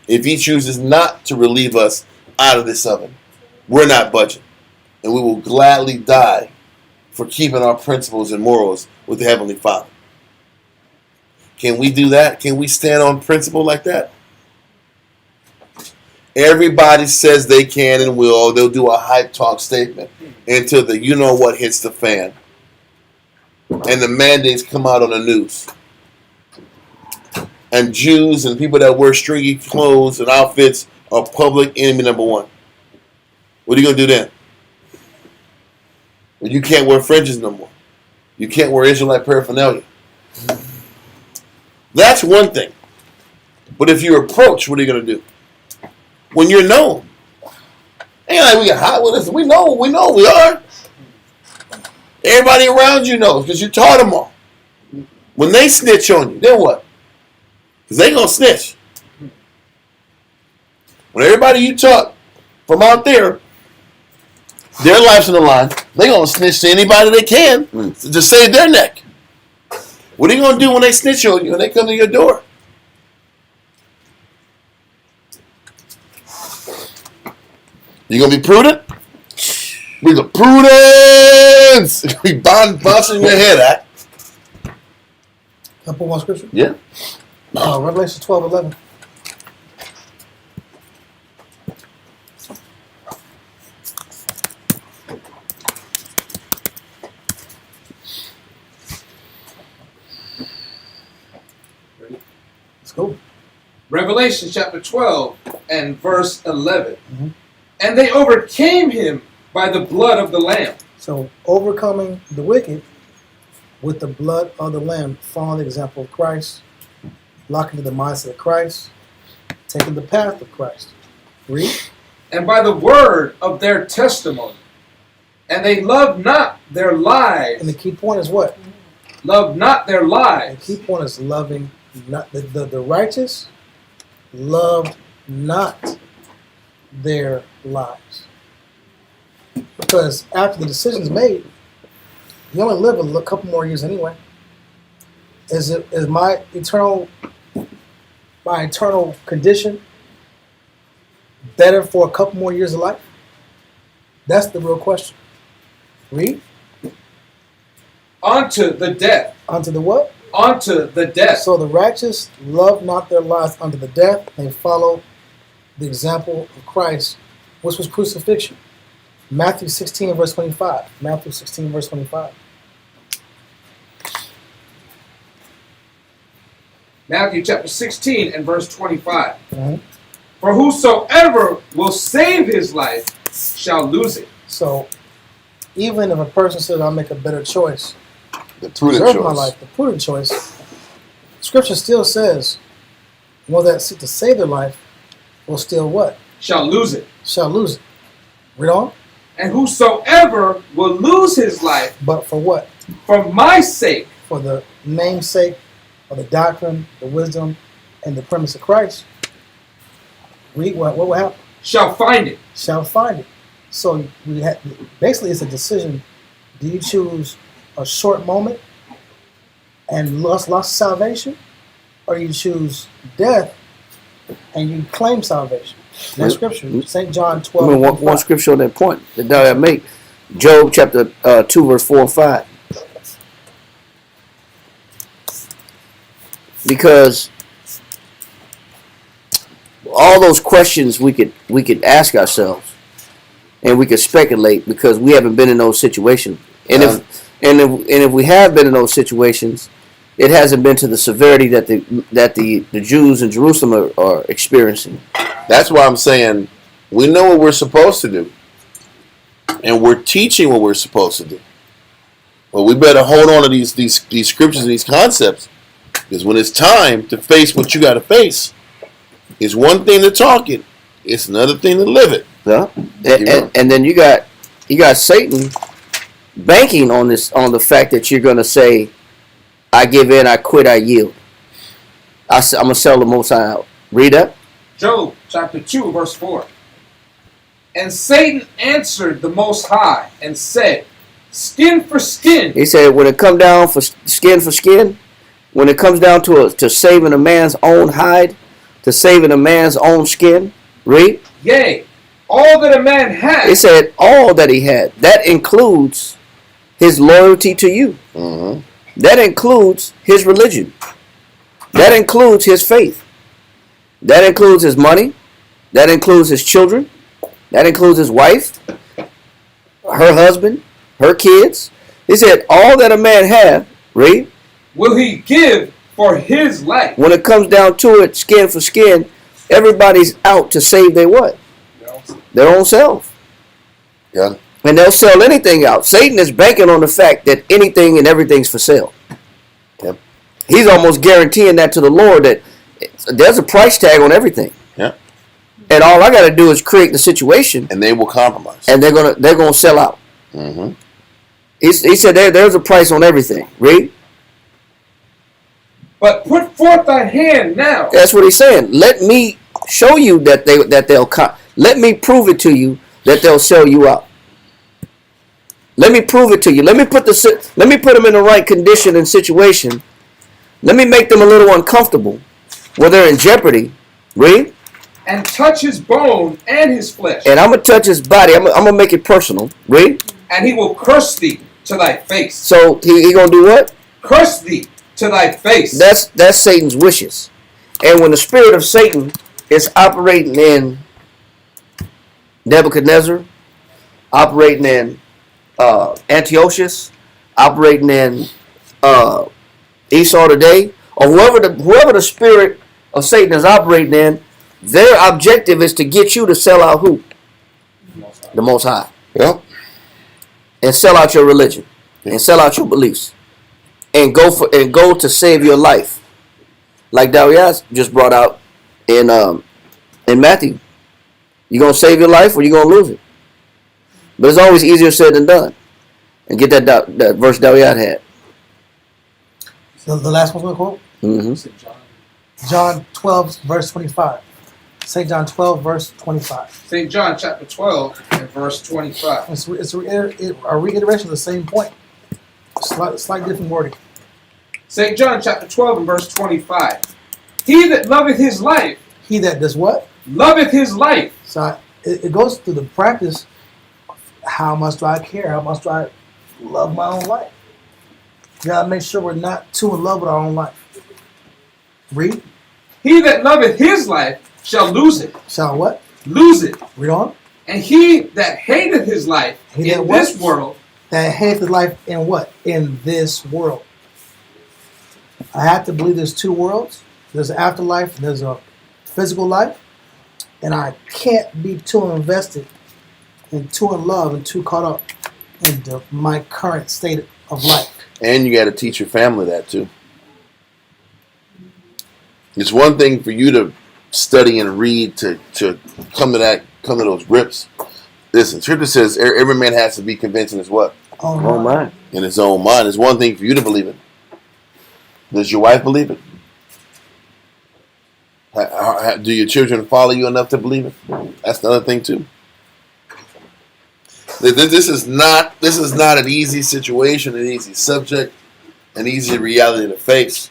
If he chooses not to relieve us out of this oven, we're not budging, and we will gladly die for keeping our principles and morals with the Heavenly Father. Can we do that? Can we stand on principle like that? Everybody says they can and will. They'll do a hype talk statement until the you know what hits the fan. And the mandates come out on the news. And Jews and people that wear stringy clothes and outfits are public enemy number one. What are you going to do then? Well, you can't wear fringes no more. You can't wear Israelite paraphernalia. That's one thing. But if you're approached, what are you going to do? When you're known. Ain't like we get hot with us. We know we are. Everybody around you knows because you taught them all. When they snitch on you, then what? Because they going to snitch. When everybody you taught from out there, their life's on the line, they going to snitch to anybody they can to save their neck. What are you going to do when they snitch on you and they come to your door? You going to be prudent? We the prudence! We bouncing your head at. Can I put one scripture? Yeah. Revelation 12:11. Let's go. Revelation chapter 12 and verse 11. And they overcame him by the blood of the Lamb. So overcoming the wicked with the blood of the Lamb, following the example of Christ, locking to the mindset of Christ, taking the path of Christ. Read. And by the word of their testimony. And they loved not their lives. And the key point is what? Loved not their The lives. key point is loving not the righteous loved not their lives. Because after the decision's made, you only live a couple more years anyway. Is my eternal condition better for a couple more years of life? That's the real question. Read. Unto the death. Unto the what? Unto the death. So the righteous love not their lives unto the death. They follow the example of Christ, which was crucifixion. Matthew 16 verse 25. Matthew 16 verse 25. Matthew chapter 16 and verse 25. Mm-hmm. For whosoever will save his life shall lose it. So even if a person says, I'll make a better choice, The prudent preserve choice. my life, the prudent choice, Scripture still says, one that seek to save their life will still what? Shall lose it. Shall lose it. Read on. And whosoever will lose his life But for what? for my sake For the name's sake of the doctrine, the wisdom, and the premise of Christ, read what will happen? shall find it. Shall find it. So we have, basically it's a decision. Do you choose a short moment and lost salvation, or you choose death and you claim salvation? That's scripture. St. John 12. I mean, one scripture on that point that I make. Job chapter 2 verse 4 and 5. Because all those questions we could ask ourselves, and we could speculate because we haven't been in those situations. And if we have been in those situations, it hasn't been to the severity that the Jews in Jerusalem are experiencing. That's why I'm saying we know what we're supposed to do, and we're teaching what we're supposed to do. But we better hold on to these scriptures and these concepts, because when it's time to face what you got to face, it's one thing to talk it, it's another thing to live it. Yeah, and then you got Satan banking on the fact that you're going to say, I give in, I quit, I yield. I'm going to sell the Most High out. Read that. Job chapter 2 verse 4. And Satan answered the Most High and said, skin for skin. He said, when it comes down for skin, when it comes down to saving a man's own hide, to saving a man's own skin, read. Yea, all that a man has. He said all that he had. That includes his loyalty to you. Mm-hmm. That includes his religion. That includes his faith. That includes his money. That includes his children. That includes his wife, her husband, her kids. He said, all that a man have, read. Will he give for his life. When it comes down to it, skin for skin, everybody's out to save their what? Their own self. Yeah. And they'll sell anything out. Satan is banking on the fact that anything and everything's for sale. Yep. He's almost guaranteeing that to the Lord that there's a price tag on everything. Yeah. And all I got to do is create the situation, And they will compromise. and they're gonna sell out. Mm-hmm. He said there's a price on everything. Read. But put forth thy hand now. That's what he's saying. Let me show you that they'll let me prove it to you that they'll sell you out. Let me prove it to you. Let me put them in the right condition and situation. Let me make them a little uncomfortable where they're in jeopardy. Read. And touch his bone and his flesh. And I'm gonna touch his body. I'm gonna make it personal. Read. And he will curse thee to thy face. So he gonna do what? Curse thee to thy face. That's Satan's wishes. And when the spirit of Satan is operating in Nebuchadnezzar, operating in Antiochus, operating in Esau today, or whoever the spirit of Satan is operating in, their objective is to get you to sell out who? the Most High, Yep. and sell out your religion, and sell out your beliefs, and go to save your life, like Darius just brought out in Matthew. You gonna save your life or you gonna lose it? But it's always easier said than done. And get that verse Darius had. The last one we'll quote? Mm-hmm. John 12, verse 25. St. John 12, verse 25. St. John chapter 12 and verse 25. It's a reiteration of the same point. Slight different wording. St. John chapter 12 and verse 25. He that loveth his life. He that does what? Loveth his life. So it goes through the practice. How much do I care? How much do I love my own life? You gotta make sure we're not too in love with our own life. Read. He that loveth his life shall lose it. Shall what? Lose it. Read on. And he that hateth his life He that in what? this world. That hates the life in what? In this world. I have to believe there's two worlds. There's an afterlife and there's a physical life. And I can't be too invested and too in love and too caught up into my current state of life. And you got to teach your family that too. It's one thing for you to study and read to come to those grips. Listen, Scripture says every man has to be convinced in his what? Oh my. In his own mind. It's one thing for you to believe it. Does your wife believe it? Do your children follow you enough to believe it? That's another thing too. This is not an easy situation, an easy subject, an easy reality to face.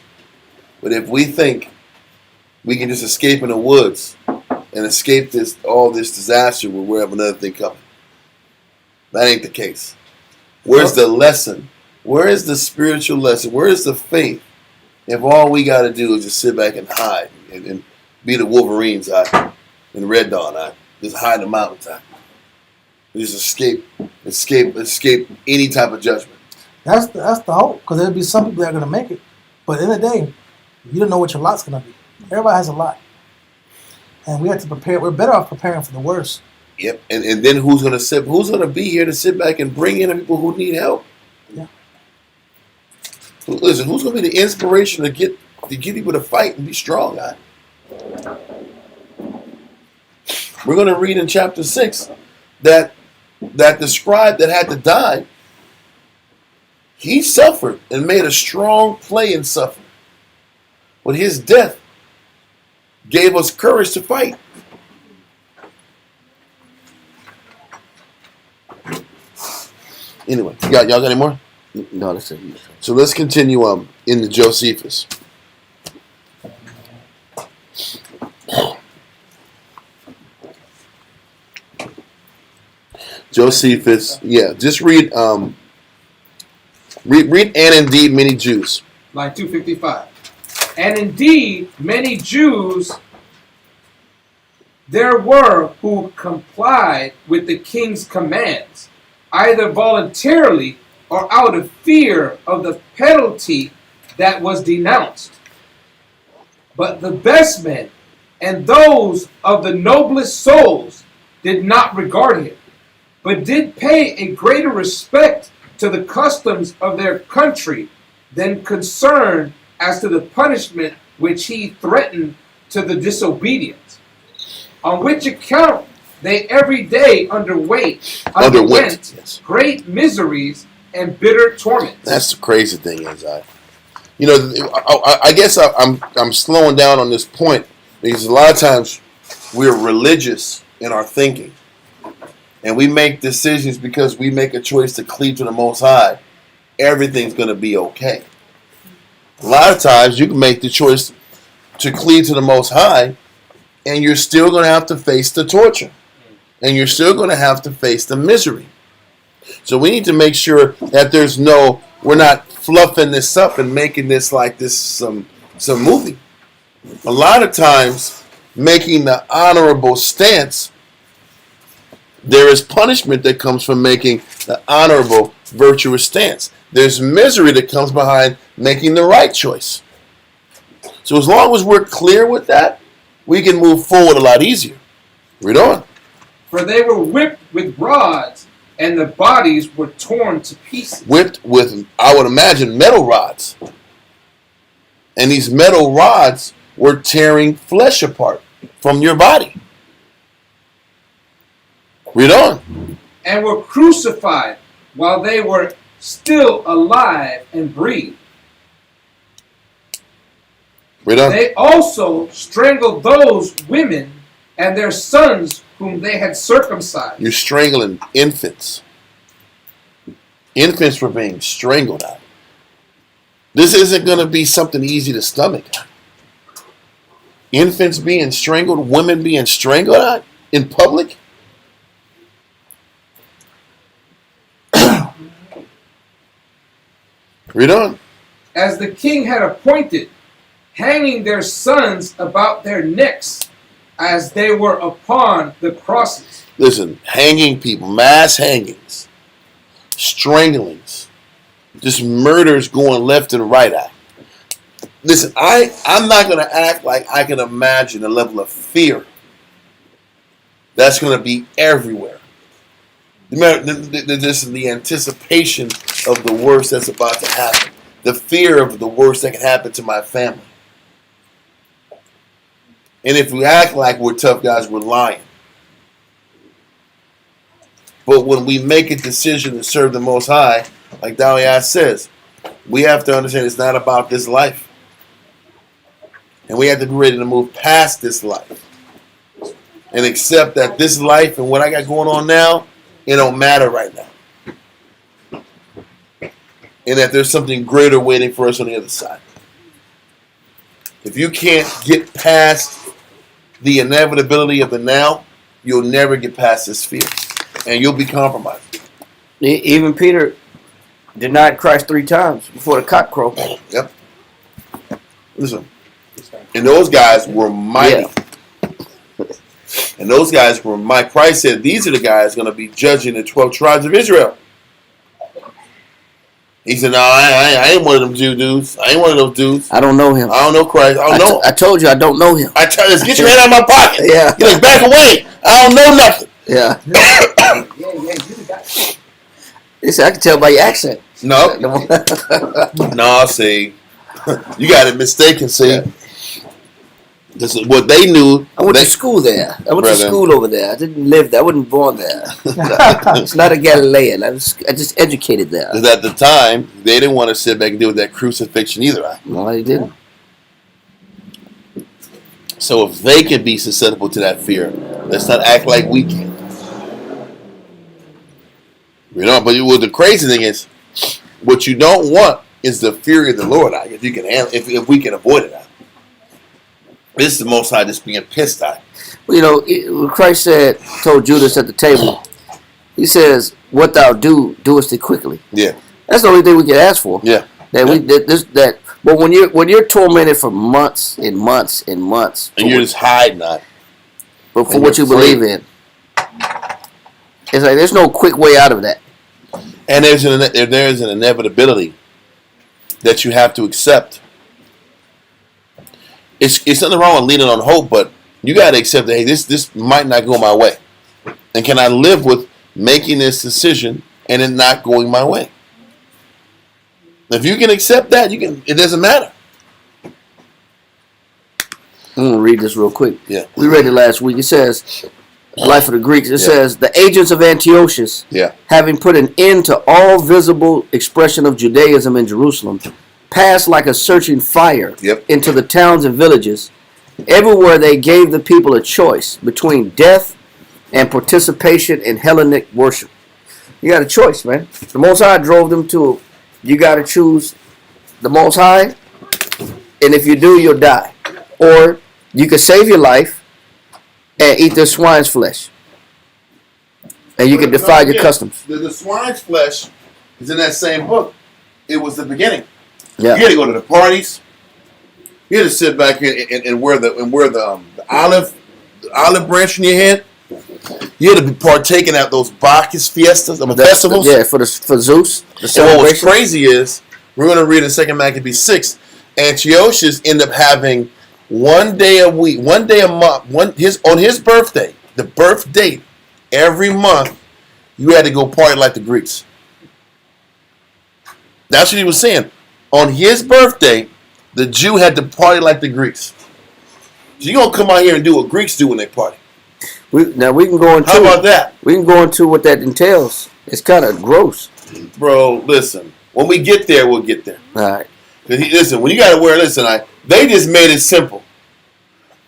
But if we think we can just escape in the woods and escape all this disaster where we have another thing coming, that ain't the case. Where's the lesson? Where is the spiritual lesson? Where is the faith? If all we got to do is just sit back and hide and be the Wolverines out in Red Dawn, just hide in the mountains, just escape any type of judgment. That's the hope, because there'll be some people that are going to make it. But in the day, you don't know what your lot's going to be. Everybody has a lot. And we have to prepare. We're better off preparing for the worst. Yep. And then who's going to be here to sit back and bring in the people who need help? Yeah. Listen, who's going to be the inspiration to get people to fight and be strong? We're going to read in chapter 6 that the scribe that had to die, he suffered and made a strong play in suffering. But his death gave us courage to fight. Anyway, y'all got any more? No, that's it. So let's continue in the Josephus. Josephus, yeah. Just read read and indeed many Jews. Line 255. And indeed many Jews there were who complied with the king's commands, either voluntarily or out of fear of the penalty that was denounced. But the best men and those of the noblest souls did not regard him, but did pay a greater respect to the customs of their country than concern as to the punishment which he threatened to the disobedient. On which account they every day underwent Yes. great miseries and bitter torments. That's the crazy thing is, I guess I'm slowing down on this point because a lot of times we're religious in our thinking, and we make decisions because we make a choice to cleave to the Most High. Everything's going to be okay. A lot of times you can make the choice to cleave to the Most High, and you're still going to have to face the torture, and you're still going to have to face the misery. So we need to make sure that we're not fluffing this up and making this like this some movie. A lot of times, making the honorable stance, there is punishment that comes from making the honorable, virtuous stance. There's misery that comes behind making the right choice. So as long as we're clear with that, we can move forward a lot easier. Read on. For they were whipped with rods, and their bodies were torn to pieces. Whipped with, I would imagine, metal rods. And these metal rods were tearing flesh apart from your body. Read on. And were crucified while they were still alive and breathed. Read on. They also strangled those women and their sons whom they had circumcised. You're strangling infants. Infants were being strangled out. This isn't going to be something easy to stomach. Infants being strangled, women being strangled out in public. Read on. As the king had appointed, hanging their sons about their necks as they were upon the crosses. Listen, hanging people, mass hangings, stranglings, just murders going left and right at. Listen, I'm not going to act like I can imagine the level of fear that's going to be everywhere. This is the anticipation of the worst that's about to happen. The fear of the worst that can happen to my family. And if we act like we're tough guys, we're lying. But when we make a decision to serve the Most High, like Daliah says, we have to understand it's not about this life. And we have to be ready to move past this life. And accept that this life and what I got going on now, it don't matter right now. And that there's something greater waiting for us on the other side. If you can't get past the inevitability of the now, you'll never get past this fear. And you'll be compromised. Even Peter denied Christ 3 times before the cock crowed. Yep. Listen. And those guys were mighty. Yeah. And those guys were mighty. Christ said these are the guys going to be judging the 12 tribes of Israel. He said, no, I ain't one of them dudes. I ain't one of those dudes. I don't know him. I don't know Christ. I don't know. I told you I don't know him. I tell you, get your hand out of my pocket. Yeah. Get like, back away. I don't know nothing. Yeah. You got He said, I can tell by your accent. No. No, see. You got it mistaken, see. Yeah. This is what they knew. I went to school there. I went to school over there. I didn't live there. I wasn't born there. It's not a Galilean. I just educated there. Because at the time, they didn't want to sit back and deal with that crucifixion either. No, they didn't. So if they can be susceptible to that fear, let's not act like we can. You know, but the crazy thing is, what you don't want is the fury of the Lord. If you can handle, if we can avoid it. This is the Most High just being pissed at. Well, you know, Christ told Judas at the table, he says, "What thou doest it quickly." Yeah, that's the only thing we can ask for. Yeah, But when you're tormented for months and months and months, and you're just hiding on, but for what you believe in, it's like there's no quick way out of that. And there's an inevitability that you have to accept. It's nothing wrong with leaning on hope, but you got to accept that, hey, this might not go my way. And can I live with making this decision and it not going my way? If you can accept that, it doesn't matter. I'm going to read this real quick. Yeah. We read it last week. It says, Life of the Greeks, it says, the agents of Antiochus, having put an end to all visible expression of Judaism in Jerusalem, passed like a searching fire into the towns and villages. Everywhere they gave the people a choice between death and participation in Hellenic worship. You got a choice, man. The Most High drove them to, you got to choose the Most High, and if you do, you'll die. Or you could save your life and eat the swine's flesh. And you can defy your customs. The swine's flesh is in that same book. It was the beginning. Yeah. You had to go to the parties. You had to sit back here and wear the olive branch in your head. You had to be partaking at those Bacchus fiestas, festivals. Yeah, for Zeus. And what was crazy is we're going to read in 2 Maccabees 6. Antiochus ended up having 1 day a week, 1 day a month, on his birthday, the birth date every month you had to go party like the Greeks. That's what he was saying. On his birthday, the Jew had to party like the Greeks. So you're going to come out here and do what Greeks do when they party. Now we can go into. How about that? We can go into what that entails. It's kind of gross. Bro, listen. When we get there, we'll get there. All right. Listen, when you got to wear, they just made it simple.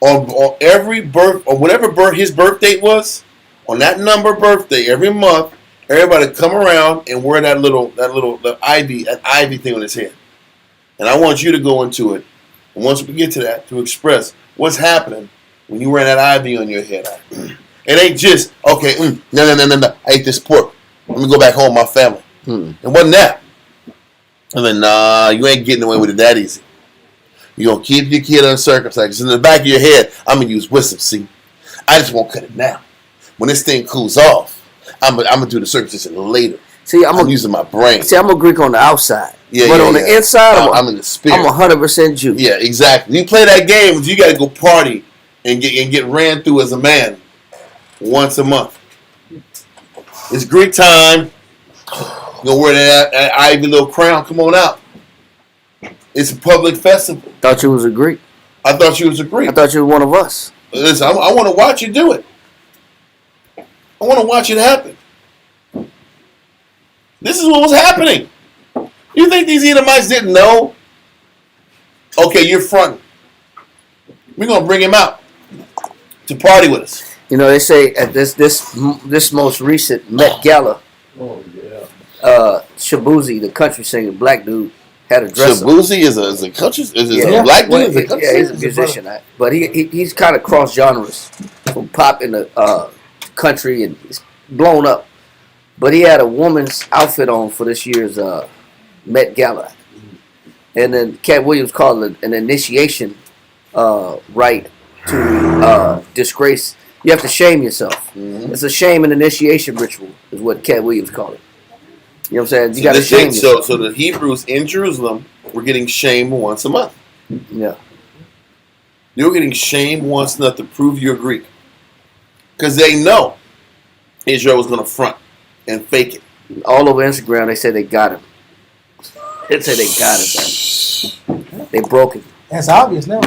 On every birth, or whatever his birth date was, on that number birthday, every month, everybody come around and wear the ivy thing on his head. And I want you to go into it. And once we get to that, to express what's happening when you wear that ivy on your head. It ain't just, okay, no, I ate this pork. Let me go back home with my family. It wasn't that. And then, nah, you ain't getting away with it that easy. You're going to keep your kid uncircumcised. 'Cause in the back of your head, I'm going to use wisdom, see? I just won't cut it now. When this thing cools off, I'm going to do the circumcision later. See, I'm using my brain. See, I'm a Greek on the outside. Yeah, but yeah, on the inside, I'm in the spirit. I'm 100% Jew. Yeah, exactly. You play that game, you got to go party and get ran through as a man once a month. It's Greek time. You're going to wear that ivy little crown. Come on out. It's a public festival. Thought you was a Greek. I thought you was a Greek. I thought you were one of us. Listen, I want to watch you do it. I want to watch it happen. This is what was happening. You think these Edomites didn't know? Okay, you're fronting. We're going to bring him out to party with us. You know, they say at this most recent Met Gala, Shabuzi, the country singer, black dude, had a dress. Shabuzi is a country, a black dude. Is a country yeah, he's a musician, but he's kind of cross genres, from pop in the country, and he's blown up. But he had a woman's outfit on for this year's Met Gala, and then Cat Williams called it an initiation rite to disgrace. You have to shame yourself. Mm-hmm. It's a shame and initiation ritual, is what Cat Williams called it. You know what I'm saying? You got to shame yourself. So the Hebrews in Jerusalem were getting shamed once a month. Yeah. They were getting shamed once a month to prove you're Greek. Because they know Israel was going to front and fake it. All over Instagram, they said they got him. They said they got him. They broke him. That's obvious now.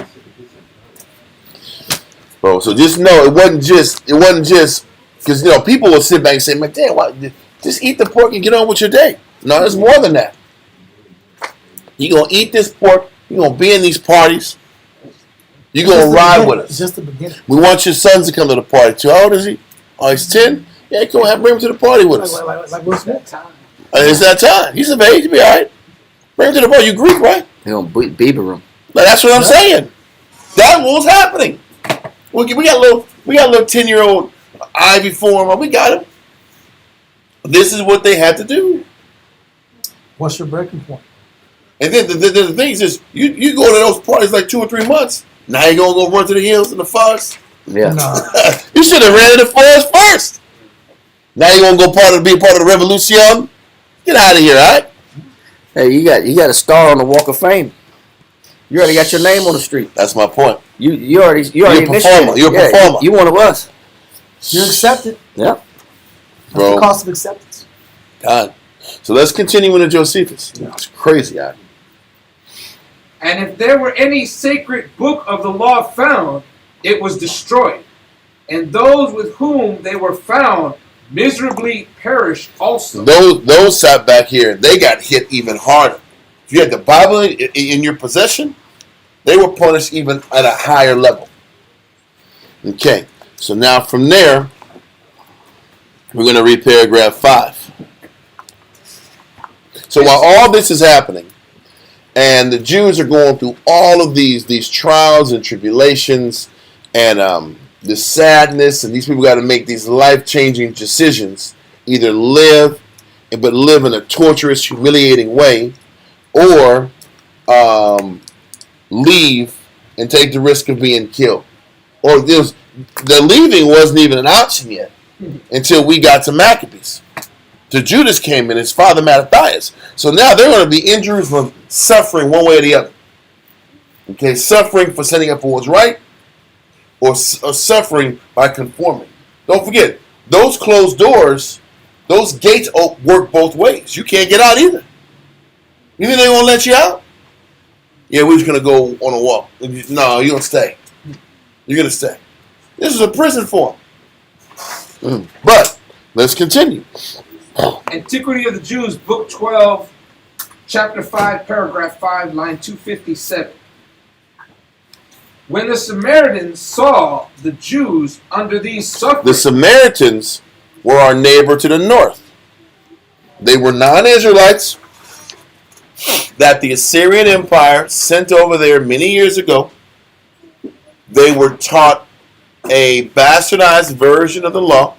Bro, so just know it wasn't just because people will sit back and say, "Man, damn, why? Just eat the pork and get on with your day." No, there's more than that. You're gonna eat this pork. You're gonna be in these parties. You're gonna ride with us. It's just the beginning. We want your sons to come to the party too. How old is he? Oh, he's 10. Yeah, come on, bring him to the party with us. Like Will Smith. It's that time. He's of age. He'll be all right. Bring him to the party. You Greek, right? They gonna Bieber him. Like, that's what I'm saying. That's what was happening. We got a little 10-year-old Ivy form. We got him. This is what they had to do. What's your breaking point? And then the thing is, you go to those parties like 2 or 3 months. Now you're gonna go run to the hills in the forest. Yeah. Nah. You should have ran in the forest first. Now you're gonna be a part of the revolution. Get out of here, all right? Hey, you got a star on the Walk of Fame. You already got your name on the street. That's my point. You already You're a performer. You're a performer. You one of us. You're accepted. Yeah. That's Bro. the cost of acceptance. God. So let's continue into Josephus. It's crazy, all right? And if there were any sacred book of the law found, it was destroyed. And those with whom they were found miserably perished also. Those sat back here, they got hit even harder. If you had the Bible in your possession, they were punished even at a higher level. Okay, so now from there, we're going to read paragraph 5. So while all this is happening, and the Jews are going through all of these trials and tribulations, and the sadness, and these people got to make these life-changing decisions, either live in a torturous, humiliating way, or leave and take the risk of being killed. Or the leaving wasn't even an option yet until we got to Maccabees. So Judas came in, his father Mattathias. So now they're going to be in Jerusalem, suffering one way or the other. Okay, suffering for standing up for what's right, or suffering by conforming. Don't forget, those closed doors, those gates work both ways. You can't get out either. You think they're going to let you out? Yeah, we're just going to go on a walk. No, you're going to stay. You're going to stay. This is a prison for them. But let's continue. Antiquity of the Jews, Book 12, Chapter 5, Paragraph 5, line 257. When the Samaritans saw the Jews under these sufferings, The Samaritans were our neighbor to the north. They were non-Israelites that the Assyrian Empire sent over there many years ago. They were taught a bastardized version of the law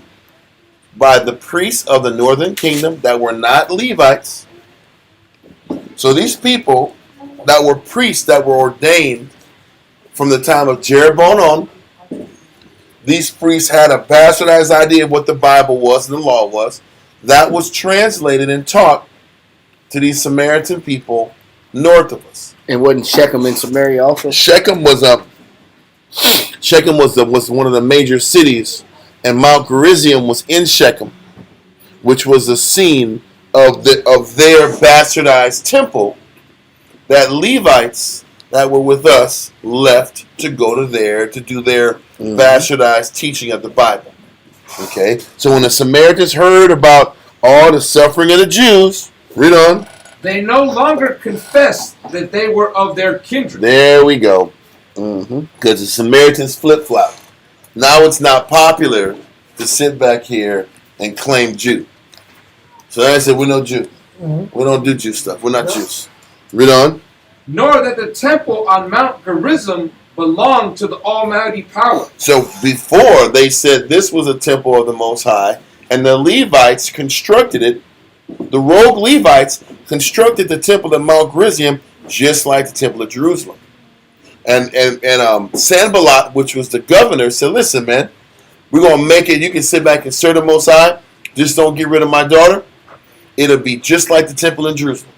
by the priests of the northern kingdom that were not Levites. So these people that were priests that were ordained from the time of Jeroboam on, these priests had a bastardized idea of what the Bible was and the law was. That was translated and taught to these Samaritan people north of us. And wasn't Shechem in Samaria also? Shechem was one of the major cities, and Mount Gerizim was in Shechem, which was the scene of their bastardized temple that Levites that were with us left to go to there to do their bastardized teaching of the Bible. Okay, so when the Samaritans heard about all the suffering of the Jews, read on. they no longer confessed that they were of their kindred. There we go. Because the Samaritans flip-flop. Now it's not popular to sit back here and claim Jew. So I said, we're no Jew. We don't do Jew stuff. We're not Jews. Read on. Nor that the temple on Mount Gerizim belonged to the Almighty Power. So before they said this was a temple of the Most High, and the Levites constructed it. The rogue Levites constructed the temple at Mount Gerizim just like the temple of Jerusalem. And Sanballat, which was the governor, said, listen, man, we're going to make it. You can sit back and serve the Most High. Just don't get rid of my daughter. It'll be just like the temple in Jerusalem.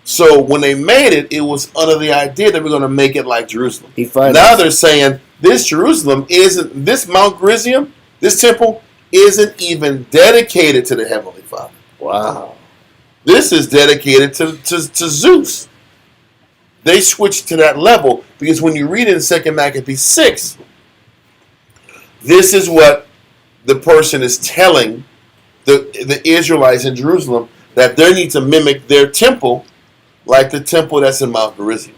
So when they made it, it was under the idea that we're going to make it like Jerusalem. Now they're saying this Jerusalem isn't, this Mount Gerizim, this temple isn't even dedicated to the Heavenly Father. Wow. This is dedicated to Zeus. They switched to that level because when you read it in 2 Maccabees 6, this is what the person is telling the Israelites in Jerusalem, that they need to mimic their temple like the temple that's in Mount Gerizim.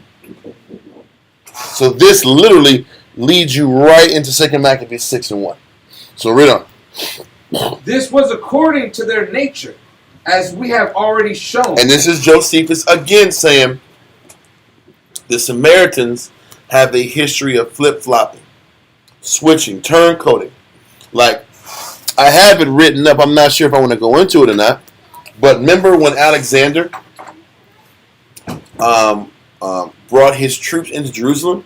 So this literally leads you right into 2 Maccabees 6 and 1. So read on. This was according to their nature, as we have already shown. And this is Josephus again saying the Samaritans have a history of flip-flopping, switching, turncoating. Like, I have it written up. I'm not sure if I want to go into it or not. But remember when Alexander brought his troops into Jerusalem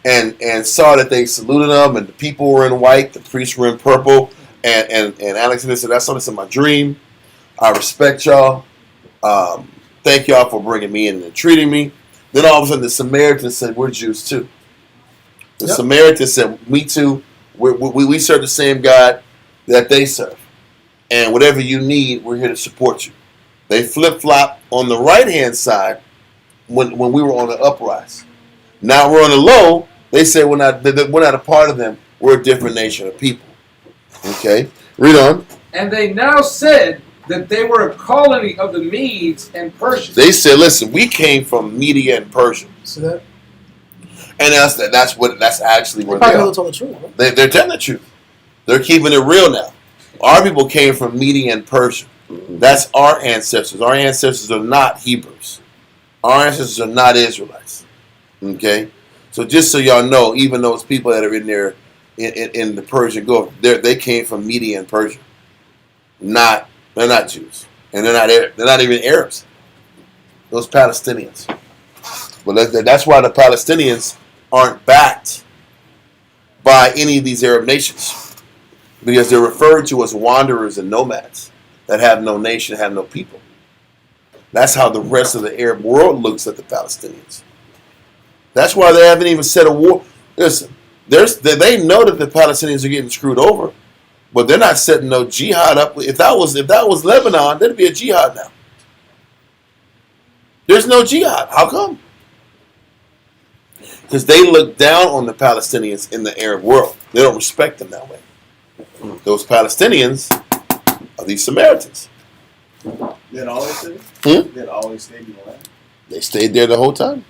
and saw that they saluted them and the people were in white, the priests were in purple, and Alexander said, I saw this in my dream. I respect y'all. Thank y'all for bringing me in and treating me. Then all of a sudden the Samaritans said, we're Jews too. The Samaritans said, me too. We serve the same God that they serve. And whatever you need, we're here to support you. They flip-flop on the right-hand side when we were on the uprise. Now we're on the low. They say we're not a part of them. We're a different nation of people. Okay? Read on. And they now said that they were a colony of the Medes and Persians. They said, listen, we came from Media and Persia. See that? And that's actually where they Probably are. told the truth. Right? They're telling the truth. They're keeping it real now. Our people came from Media and Persia. That's our ancestors. Our ancestors are not Hebrews. Our ancestors are not Israelites. Okay? So just so y'all know, even those people that are in there in the Persian Gulf, they came from Media and Persia. They're not Jews. And they're not even Arabs. Those Palestinians. But that's why the Palestinians aren't backed by any of these Arab nations. Because they're referred to as wanderers and nomads that have no nation, have no people. That's how the rest of the Arab world looks at the Palestinians. That's why they haven't even said a war. Listen, they know that the Palestinians are getting screwed over. But they're not setting no jihad up. If that was Lebanon, there'd be a jihad now. There's no jihad. How come? Because they look down on the Palestinians in the Arab world. They don't respect them that way. Those Palestinians are these Samaritans. Did always stay? Did always stay in the land? They stayed there the whole time.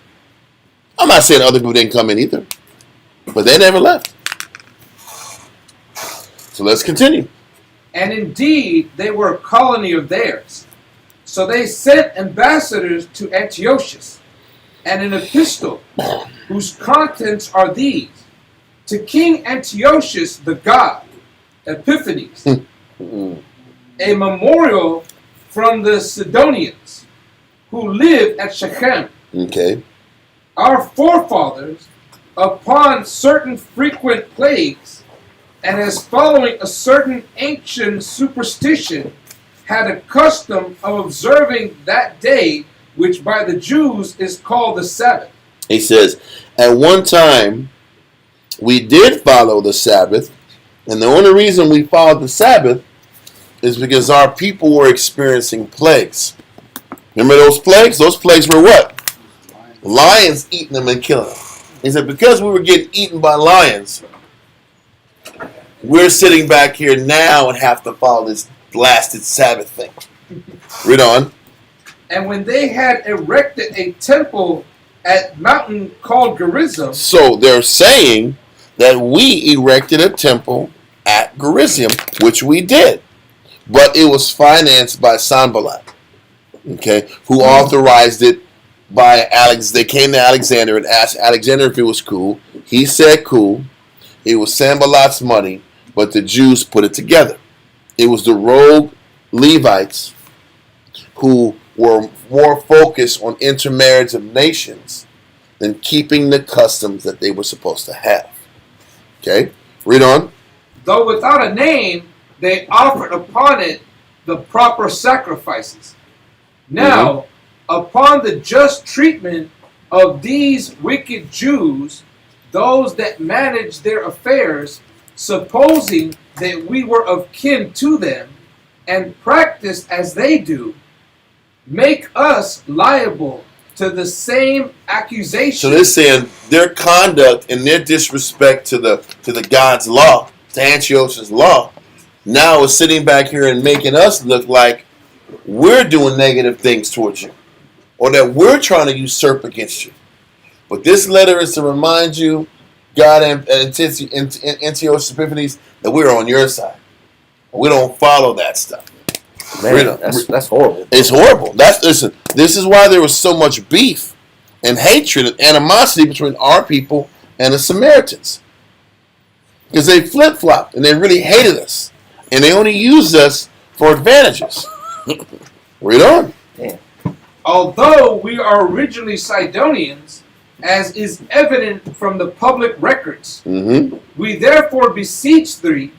I'm not saying other people didn't come in either, but they never left. So let's continue. And indeed, they were a colony of theirs. So they sent ambassadors to Antiochus, and an epistle, whose contents are these: to King Antiochus the god, Epiphanes, a memorial from the Sidonians, who live at Shechem. Okay. Our forefathers, upon certain frequent plagues, and as following a certain ancient superstition, had a custom of observing that day, which by the Jews is called the Sabbath. He says, at one time, we did follow the Sabbath, and the only reason we followed the Sabbath is because our people were experiencing plagues. Remember those plagues? Those plagues were what? Lions eating them and killing them. He said, because we were getting eaten by lions, we're sitting back here now and have to follow this blasted Sabbath thing. Read on. And when they had erected a temple at mountain called Gerizim. So they're saying that we erected a temple at Gerizim, which we did. But it was financed by Sanballat, okay, who authorized it by Alex. They came to Alexander and asked Alexander if it was cool. He said cool. It was Sanballat's money, but the Jews put it together. It was the rogue Levites who were more focused on intermarriage of nations than keeping the customs that they were supposed to have. Okay, read on. Though without a name, they offered upon it the proper sacrifices. Now, upon the just treatment of these wicked Jews, those that manage their affairs, supposing that we were of kin to them, and practice as they do, make us liable to the same accusation. So they're saying their conduct and their disrespect to the God's law, to Antiochus' law, now is sitting back here and making us look like we're doing negative things towards you, or that we're trying to usurp against you. But this letter is to remind you, God and Antiochus Epiphanes, that we're on your side. We don't follow that stuff. Man, that's horrible. It's horrible. Listen, this is why there was so much beef and hatred and animosity between our people and the Samaritans. Because they flip-flopped and they really hated us. And they only used us for advantages. Read on. Yeah. Although we are originally Sidonians, as is evident from the public records, we therefore beseech thee,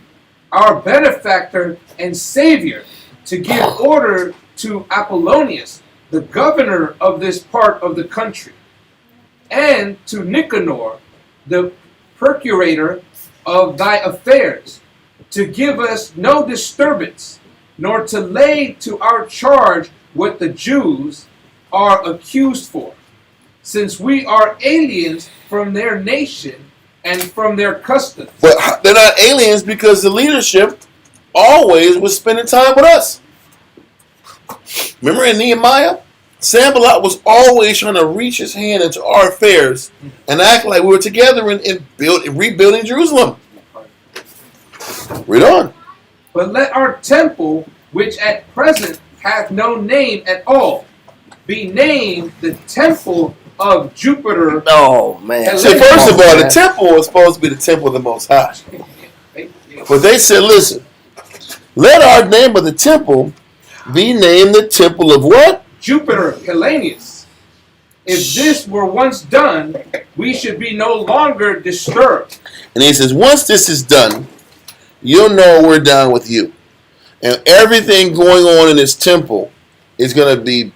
our benefactor and Savior, to give order to Apollonius, the governor of this part of the country, and to Nicanor, the procurator of thy affairs, to give us no disturbance, nor to lay to our charge what the Jews are accused for, since we are aliens from their nation and from their customs. But they're not aliens because the leadership always was spending time with us. Remember in Nehemiah? Sanballat was always trying to reach his hand into our affairs and act like we were together in rebuilding Jerusalem. Read on. But let our temple, which at present hath no name at all, be named the temple of Jupiter. Oh, man. See, first of all, the temple was supposed to be the temple of the Most High. But they said, listen, let our name of the temple be named the temple of what? Jupiter Hellenius. If this were once done, we should be no longer disturbed. And he says, once this is done, you'll know we're down with you. And everything going on in this temple is going to be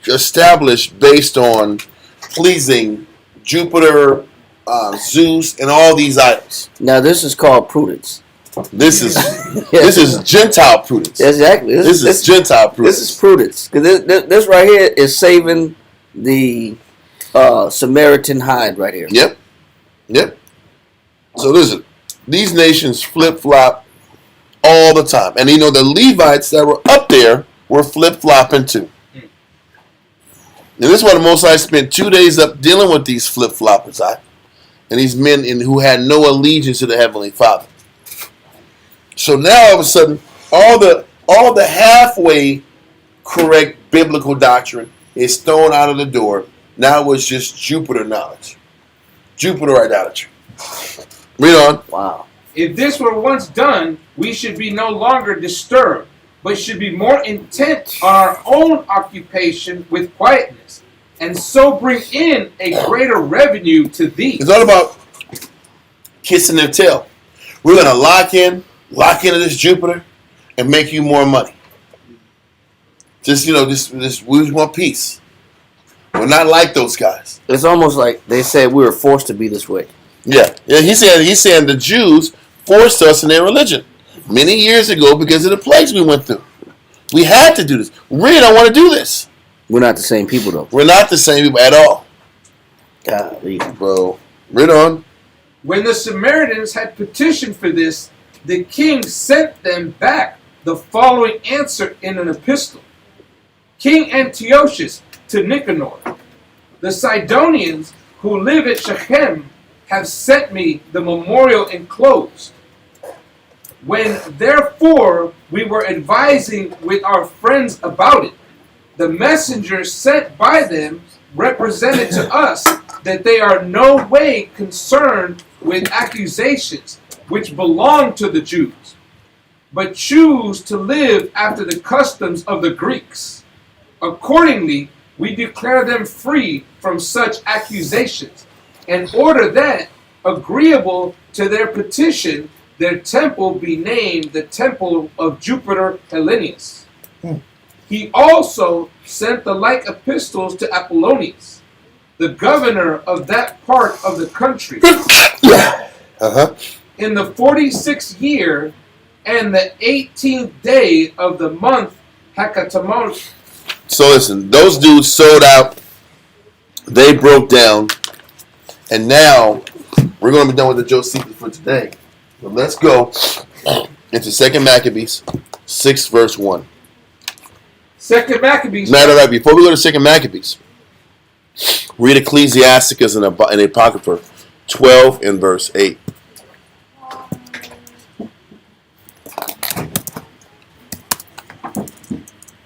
established based on pleasing Jupiter, Zeus, and all these idols. Now, this is called prudence. This is Gentile prudence. Exactly. This is Gentile prudence. This is prudence. Because this right here is saving the Samaritan hide right here. Yep. So listen, these nations flip-flop all the time. And you know, the Levites that were up there were flip-flopping too. And this is why the Most High spent 2 days up dealing with these flip-floppers, and these men who had no allegiance to the Heavenly Father. So now all of a sudden, all the halfway correct biblical doctrine is thrown out of the door. Now it's just Jupiter knowledge. Jupiter idolatry. Read on. Wow. If this were once done, we should be no longer disturbed, but should be more intent on our own occupation with quietness, and so bring in a greater revenue to thee. It's all about kissing their tail. We're going to lock into this Jupiter and make you more money. Just we just want peace. We're not like those guys. It's almost like they said we were forced to be this way. Yeah. He's saying the Jews forced us in their religion many years ago because of the plagues we went through. We had to do this. We really don't want to do this. We're not the same people, though. We're not the same people at all. Golly. Bro, read on. When the Samaritans had petitioned for this, the king sent them back the following answer in an epistle. King Antiochus to Nicanor, the Sidonians who live at Shechem have sent me the memorial enclosed. When therefore we were advising with our friends about it, the messenger sent by them represented to us that they are no way concerned with accusations which belong to the Jews, but choose to live after the customs of the Greeks. Accordingly, we declare them free from such accusations, and order that, agreeable to their petition, their temple be named the temple of Jupiter Hellenius. He also sent the like epistles to Apollonius, the governor of that part of the country, in the 46th year and the 18th day of the month Hekatamon. So listen, those dudes sold out. They broke down. And now we're going to be done with the Josephus for today. So let's go into 2 Maccabees 6 verse 1. 2 Maccabees. Matter of fact, before we go to 2 Maccabees, read Ecclesiasticus and Apocrypha 12 and verse 8.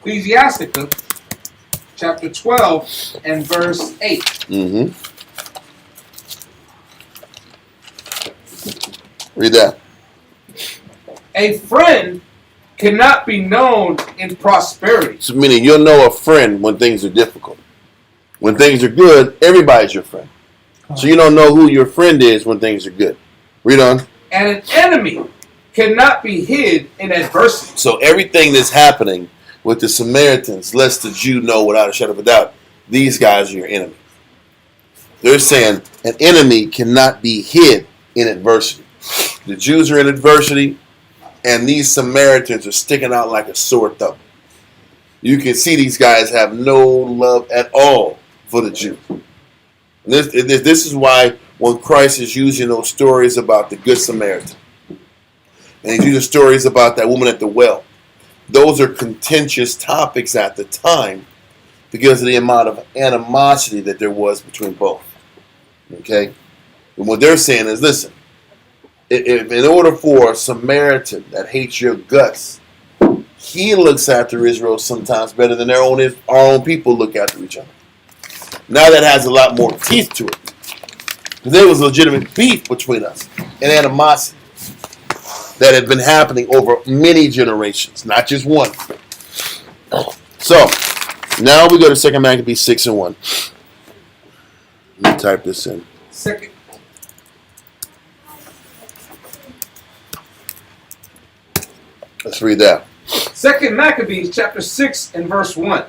Ecclesiasticus chapter 12 and verse 8. Mm-hmm. Read that. A friend cannot be known in prosperity. So meaning you'll know a friend when things are difficult. When things are good, everybody's your friend. So you don't know who your friend is when things are good. Read on. And an enemy cannot be hid in adversity. So everything that's happening with the Samaritans lets the Jew know without a shadow of a doubt, these guys are your enemy. They're saying an enemy cannot be hid in adversity. The Jews are in adversity, and these Samaritans are sticking out like a sore thumb. You can see these guys have no love at all for the Jew. And this is why when Christ is using those stories about the Good Samaritan, and he's using stories about that woman at the well, those are contentious topics at the time because of the amount of animosity that there was between both. Okay? And what they're saying is, listen, if in order for a Samaritan that hates your guts, he looks after Israel sometimes better than our own people look after each other. Now that has a lot more teeth to it. There was legitimate beef between us and animosity that had been happening over many generations, not just one. So, now we go to 2 Maccabees 6 and 1. Let me type this in. Second. Let's read that. 2 Maccabees chapter 6 and verse 1.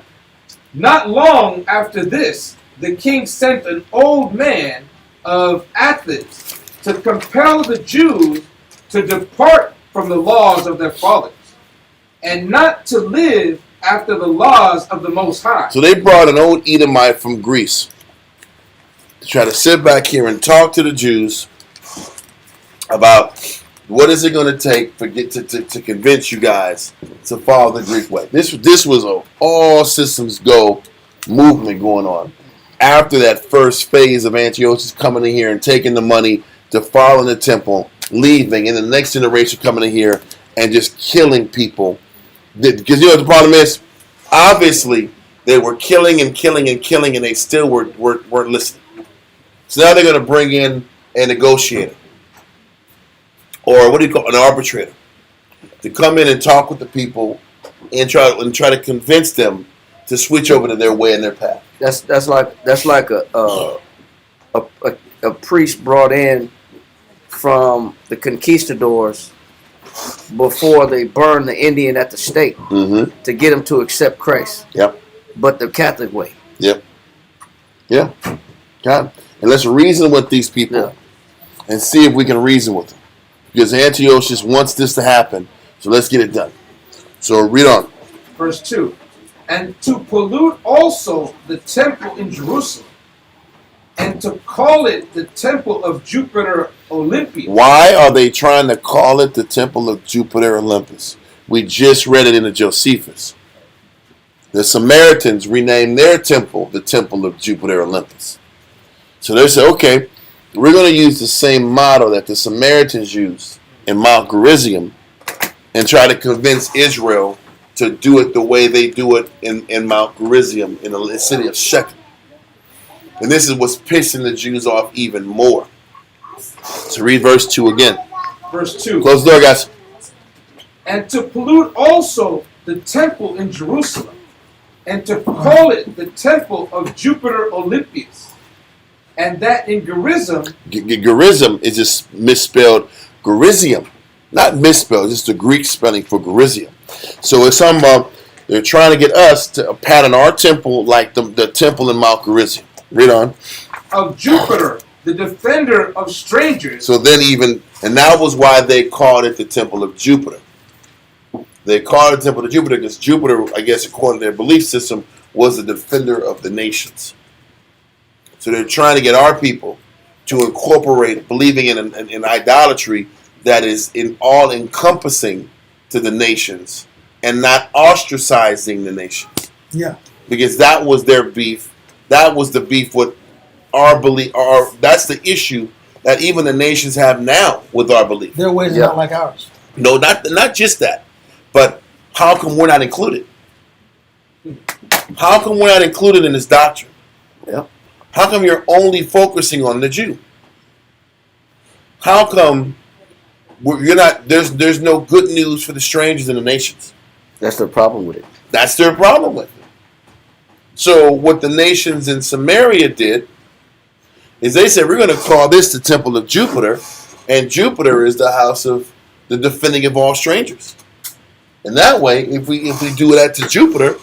Not long after this, the king sent an old man of Athens to compel the Jews to depart from the laws of their fathers, and not to live after the laws of the Most High. So they brought an old Edomite from Greece to try to sit back here and talk to the Jews about what is it going to take to convince you guys to follow the Greek way. This was a all systems go movement going on after that first phase of Antiochus coming in here and taking the money, defiling the temple, leaving, and the next generation coming in here and just killing people. Because you know what the problem is? Obviously, they were killing and killing and killing, and they still weren't listening. So now they're going to bring in a negotiator, or what do you call an arbitrator, to come in and talk with the people and try to convince them to switch over to their way and their path. That's like a priest brought in from the conquistadors before they burned the Indian at the stake to get him to accept Christ. Yep. But the Catholic way. Yep. Yeah. God. And let's reason with these people and see if we can reason with them. Because Antiochus wants this to happen, so let's get it done. So read on. Verse 2. And to pollute also the temple in Jerusalem, and to call it the temple of Jupiter Olympius. Why are they trying to call it the temple of Jupiter Olympus? We just read it in the Josephus. The Samaritans renamed their temple the temple of Jupiter Olympus. So they say, okay, we're going to use the same model that the Samaritans used in Mount Gerizim and try to convince Israel to do it the way they do it in Mount Gerizim in the city of Shechem. And this is what's pissing the Jews off even more. So read verse 2 again. Verse 2. Close the door, guys. And to pollute also the temple in Jerusalem, and to call it the temple of Jupiter Olympius, and that in Gerizim. Gerizim is just misspelled Gerizim. Not misspelled, just the Greek spelling for Gerizim. So it's they're trying to get us to pattern our temple like the temple in Mount Gerizim. Read on. Of Jupiter, the defender of strangers. So then and that was why they called it the temple of Jupiter. They called it the temple of Jupiter because Jupiter, I guess according to their belief system, was the defender of the nations. So they're trying to get our people to incorporate believing in idolatry that is all-encompassing to the nations and not ostracizing the nations. Yeah. Because that was their beef. That was the beef with our belief. That's the issue that even the nations have now with our belief. Their ways are not like ours. No, not just that. But how come we're not included? How come we're not included in this doctrine? Yeah. How come you're only focusing on the Jew? How come you're not? There's no good news for the strangers in the nations. That's the problem with it. That's their problem with it. So what the nations in Samaria did is they said, we're going to call this the temple of Jupiter, and Jupiter is the house of the defending of all strangers. And that way, if we do that to Jupiter,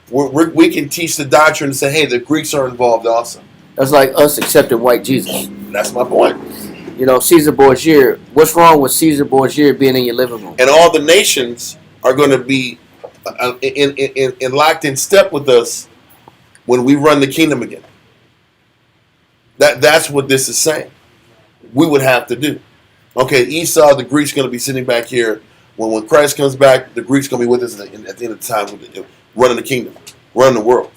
we can teach the doctrine and say, hey, the Greeks are involved also. That's like us accepting white Jesus. That's my point. You know, Caesar Borgia. What's wrong with Caesar Borgia being in your living room? And all the nations are going to be in locked in step with us when we run the kingdom again. That's what this is saying. We would have to do. Okay, Esau, the Greeks going to be sitting back here. When Christ comes back, the Greeks going to be with us at the end of the time, running the kingdom, running the world.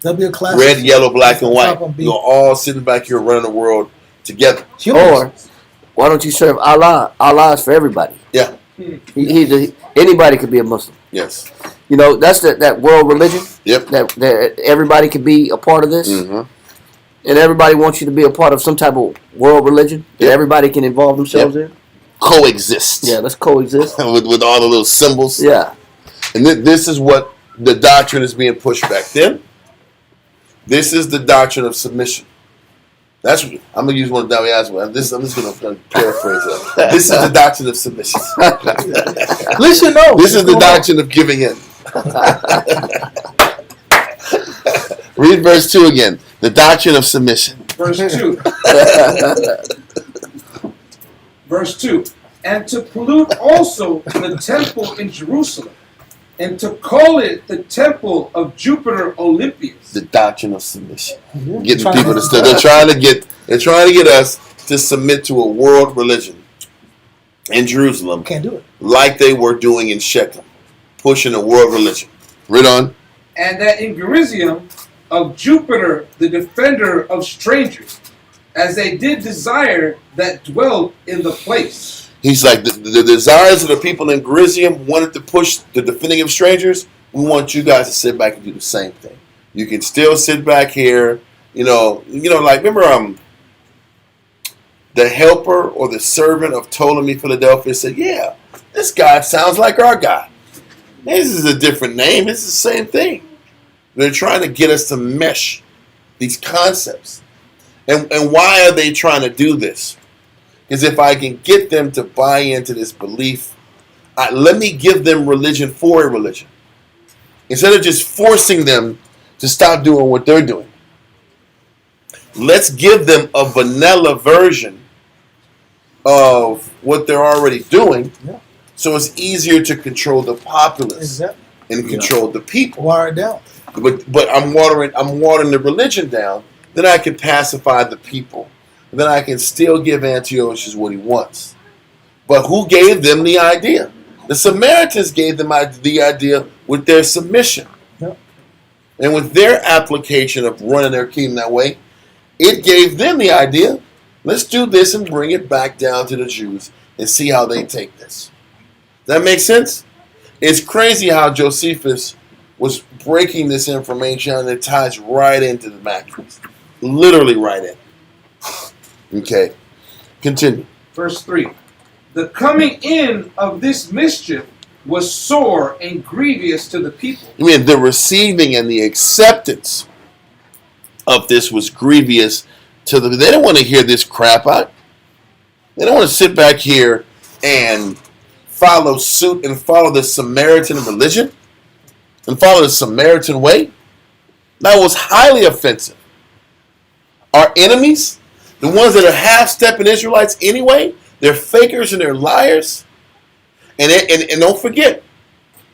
There'll be a class. Red, yellow, black, and white. You're all sitting back here running the world together. Or why don't you serve Allah? Allah is for everybody. Yeah. Anybody could be a Muslim. Yes. You know, that's that world religion. Yep. That everybody could be a part of this. Mm-hmm. And everybody wants you to be a part of some type of world religion that everybody can involve themselves in. Coexist. Yeah, let's coexist. with all of those symbols. Yeah. And this is what the doctrine is being pushed back then. This is the doctrine of submission. I'm going to use one of Dawi's words. I'm just going to paraphrase it. This is the doctrine of submission. Listen, no. This is the doctrine of giving in. Read verse 2 again. The doctrine of submission. Verse 2. Verse 2. and to pollute also the temple in Jerusalem, and to call it the temple of Jupiter Olympius. The doctrine of submission. Getting people to still. They're trying to get us to submit to a world religion in Jerusalem. Can't do it. Like they were doing in Shechem, pushing a world religion. Read on. And that in Gerizim of Jupiter, the defender of strangers, as they did desire that dwelt in the place. He's like, the desires of the people in Gerizim wanted to push the defending of strangers. We want you guys to sit back and do the same thing. You can still sit back here, like, remember the helper or the servant of Ptolemy Philadelphia said, yeah, this guy sounds like our guy. This is a different name. It's the same thing. They're trying to get us to mesh these concepts. And why are they trying to do this? Because if I can get them to buy into this belief, let me give them religion for a religion. Instead of just forcing them to stop doing what they're doing. Let's give them a vanilla version of what they're already doing, so it's easier to control the populace and control the people. Water it down. But I'm watering the religion down. Then I can pacify the people. Then I can still give Antiochus what he wants. But who gave them the idea? The Samaritans gave them the idea with their submission. Yep. And with their application of running their kingdom that way, it gave them the idea. Let's do this and bring it back down to the Jews and see how they take this. Does that make sense? It's crazy how Josephus was breaking this information and it ties right into the Maccabees. Literally right in. Okay. Continue. Verse 3. The coming in of this mischief was sore and grievous to the people. I mean, the receiving and the acceptance of this was grievous to them. They don't want to hear this crap out. They don't want to sit back here and follow suit and follow the Samaritan religion and follow the Samaritan way. That was highly offensive. Our enemies, the ones that are half-stepping Israelites anyway, they're fakers and they're liars. And don't forget,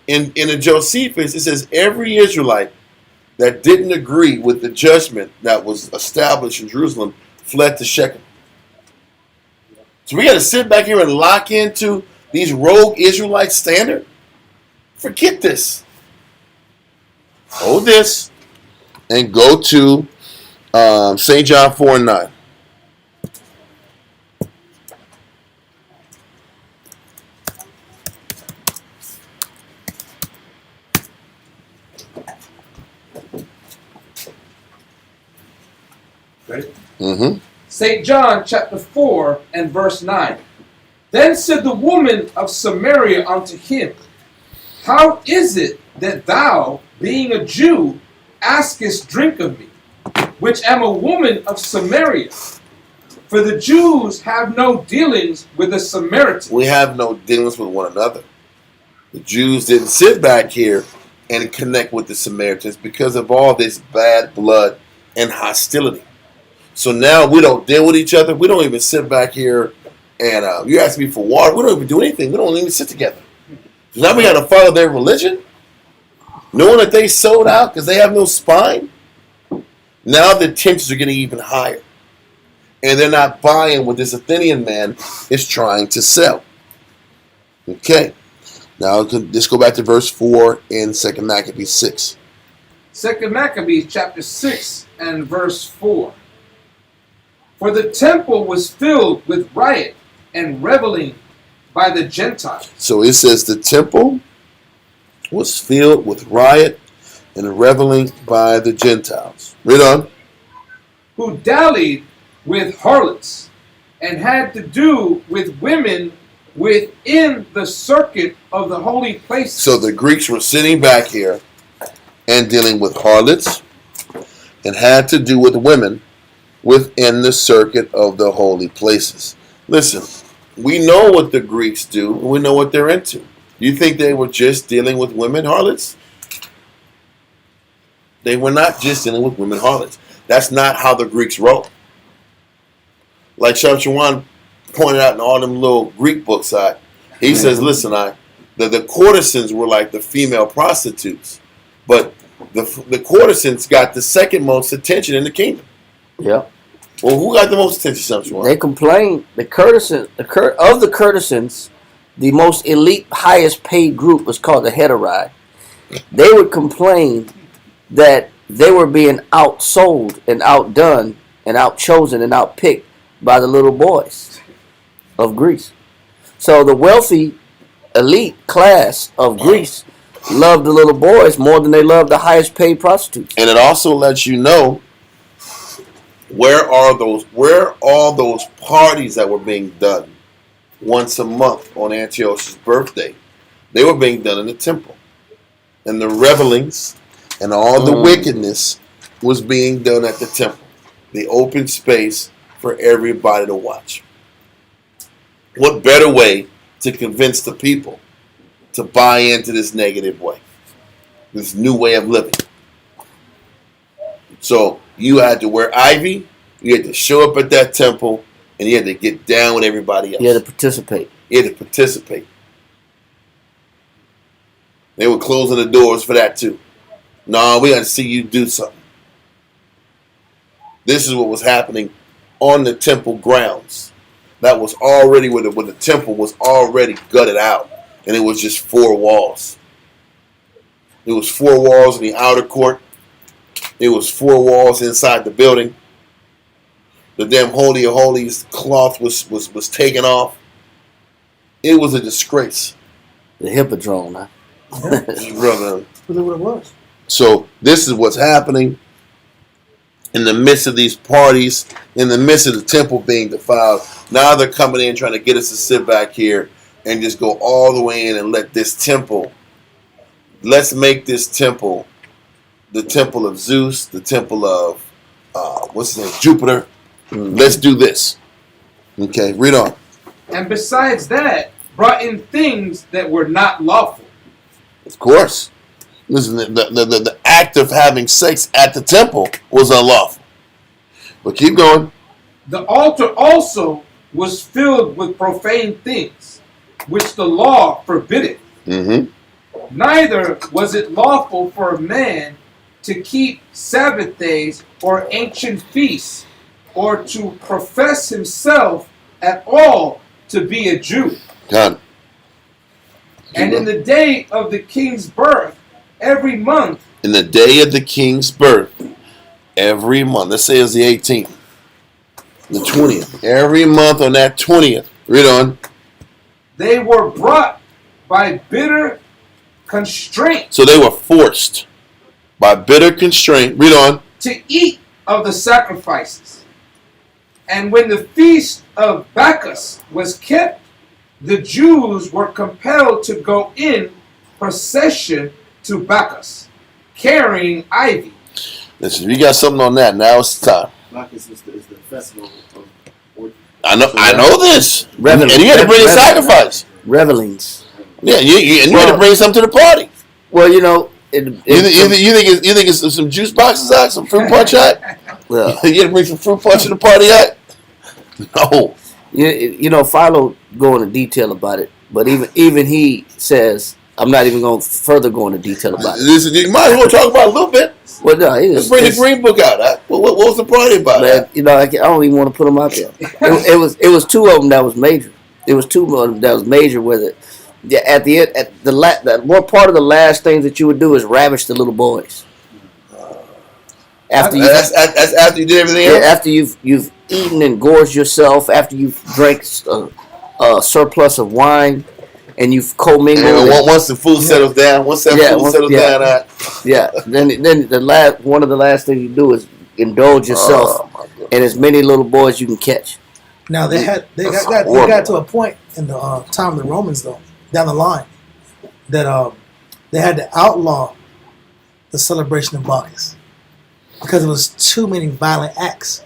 in the Josephus, it says every Israelite that didn't agree with the judgment that was established in Jerusalem fled to Shechem. So we got to sit back here and lock into these rogue Israelite standard? Forget this. Hold this and go to St. John 4:9. Ready? Mm-hmm. St. John chapter 4 and verse 9. Then said the woman of Samaria unto him, How is it that thou, being a Jew, askest drink of me, which am a woman of Samaria? For the Jews have no dealings with the Samaritans. We have no dealings with one another. The Jews didn't sit back here and connect with the Samaritans because of all this bad blood and hostility. So now we don't deal with each other. We don't even sit back here and you ask me for water. We don't even do anything. We don't even sit together. So now we got to follow their religion, knowing that they sold out because they have no spine. Now the tensions are getting even higher. And they're not buying what this Athenian man is trying to sell. Okay. Now let's go back to verse 4 in 2 Maccabees 6. 2 Maccabees chapter 6 and verse 4. For the temple was filled with riot and reveling by the Gentiles. So it says the temple was filled with riot and reveling by the Gentiles. Read on. Who dallied with harlots and had to do with women within the circuit of the holy places. So the Greeks were sitting back here and dealing with harlots and had to do with women within the circuit of the holy places. Listen, we know what the Greeks do, and we know what they're into. You think they were just dealing with women harlots? They were not just dealing with women harlots. That's not how the Greeks roll. Like Shabbat pointed out in all them little Greek books. He says, listen, the courtesans were like the female prostitutes, but the courtesans got the second most attention in the kingdom. Yeah. Well, who got the most attention? They complained. The courtesans, the most elite, highest paid group was called the heteri. They would complain that they were being outsold and outdone and outchosen and outpicked by the little boys of Greece. So the wealthy elite class of Greece loved the little boys more than they loved the highest paid prostitutes. And it also lets you know where are all those parties that were being done once a month on Antiochus' birthday. They were being done in the temple. And the revelings and all the wickedness was being done at the temple. The open space for everybody to watch. What better way to convince the people to buy into this negative way, this new way of living? So you had to wear ivy, you had to show up at that temple, and you had to get down with everybody else. You had to participate. They were closing the doors for that too. No, we got to see you do something. This is what was happening on the temple grounds. That was already when the temple was already gutted out, and it was just 4 walls. It was 4 walls in the outer court. It was 4 walls inside the building. The damn Holy of Holies cloth was taken off. It was a disgrace. The hippodrome, huh? Brother. That's what it was. So this is what's happening in the midst of these parties, in the midst of the temple being defiled. Now they're coming in trying to get us to sit back here and just go all the way in and let this temple, let's make this temple the temple of Zeus, the temple of, what's his name, Jupiter. Let's do this. Okay, read on. And besides that, brought in things that were not lawful. Of course. Listen, the act of having sex at the temple was unlawful. But keep going. The altar also was filled with profane things, which the law forbiddeth. Mm-hmm. Neither was it lawful for a man to keep Sabbath days or ancient feasts, or to profess himself at all to be a Jew. Done. And in the day of the king's birth, every month. In the day of the king's birth, every month. Let's say it's the 18th. The 20th. Every month on that 20th. Read on. They were brought by bitter constraint. So they were forced by bitter constraint. Read on. To eat of the sacrifices. And when the feast of Bacchus was kept, the Jews were compelled to go in procession to Bacchus, carrying ivy. Listen, if you got something on that, now it's the time. Bacchus is the festival of orgies. I know this. Revelings. And you had to bring a sacrifice. Revelings. Yeah, and you had to bring something to the party. Well, you know, You think it's some juice boxes out, some fruit punch out? well, You had to bring some fruit punch to the party out? No. you know, Philo go into detail about it, but even he says, I'm not even going to further go into detail about it. You might as well talk about it a little bit. Well, no, Let's bring the green book out. Huh? What was the party about? Man, you know, I don't even want to put them out there. It was 2 of them that was major. It was 2 of them that was major with it. Yeah, at the end, one part of the last things that you would do is ravish the little boys. That's after you did everything else? After you've eaten and gorged yourself, after you've drank a surplus of wine, and you've commingled. And once the food settles down, down, then one of the last things you do is indulge yourself in as many little boys you can catch. Now they got to a point in the time of the Romans, though, down the line, that they had to outlaw the celebration of Bacchus because it was too many violent acts.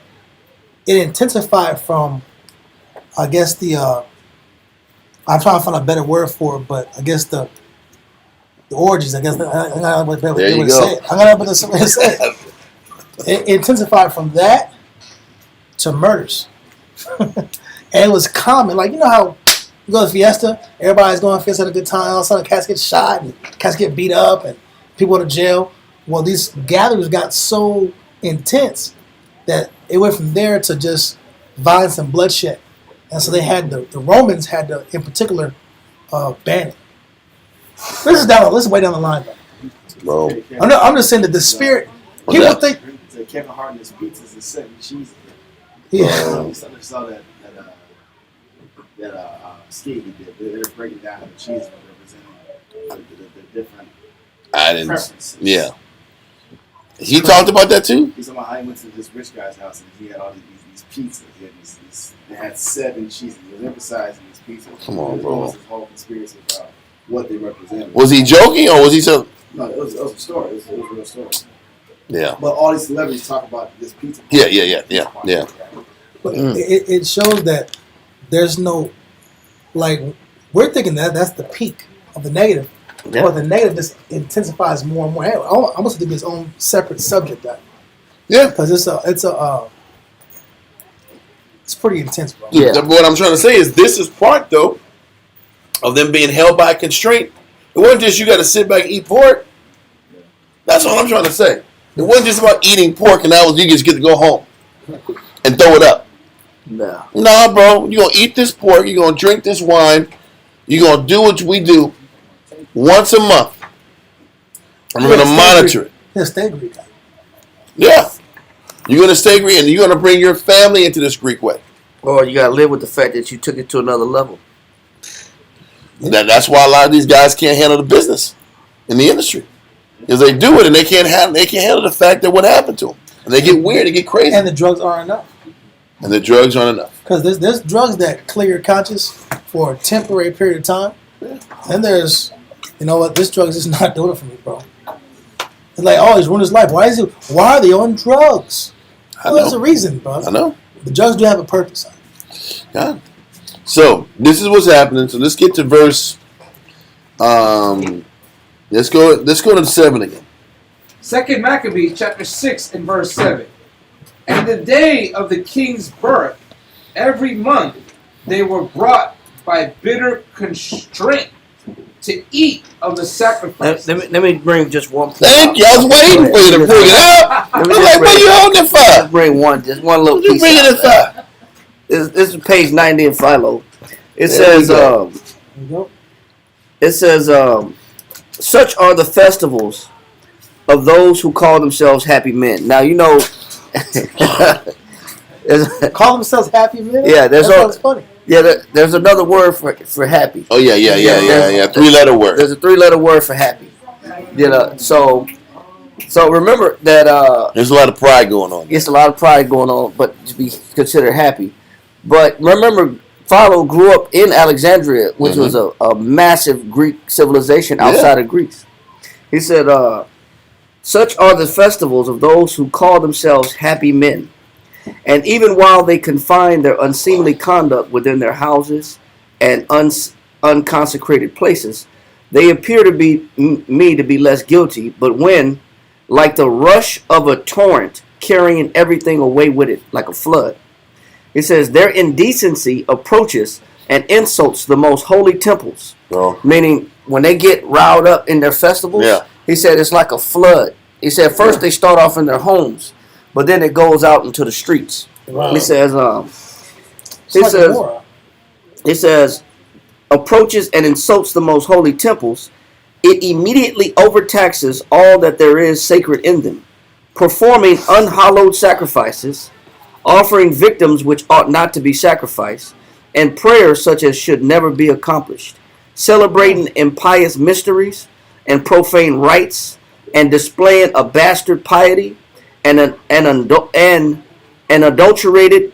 It intensified from, I guess I'm trying to find a better word for it, but I guess the orgies. I guess I'm gonna put this say it. It intensified from that to murders. And it was common. Like, you know how you go to Fiesta, everybody's going to Fiesta at a good time. All of a sudden, cats get shot and cats get beat up and people go to jail. Well, these gatherings got so intense that it went from there to just violence and bloodshed. And so they had the Romans had to, in particular, ban it. This is way down the line, though. Bro. I'm just saying that the spirit. People think. Kevin Hart and his pizzas and 7 cheeses. Yeah. I saw that skit he did. They're breaking down how the cheeses were representing the different preferences. Yeah. He talked about that too? He's talking about how he went to this rich guy's house and he had all these pizzas. He had they had 7 cheeses. He was emphasizing these pizzas. Come on, it bro. was this whole conspiracy about what they represented. Was he joking or was he so? No, it was a story. It was a real story. Yeah. But all these celebrities talk about this pizza. Yeah. But it shows that there's no, like, we're thinking that's the peak of the negative. Yeah. But the negative just intensifies more and more. Hey, I almost think its own separate subject. Yeah. Because it's pretty intense, bro. Yeah. What I'm trying to say is this is part, though, of them being held by constraint. It wasn't just you got to sit back and eat pork. That's all I'm trying to say. It wasn't just about eating pork and that was you just get to go home and throw it up. No. Nah, bro. You're going to eat this pork. You're going to drink this wine. You're going to do what we do once a month. And we're going to monitor it. Yeah, stay Greek. Yeah. You're going to stay Greek and you're going to bring your family into this Greek way. Or you got to live with the fact that you took it to another level. That's why a lot of these guys can't handle the business in the industry. Because they do it and they can't handle the fact that what happened to them. And they get weird, they get crazy. And the drugs aren't enough. And the drugs aren't enough. Because there's drugs that clear your conscience for a temporary period of time. And there's, you know what, this drug is just not doing it for me, bro. It's like, oh, he's ruined his life. Why are they on drugs? Well, there's a reason, bro. I know. The drugs do have a purpose. Yeah. So, this is what's happening. So, let's get to verse... Let's go to 7 again. 2 Maccabees chapter 6 and verse 7. And the day of the king's birth, every month, they were brought by bitter constraint to eat of the sacrifice. Let me bring just one point. Thank you. I was waiting for you to bring it out. I was like, what are you holding it for? Let's bring just one little What you piece. bringing it for? This is page 90 in Philo. It There we says, go. such are the festivals of those who call themselves happy men. Now, you know, Call themselves happy men? Yeah, That's funny. there's another word for happy. Oh, yeah. 3-letter word. There's a 3-letter word for happy. You know, so remember that There's a lot of pride going on. it's a lot of pride going on, but to be considered happy. But remember, Philo grew up in Alexandria, which was a massive Greek civilization outside of Greece. He said, such are the festivals of those who call themselves happy men. And even while they confine their unseemly conduct within their houses and unconsecrated places, they appear to me to be less guilty. But when, like the rush of a torrent, carrying everything away with it like a flood, it says their indecency approaches and insults the most holy temples. Bro. Meaning, when they get riled up in their festivals, he said it's like a flood. He said first they start off in their homes, but then it goes out into the streets. Wow. He says, it says, approaches and insults the most holy temples. It immediately overtaxes all that there is sacred in them, performing unhallowed sacrifices, offering victims which ought not to be sacrificed, and prayers such as should never be accomplished, celebrating impious mysteries and profane rites, and displaying a bastard piety and an adulterated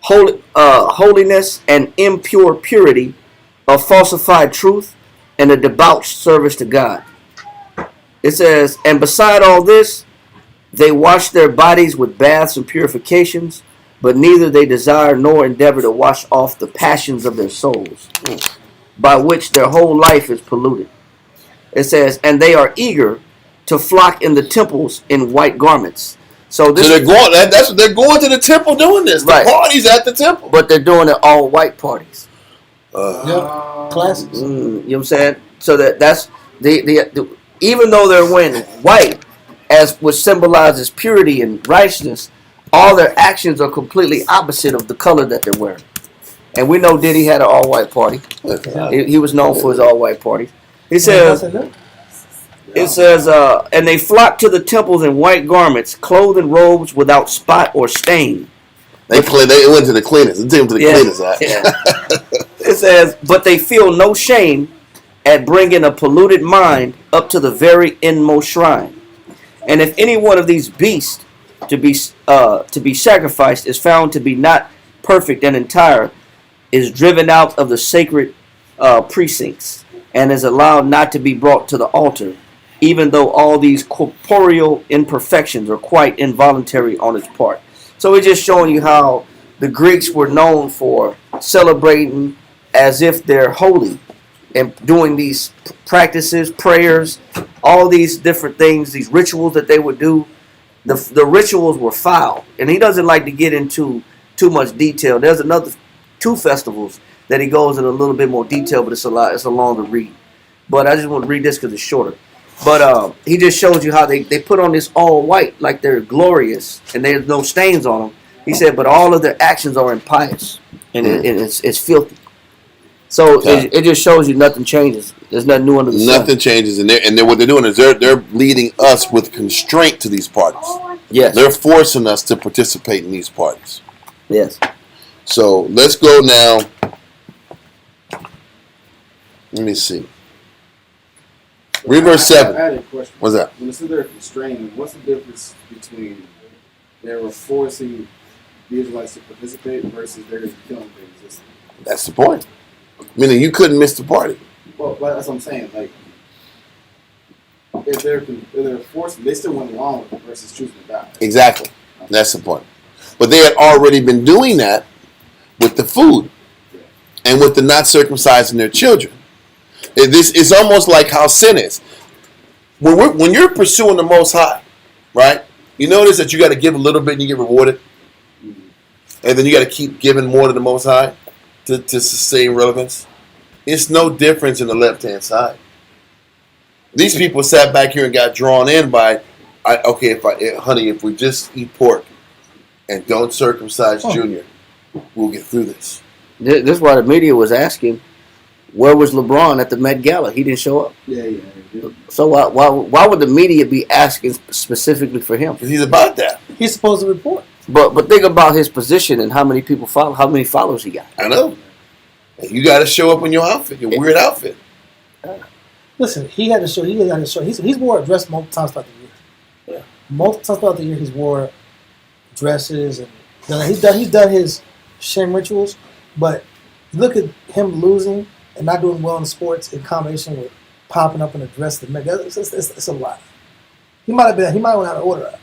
holiness and impure purity, of falsified truth, and a debauched service to God. It says, and beside all this, they wash their bodies with baths and purifications, but neither they desire nor endeavor to wash off the passions of their souls, by which their whole life is polluted. It says, and they are eager to flock in the temples in white garments, So this So they're going. That's what they're going to the temple doing this. The Right. party's at the temple. but they're doing it all white parties. Classics. You know what I'm saying? So that's the even though they're wearing white, as which symbolizes purity and righteousness, all their actions are completely opposite of the color that they're wearing. And we know Diddy had an all white party. He was known for his all white parties. He says. It says, and they flocked to the temples in white garments, clothed in robes without spot or stain. They went to the cleaners. They took them to the cleaners. It says, but they feel no shame at bringing a polluted mind up to the very inmost shrine. And if any one of these beasts to be sacrificed is found to be not perfect and entire, is driven out of the sacred precincts and is allowed not to be brought to the altar, even though all these corporeal imperfections are quite involuntary on its part. So it's just showing you how the Greeks were known for celebrating as if they're holy and doing these practices, prayers, all these different things, these rituals that they would do. The rituals were foul, and he doesn't like to get into too much detail. There's another 2 festivals that he goes in a little bit more detail, but it's a longer read. But I just want to read this because it's shorter. But he just shows you how they put on this all white like they're glorious and there's no stains on them. He said, but all of their actions are impious and it's filthy. So it just shows you nothing changes. There's nothing new under the sun. Nothing changes, and what they're doing is they're leading us with constraint to these parties. Yes. They're forcing us to participate in these parties. Yes. So let's go now. Let me see. Read verse 7. I had a question. What's that? When it says they're constraining, what's the difference between they were forcing the Israelites to participate versus they're just killing things? That's the point. Meaning you couldn't miss the party. Well, that's what I'm saying. Like, if they're forcing, they still went along with it versus choosing to die. Exactly. That's the point. But they had already been doing that with the food and with the not circumcising their children. It's almost like how sin is. When you're pursuing the Most High, right? You notice that you got to give a little bit and you get rewarded. And then you got to keep giving more to the Most High to sustain relevance. It's no difference in the left-hand side. These people sat back here and got drawn in by, if we just eat pork and don't circumcise Junior, we'll get through this. This is why the media was asking, where was LeBron at the Met Gala? He didn't show up. Yeah. So why would the media be asking specifically for him? Because he's about that. He's supposed to report. But think about his position and how many people follow, how many followers he got. I know. You got to show up in your outfit, your weird outfit. Listen, he had to show. He's wore a dress multiple times throughout the year. Yeah. Multiple times throughout the year, he's wore dresses and he's done his shame rituals. But look at him losing and not doing well in sports in combination with popping up in a dress. It's a lot. He might have went out of order.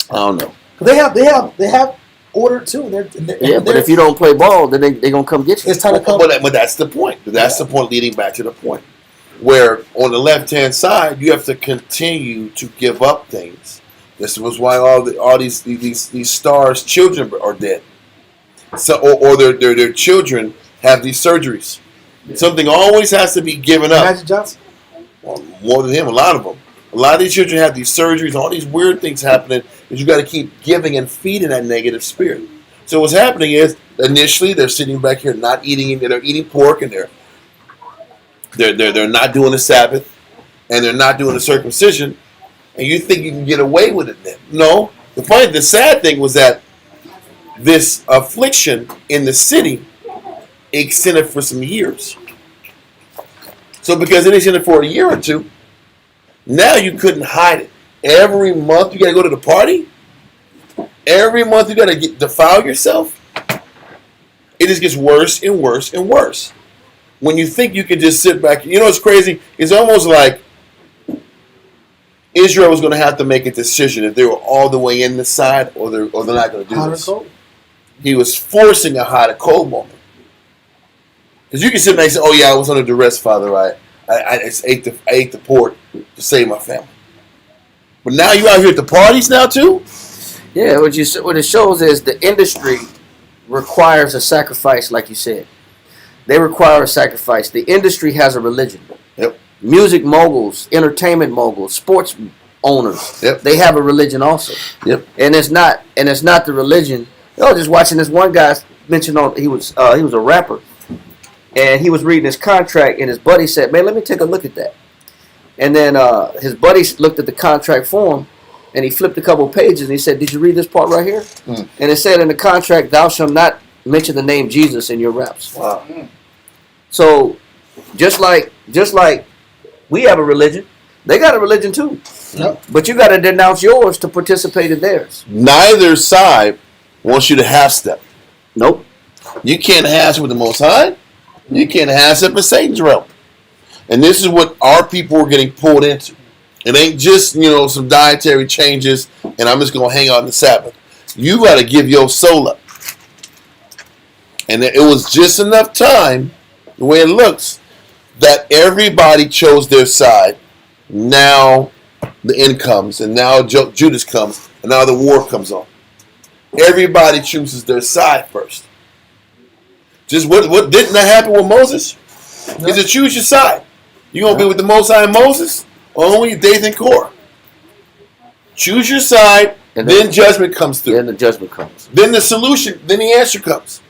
I don't know. They have order too. But if you don't play ball, then they're gonna come get you. It's time to come. But that's the point. That's the point leading back to the point. Where on the left-hand side, you have to continue to give up things. This was why all these stars' children are dead. So, or their children have these surgeries. Yeah. Something always has to be given up. Magic Johnson? Well, more than him, a lot of them. A lot of these children have these surgeries, all these weird things happening, because you got to keep giving and feeding that negative spirit. So what's happening is, initially, they're sitting back here not eating, they're eating pork, and they're not doing the Sabbath, and they're not doing the circumcision, and you think you can get away with it then. No. The sad thing was that this affliction in the city extended for some years. So because it extended for a year or two, now you couldn't hide it. Every month you got to go to the party. Every month you got to defile yourself. It just gets worse and worse and worse. When you think you can just sit back, you know what's crazy? It's almost like Israel was going to have to make a decision if they were all the way in the side or they're not going to do Hot this. or cold? He was forcing a hot or cold moment. Because you can sit there and say, "Oh yeah, I was under duress, Father. I ate the pork to save my family." But now you out here at the parties now too? Yeah, what it shows is the industry requires a sacrifice, like you said. They require a sacrifice. The industry has a religion. Yep. Music moguls, entertainment moguls, sports owners. Yep. They have a religion also. Yep. And it's not the religion. I was just watching this one guy mention he was a rapper, and he was reading his contract, and his buddy said, "Man, let me take a look at that." And then his buddy looked at the contract form, and he flipped a couple of pages, and he said, "Did you read this part right here?" And it said in the contract, "Thou shalt not mention the name Jesus in your raps." Wow. So, just like we have a religion, they got a religion too. Yep. But you got to denounce yours to participate in theirs. Neither side wants you to half step. Nope. You can't half step with the Most High. You can't half step in Satan's realm. And this is what our people are getting pulled into. It ain't just, some dietary changes and I'm just going to hang out on the Sabbath. You got to give your soul up. And it was just enough time, the way it looks, that everybody chose their side. Now the end comes, and now Judas comes, and now the war comes on. Everybody chooses their side first. Just what didn't that happen with Moses? Is to choose your side. You gonna be with the Most High and Moses, or only Dathan and Korah? Choose your side, and then judgment comes through. Then the judgment comes. Then the solution, then the answer comes.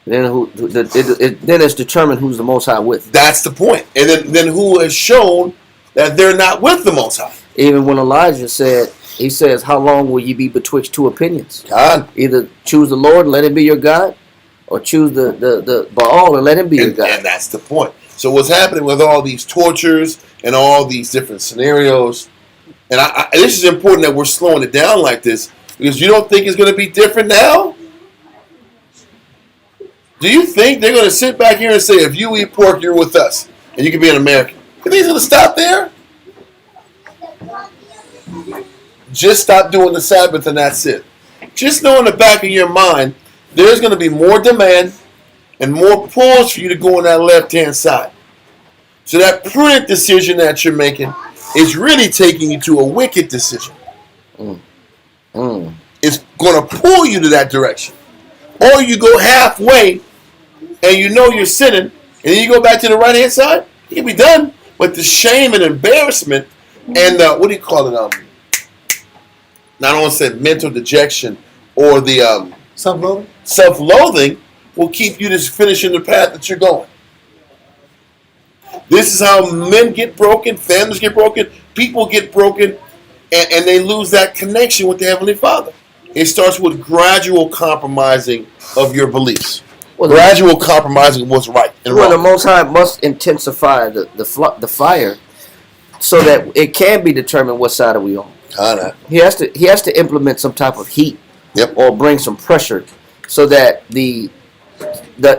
Then then it's determined who's the Most High with. That's the point. And then who has shown that they're not with the Most High? Even when Elijah he says, "How long will you be betwixt two opinions? God. Either choose the Lord and let him be your God, or choose the Baal and let him be your God." And that's the point. So what's happening with all these tortures and all these different scenarios, and this is important that we're slowing it down like this, because you don't think it's going to be different now? Do you think they're going to sit back here and say, if you eat pork, you're with us, and you can be an American? You think it's going to stop there? Just stop doing the Sabbath and that's it. Just know in the back of your mind, there's going to be more demand and more pulls for you to go on that left-hand side. So that prudent decision that you're making is really taking you to a wicked decision. It's going to pull you to that direction. Or you go halfway and you know you're sinning, and then you go back to the right-hand side, you can be done. But the shame and embarrassment and what do you call it? I don't want to say mental dejection or the Self-loathing? Self-loathing will keep you just finishing the path that you're going. This is how men get broken, families get broken, people get broken, and they lose that connection with the Heavenly Father. It starts with gradual compromising of your beliefs. Gradual compromising of what's right and wrong. The Most High must intensify the fire so that it can be determined what side are we on. He has to implement some type of heat, or bring some pressure, so that the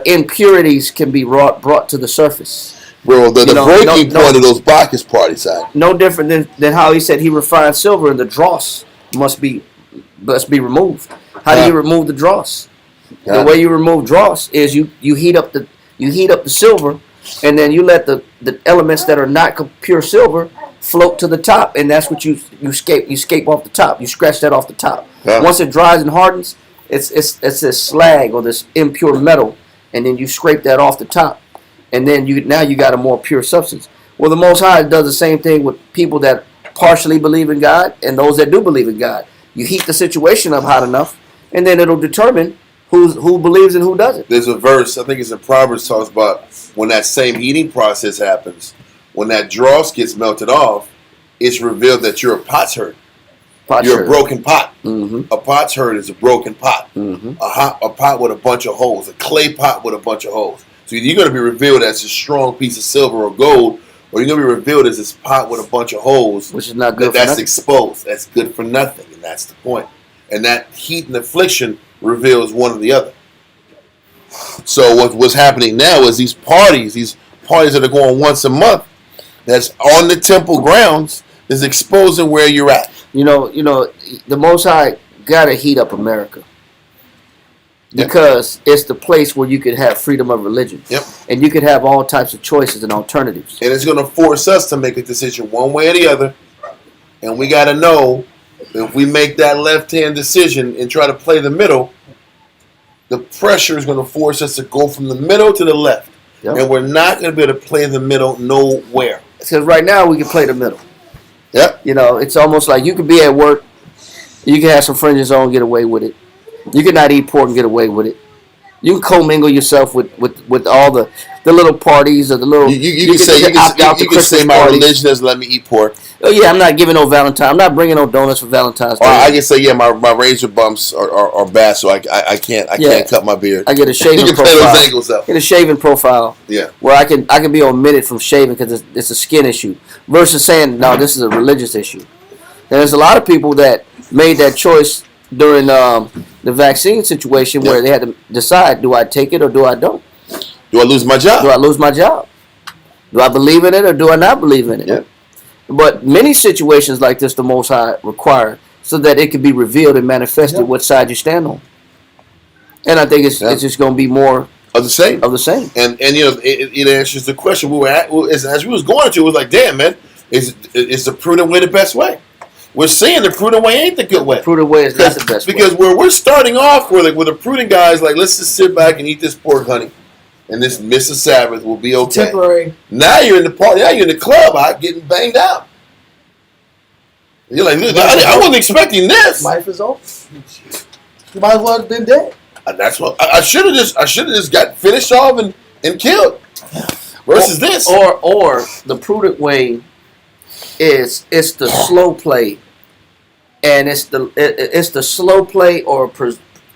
impurities can be brought to the surface. Bro, the breaking point of those Bacchus parties, no different than how he said he refined silver and the dross must be removed. How do you remove the dross? The way you remove dross is you heat up the silver, and then you let the elements that are not pure silver float to the top, and that's what you escape off the top. You scratch that off the top. Once it dries and hardens, it's this slag or this impure metal, and then you scrape that off the top, and then you got a more pure substance. Well, the Most High does the same thing with people that partially believe in God and those that do believe in God. You heat the situation up hot enough, and then it'll determine who believes and who doesn't. There's a verse, I think it's in Proverbs, talks about when that same heating process happens, when that dross gets melted off, it's revealed that you're a potsherd. You're a broken pot. A potsherd is a broken pot. A pot with a bunch of holes. A clay pot with a bunch of holes. So either you're going to be revealed as a strong piece of silver or gold, or you're going to be revealed as this pot with a bunch of holes. Which is not good for that's nothing. Exposed. That's good for nothing, and that's the point. And that heat and affliction reveals one or the other. So what's happening now is these parties that are going once a month, that's on the temple grounds, is exposing where you're at. The Most High got to heat up America. Because it's the place where you could have freedom of religion. And you could have all types of choices and alternatives. And it's going to force us to make a decision one way or the other. And we got to know if we make that left-hand decision and try to play the middle, the pressure is going to force us to go from the middle to the left. Yep. And we're not going to be able to play the middle nowhere. Because right now we can play the middle. Yep. You know, it's almost like you could be at work, you can have some fringes on, get away with it. You can not eat pork and get away with it. You can commingle yourself with all the little parties or the little. You can say my religion doesn't let me eat pork. Oh yeah, I'm not giving no Valentine. I'm not bringing no donuts for Valentine's Day. Or I can say my razor bumps are bad, so I can't cut my beard. I get a shaving you can profile. play those angles up. Get a shaving profile. Yeah. Where I can be omitted from shaving because it's a skin issue versus saying no, this is a religious issue. And there's a lot of people that made that choice during the vaccine situation where they had to decide: do I take it or do I don't? Do I lose my job? Do I lose my job? Do I believe in it or do I not believe in it? Yeah. But many situations like this, the Most High require so that it can be revealed and manifested what side you stand on. And I think it's just going to be more of the same. And you know, it answers the question we were at as we was going to. It was like, damn, man, is the prudent way the best way? We're saying the prudent way ain't the good way. The prudent way is not the best way. Because where we're starting off, with the prudent guys, like, let's just sit back and eat this pork, honey, and this miss the Sabbath will be okay. Temporary. Now you're in the party. Now you're in the club, getting banged out. You're like, I wasn't expecting this. Life is over. You might as well have been dead. That's what I should have just got finished off and killed. Versus this, or the prudent way it's the slow play, and it's the slow play or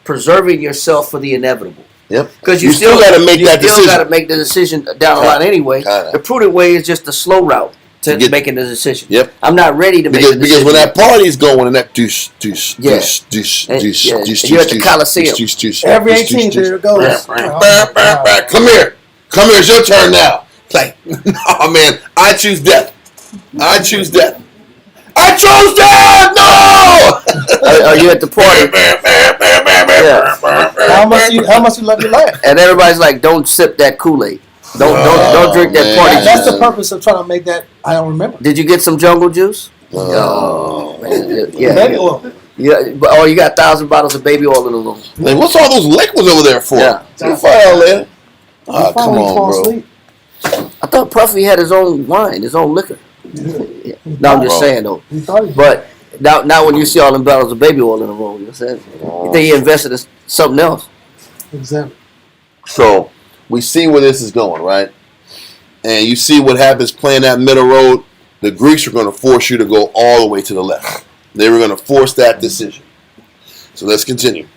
preserving yourself for the inevitable. Yep. Because you still got to make that decision. You still got to make the decision down the line anyway. Kinda. The prudent way is just the slow route to making the decision. Yep. I'm not ready to make the decision. Because when that party's going and that douche, you're at the Coliseum. Every 18th, there it goes. Come here. It's your turn now. It's like, oh man, I choose death. I chose death. No. Are you at the party? How much you love your life? And everybody's like, don't sip that Kool-Aid. Don't drink that party juice. That's the purpose of trying to make that. I don't remember. Did you get some jungle juice? Oh man, yeah. Baby oil. Yeah, but you got 1,000 bottles of baby oil in the room. Like, what's all those liquids over there for? Yeah. You'll find out later. Oh, come on, bro. I thought Puffy had his own wine, his own liquor. Yeah. No, I'm just saying though. But now when you see all them bottles of baby oil in the room, you know what I'm saying? You think he invested in something else? Exactly. So we see where this is going, right? And you see what happens playing that middle road. The Greeks are going to force you to go all the way to the left. They were going to force that decision. So let's continue.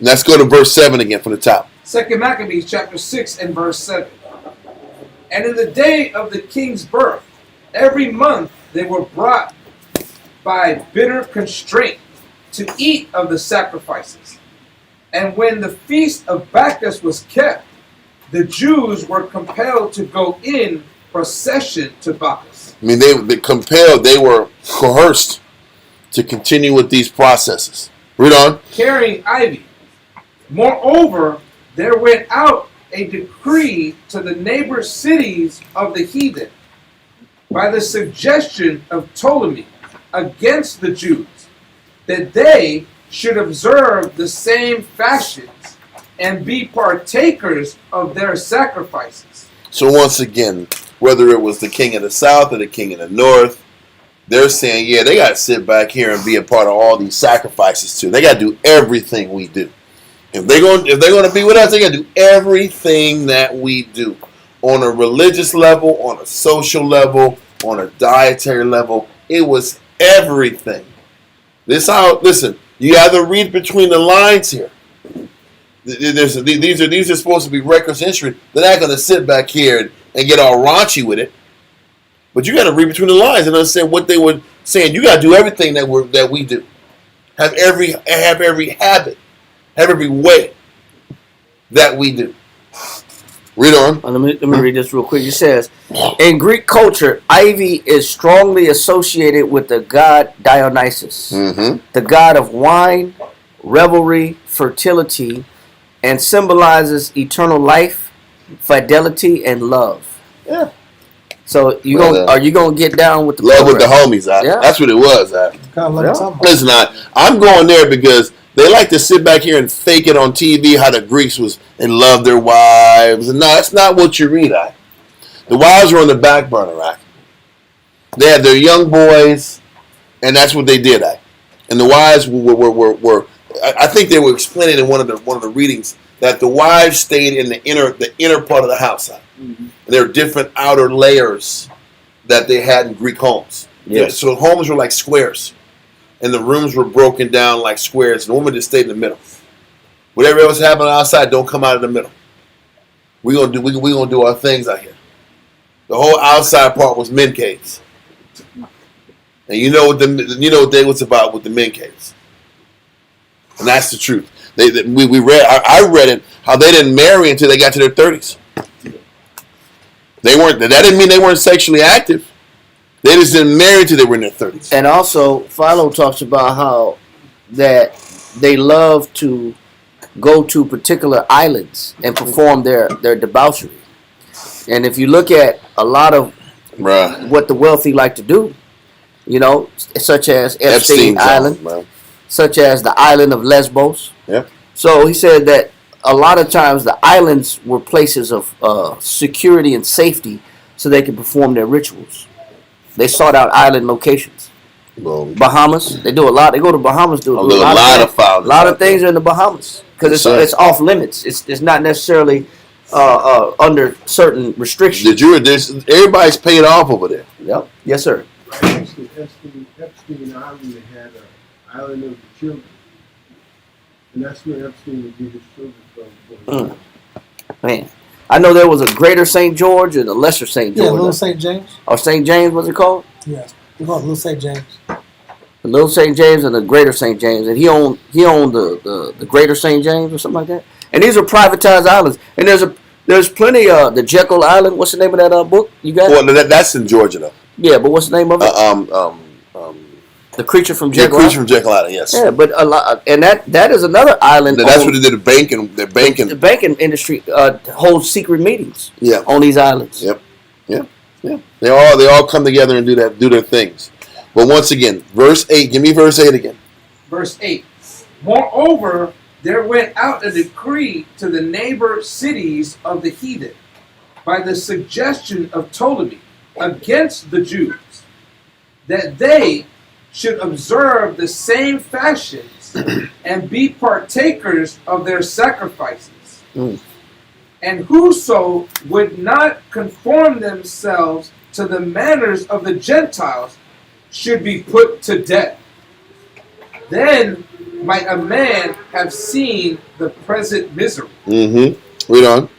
Let's go to verse 7 again from the top. 2 Maccabees chapter 6 and verse 7. And in the day of the king's birth, every month they were brought by bitter constraint to eat of the sacrifices. And when the feast of Bacchus was kept, the Jews were compelled to go in procession to Bacchus. I mean, they were coerced to continue with these processes. Read on. Carrying ivy. Moreover, there went out a decree to the neighbor cities of the heathen by the suggestion of Ptolemy against the Jews, that they should observe the same fashions and be partakers of their sacrifices. So once again, whether it was the king of the south or the king of the north, they're saying, yeah, they got to sit back here and be a part of all these sacrifices too. They got to do everything we do. If they're going to be with us, they got to do everything that we do. On a religious level, on a social level, on a dietary level. It was everything. Listen, you got to read between the lines here. These are supposed to be records history. They're not going to sit back here and get all raunchy with it. But you got to read between the lines and understand what they were saying. You got to do everything that we do. Have every habit, have every way that we do. Read on. Let me read this real quick. It says, in Greek culture, ivy is strongly associated with the god Dionysus, the god of wine, revelry, fertility, and symbolizes eternal life, fidelity, and love. Yeah. So are you gonna get down with the love with the program? homies? Zach. Yeah. That's what it was. Zach. Kind of like Yeah. something. Listen, I'm going there because they like to sit back here and fake it on TV how the Greeks and love their wives. And no, that's not what you read. The wives were on the back burner. They had their young boys, and that's what they did. And the wives were I think they were explaining in one of the readings that the wives stayed in the inner part of the house. Mm-hmm. There are different outer layers that they had in Greek homes. Yes. So homes were like squares, and the rooms were broken down like squares. And the woman just stayed in the middle. Whatever else happened outside, don't come out of the middle. We gonna do our things out here. The whole outside part was men caves, and you know what what's about with the men caves, and that's the truth. We read. I read it how they didn't marry until they got to their 30s. They weren't. That didn't mean they weren't sexually active. They just didn't marry until they were in their 30s. And also, Philo talks about how that they love to go to particular islands and perform their debauchery. And if you look at a lot of what the wealthy like to do, such as Epstein Island, such as the island of Lesbos. Yep. So he said that a lot of times the islands were places of security and safety so they could perform their rituals. They sought out island locations. Bahamas, they do a lot. They go to Bahamas, do a lot of things in the Bahamas because it's off limits. It's not necessarily under certain restrictions. Everybody's paid off over there. Yep. Yes, sir. Actually, Epstein Island had an island of the children, and that's where Epstein would get his children from. Man, I know there was a Greater St. George and a Lesser St. George. Yeah, Little St. James. Or St. James, what's it called? Yes, we call it Little St. James. The Little St. James and the Greater St. James, and he owned the Greater St. James or something like that. And these are privatized islands. And there's plenty the Jekyll Island. What's the name of that book you got? Well, that's in Georgia though. Yeah, but what's the name of it? The Creature from Jekyll. The Creature from Jekyll Island. Yes. Yeah, but a lot, and that is another island. That's what they did. The banking industry holds secret meetings. Yeah. On these islands. Yep. They all come together and do their things. But once again, verse 8. Give me verse 8 again. Verse 8. Moreover, there went out a decree to the neighbor cities of the heathen by the suggestion of Ptolemy against the Jews, that they should observe the same fashions and be partakers of their sacrifices. And whoso would not conform themselves to the manners of the Gentiles should be put to death. Then might a man have seen the present misery. Read on.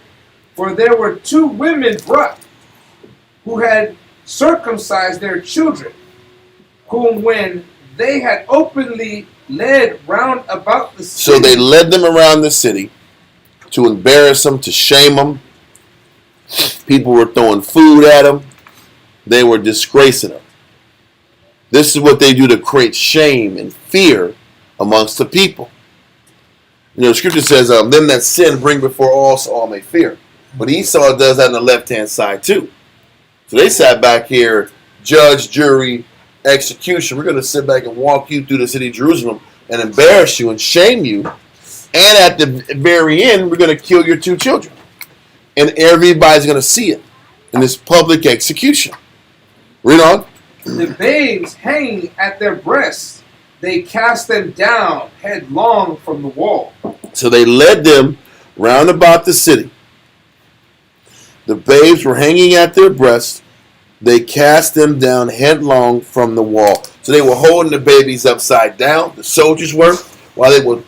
For there were 2 women brought who had circumcised their children, whom when they had openly led round about the city. So they led them around the city to embarrass them, to shame them. People were throwing food at them. They were disgracing them. This is what they do to create shame and fear amongst the people. The scripture says, them that sin bring before all, so all may fear. But Esau does that on the left-hand side too. So they sat back here, judge, jury, execution. We're going to sit back and walk you through the city of Jerusalem and embarrass you and shame you. And at the very end, we're going to kill your 2 children. And everybody's going to see it in this public execution. Read on. The babes hanging at their breasts, they cast them down headlong from the wall. So they led them round about the city. The babes were hanging at their breasts. They cast them down headlong from the wall. So they were holding the babies upside down. The soldiers were, while they were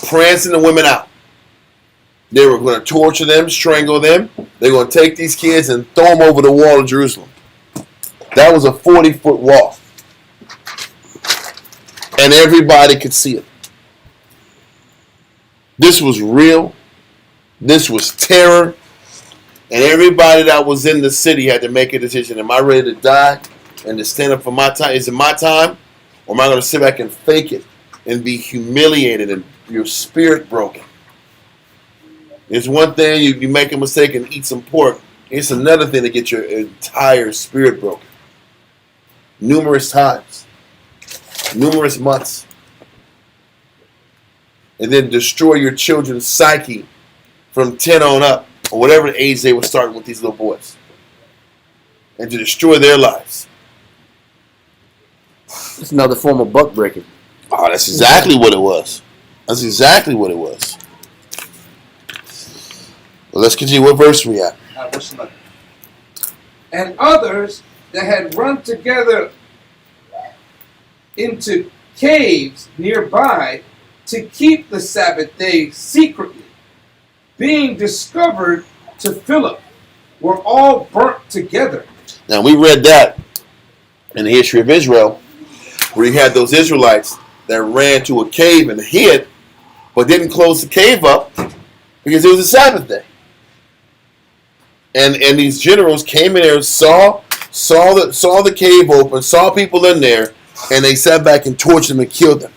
prancing the women out. They were going to torture them, strangle them. They were going to take these kids and throw them over the wall of Jerusalem. That was a 40-foot wall. And everybody could see it. This was real. This was terror. And everybody that was in the city had to make a decision. Am I ready to die and to stand up for my time? Is it my time? Or am I going to sit back and fake it and be humiliated and your spirit broken? It's one thing you make a mistake and eat some pork It's another thing to get your entire spirit broken. Numerous times. Numerous months. And then destroy your children's psyche from 10 on up, or whatever age they were starting with these little boys. And to destroy their lives. It's another form of buck breaking. Oh, that's exactly what it was. That's exactly what it was. Well, let's continue. What verse are we at? Verse 11. And others that had run together into caves nearby to keep the Sabbath day secretly, being discovered to Philip, were all burnt together. Now, we read that in the history of Israel, where you had those Israelites that ran to a cave and hid, but didn't close the cave up because it was a Sabbath day. And these generals came in there, saw the cave open, saw people in there, and they sat back and tortured them and killed them.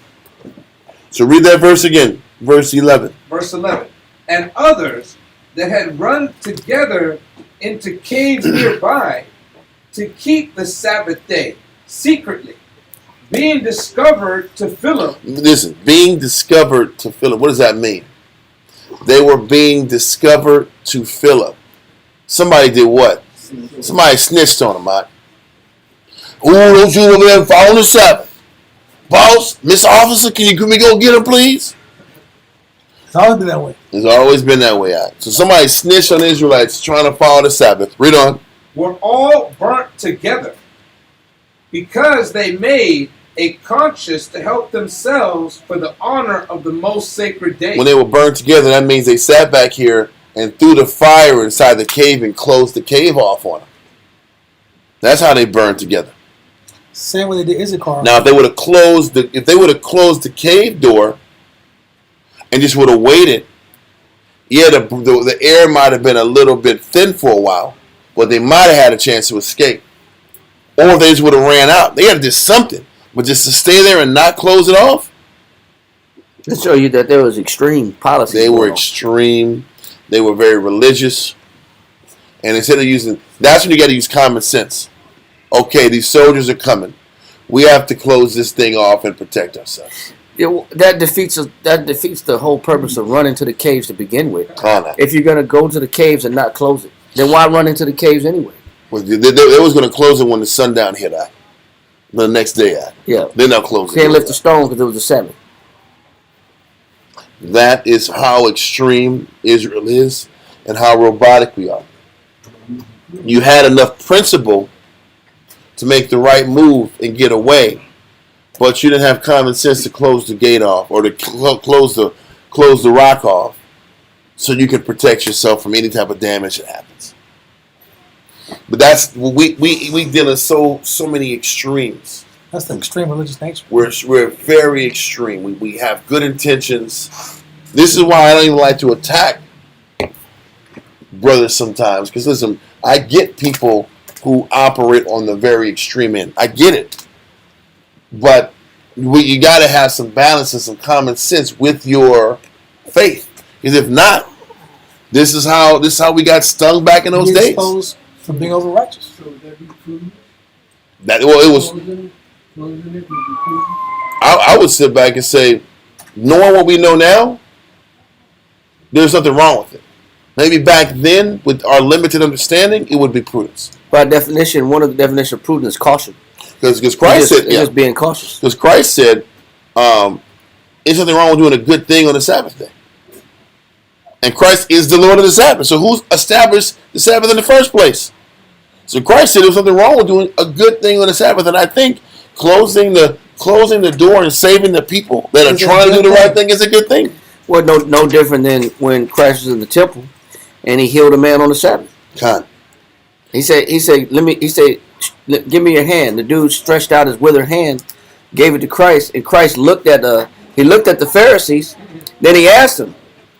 So read that verse again, verse 11. Verse 11. And others that had run together into caves nearby to keep the Sabbath day secretly, being discovered to Philip. Listen, being discovered to Philip. What does that mean? They were being discovered to Philip. Somebody did what? Somebody snitched on him, Mike. Ooh, don't you over there following the Sabbath? Boss, Miss Officer, can we go get him, please? It's always been that way. It's always been that way, Ike. So somebody snitched on the Israelites trying to follow the Sabbath. Read on. Were all burnt together because they made a conscience to help themselves for the honor of the most sacred day. When they were burned together, that means they sat back here and threw the fire inside the cave and closed the cave off on them. That's how they burned together. Same way they did Issachar. Now, if they would have closed the cave door and just would have waited, yeah, the air might have been a little bit thin for a while, but they might have had a chance to escape. Or if they just would have ran out. They had to do something. But just to stay there and not close it off? To show you that there was extreme policy. They were extreme. They were very religious. And instead of using, that's when you got to use common sense. Okay, these soldiers are coming. We have to close this thing off and protect ourselves. Yeah, that defeats the whole purpose of running to the caves to begin with. Kinda. If you're going to go to the caves and not close it, then why run into the caves anyway? Well, they was going to close it when the sundown hit out. The next day out. Yeah. Then they'll close it. Can't lift a stone because it was the Sabbath. That is how extreme Israel is and how robotic we are. You had enough principle to make the right move and get away, but you didn't have common sense to close the gate off or to close the rock off so you could protect yourself from any type of damage that happens. But that's we deal in so many extremes. That's the extreme religious nature. We're very extreme. We have good intentions. This is why I don't even like to attack brothers sometimes. Because listen, I get people who operate on the very extreme end. I get it. But you got to have some balance and some common sense with your faith. Because if not, this is how we got stung back in those days. Exposed for being over righteous. So would that be prudent? It was. Closing it would be prudent? I would sit back and say, knowing what we know now, there's nothing wrong with it. Maybe back then, with our limited understanding, it would be prudence. By definition, one of the definitions of prudence is caution. Because Christ said, just being cautious. Because Christ said, there's nothing wrong with doing a good thing on the Sabbath day. And Christ is the Lord of the Sabbath. So who established the Sabbath in the first place? So Christ said there's nothing wrong with doing a good thing on the Sabbath. And I think closing the door and saving the people that are trying to do the right thing is a good thing. Well, no different than when Christ was in the temple and he healed a man on the Sabbath. God. He said, give me your hand. The dude stretched out his withered hand, gave it to Christ, and Christ looked at the Pharisees. Then he asked them,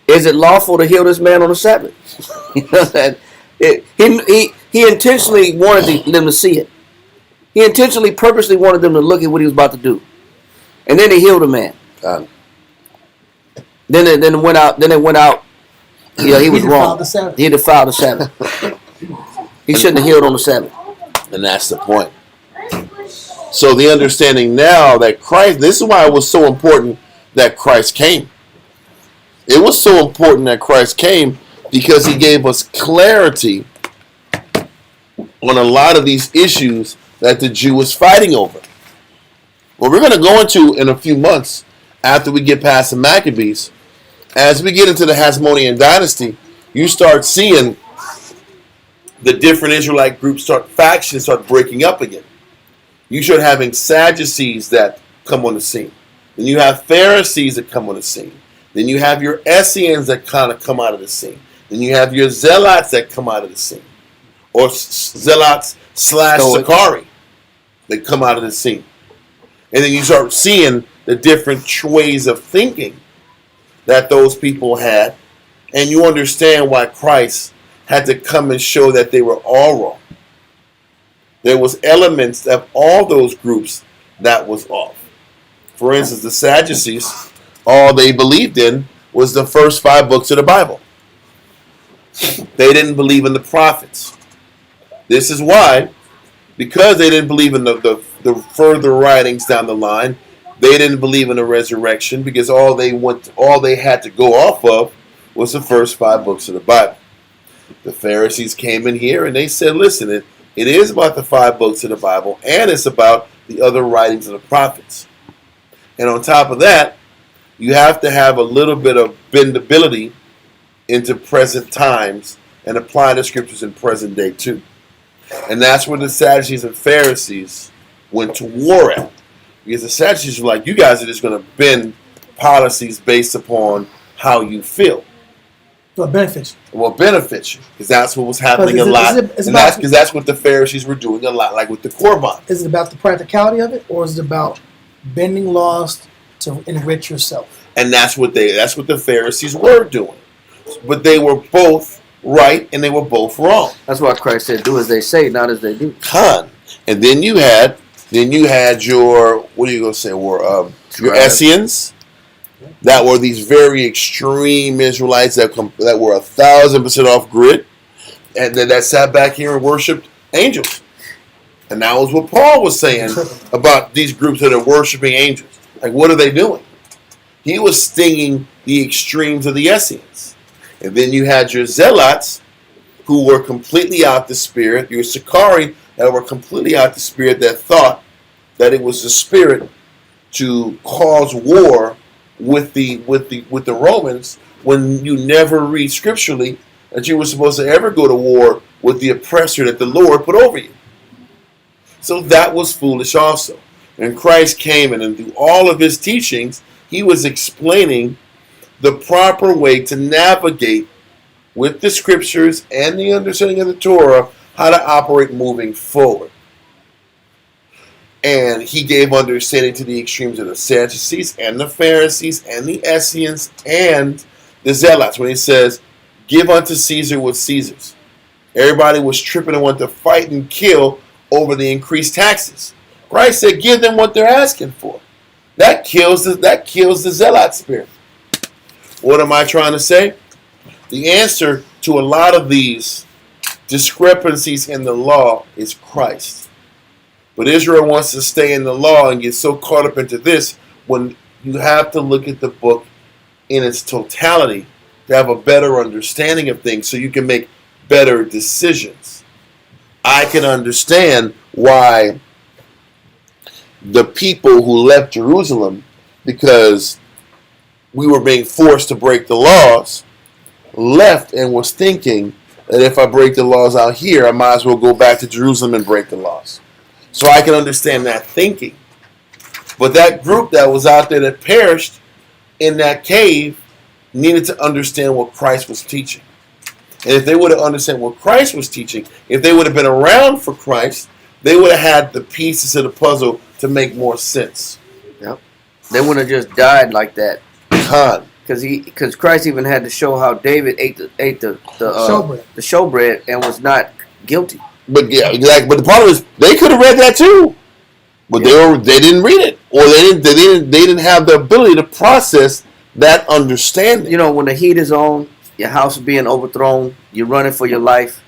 "Is it lawful to heal this man on the Sabbath?" He intentionally wanted them to see it. He intentionally, purposely wanted them to look at what he was about to do, and then he healed a man. God. Then it went out. You know, he was wrong. The Sabbath. He defiled the Sabbath. He shouldn't have healed on the Sabbath. And that's the point. So the understanding now that Christ, this is why it was so important that Christ came. It was so important that Christ came because he gave us clarity on a lot of these issues that the Jew was fighting over. Well, we're going to go into in a few months after we get past the Maccabees. As we get into the Hasmonean dynasty, you start seeing the different Israelite groups factions start breaking up again. You start having Sadducees that come on the scene. Then you have Pharisees that come on the scene. Then you have your Essenes that kind of come out of the scene. Then you have your Zealots that come out of the scene. Or Zealots / Sakari that come out of the scene. And then you start seeing the different ways of thinking that those people had. And you understand why Christ had to come and show that they were all wrong. There was elements of all those groups that was off. For instance, the Sadducees, all they believed in was the first 5 books of the Bible. They didn't believe in the prophets. This is why, because they didn't believe in the further writings down the line, they didn't believe in the resurrection, because all they had to go off of was the first 5 books of the Bible. The Pharisees came in here and they said, listen, it is about the 5 books of the Bible, and it's about the other writings of the prophets. And on top of that, you have to have a little bit of bendability into present times and apply the scriptures in present day too. And that's where the Sadducees and Pharisees went to war at. Because the Sadducees were like, you guys are just going to bend policies based upon how you feel. What benefits you? What benefits you? Because that's what was happening a lot. And that's what the Pharisees were doing a lot, like with the Korban. Is it about the practicality of it, or is it about bending laws to enrich yourself? And that's what the Pharisees were doing. But they were both right and they were both wrong. That's why Christ said, do as they say, not as they do. And then you had your, what are you going to say, your Essenes, that were these very extreme Israelites that were 1,000% off grid, and that sat back here and worshipped angels. And that was what Paul was saying about these groups that are worshiping angels. Like, what are they doing? He was stinging the extremes of the Essenes. And then you had your Zealots, who were completely out the spirit. Your Sakari, that were completely out the spirit, that thought that it was the spirit to cause war with the Romans, when you never read scripturally that you were supposed to ever go to war with the oppressor that the Lord put over you. So that was foolish also. And Christ came, and through all of his teachings, he was explaining the proper way to navigate with the scriptures and the understanding of the Torah, how to operate moving forward. And he gave understanding to the extremes of the Sadducees and the Pharisees and the Essenes and the Zealots, when he says, give unto Caesar what's Caesar's. Everybody was tripping and wanted to fight and kill over the increased taxes. Christ said, give them what they're asking for. That kills the Zealot spirit. What am I trying to say? The answer to a lot of these discrepancies in the law is Christ. But Israel wants to stay in the law and get so caught up into this, when you have to look at the book in its totality to have a better understanding of things so you can make better decisions. I can understand why the people who left Jerusalem, because we were being forced to break the laws, left and was thinking that if I break the laws out here, I might as well go back to Jerusalem and break the laws. So I can understand that thinking. But that group that was out there that perished in that cave needed to understand what Christ was teaching. And if they would have understood what Christ was teaching, if they would have been around for Christ, they would have had the pieces of the puzzle to make more sense. Yep. They wouldn't have just died like that. Because Christ even had to show how David ate the showbread and was not guilty. But yeah, exactly. But the problem is they could have read that too, but they didn't read it, or they didn't have the ability to process that understanding. You know, when the heat is on, your house is being overthrown, you're running for your life,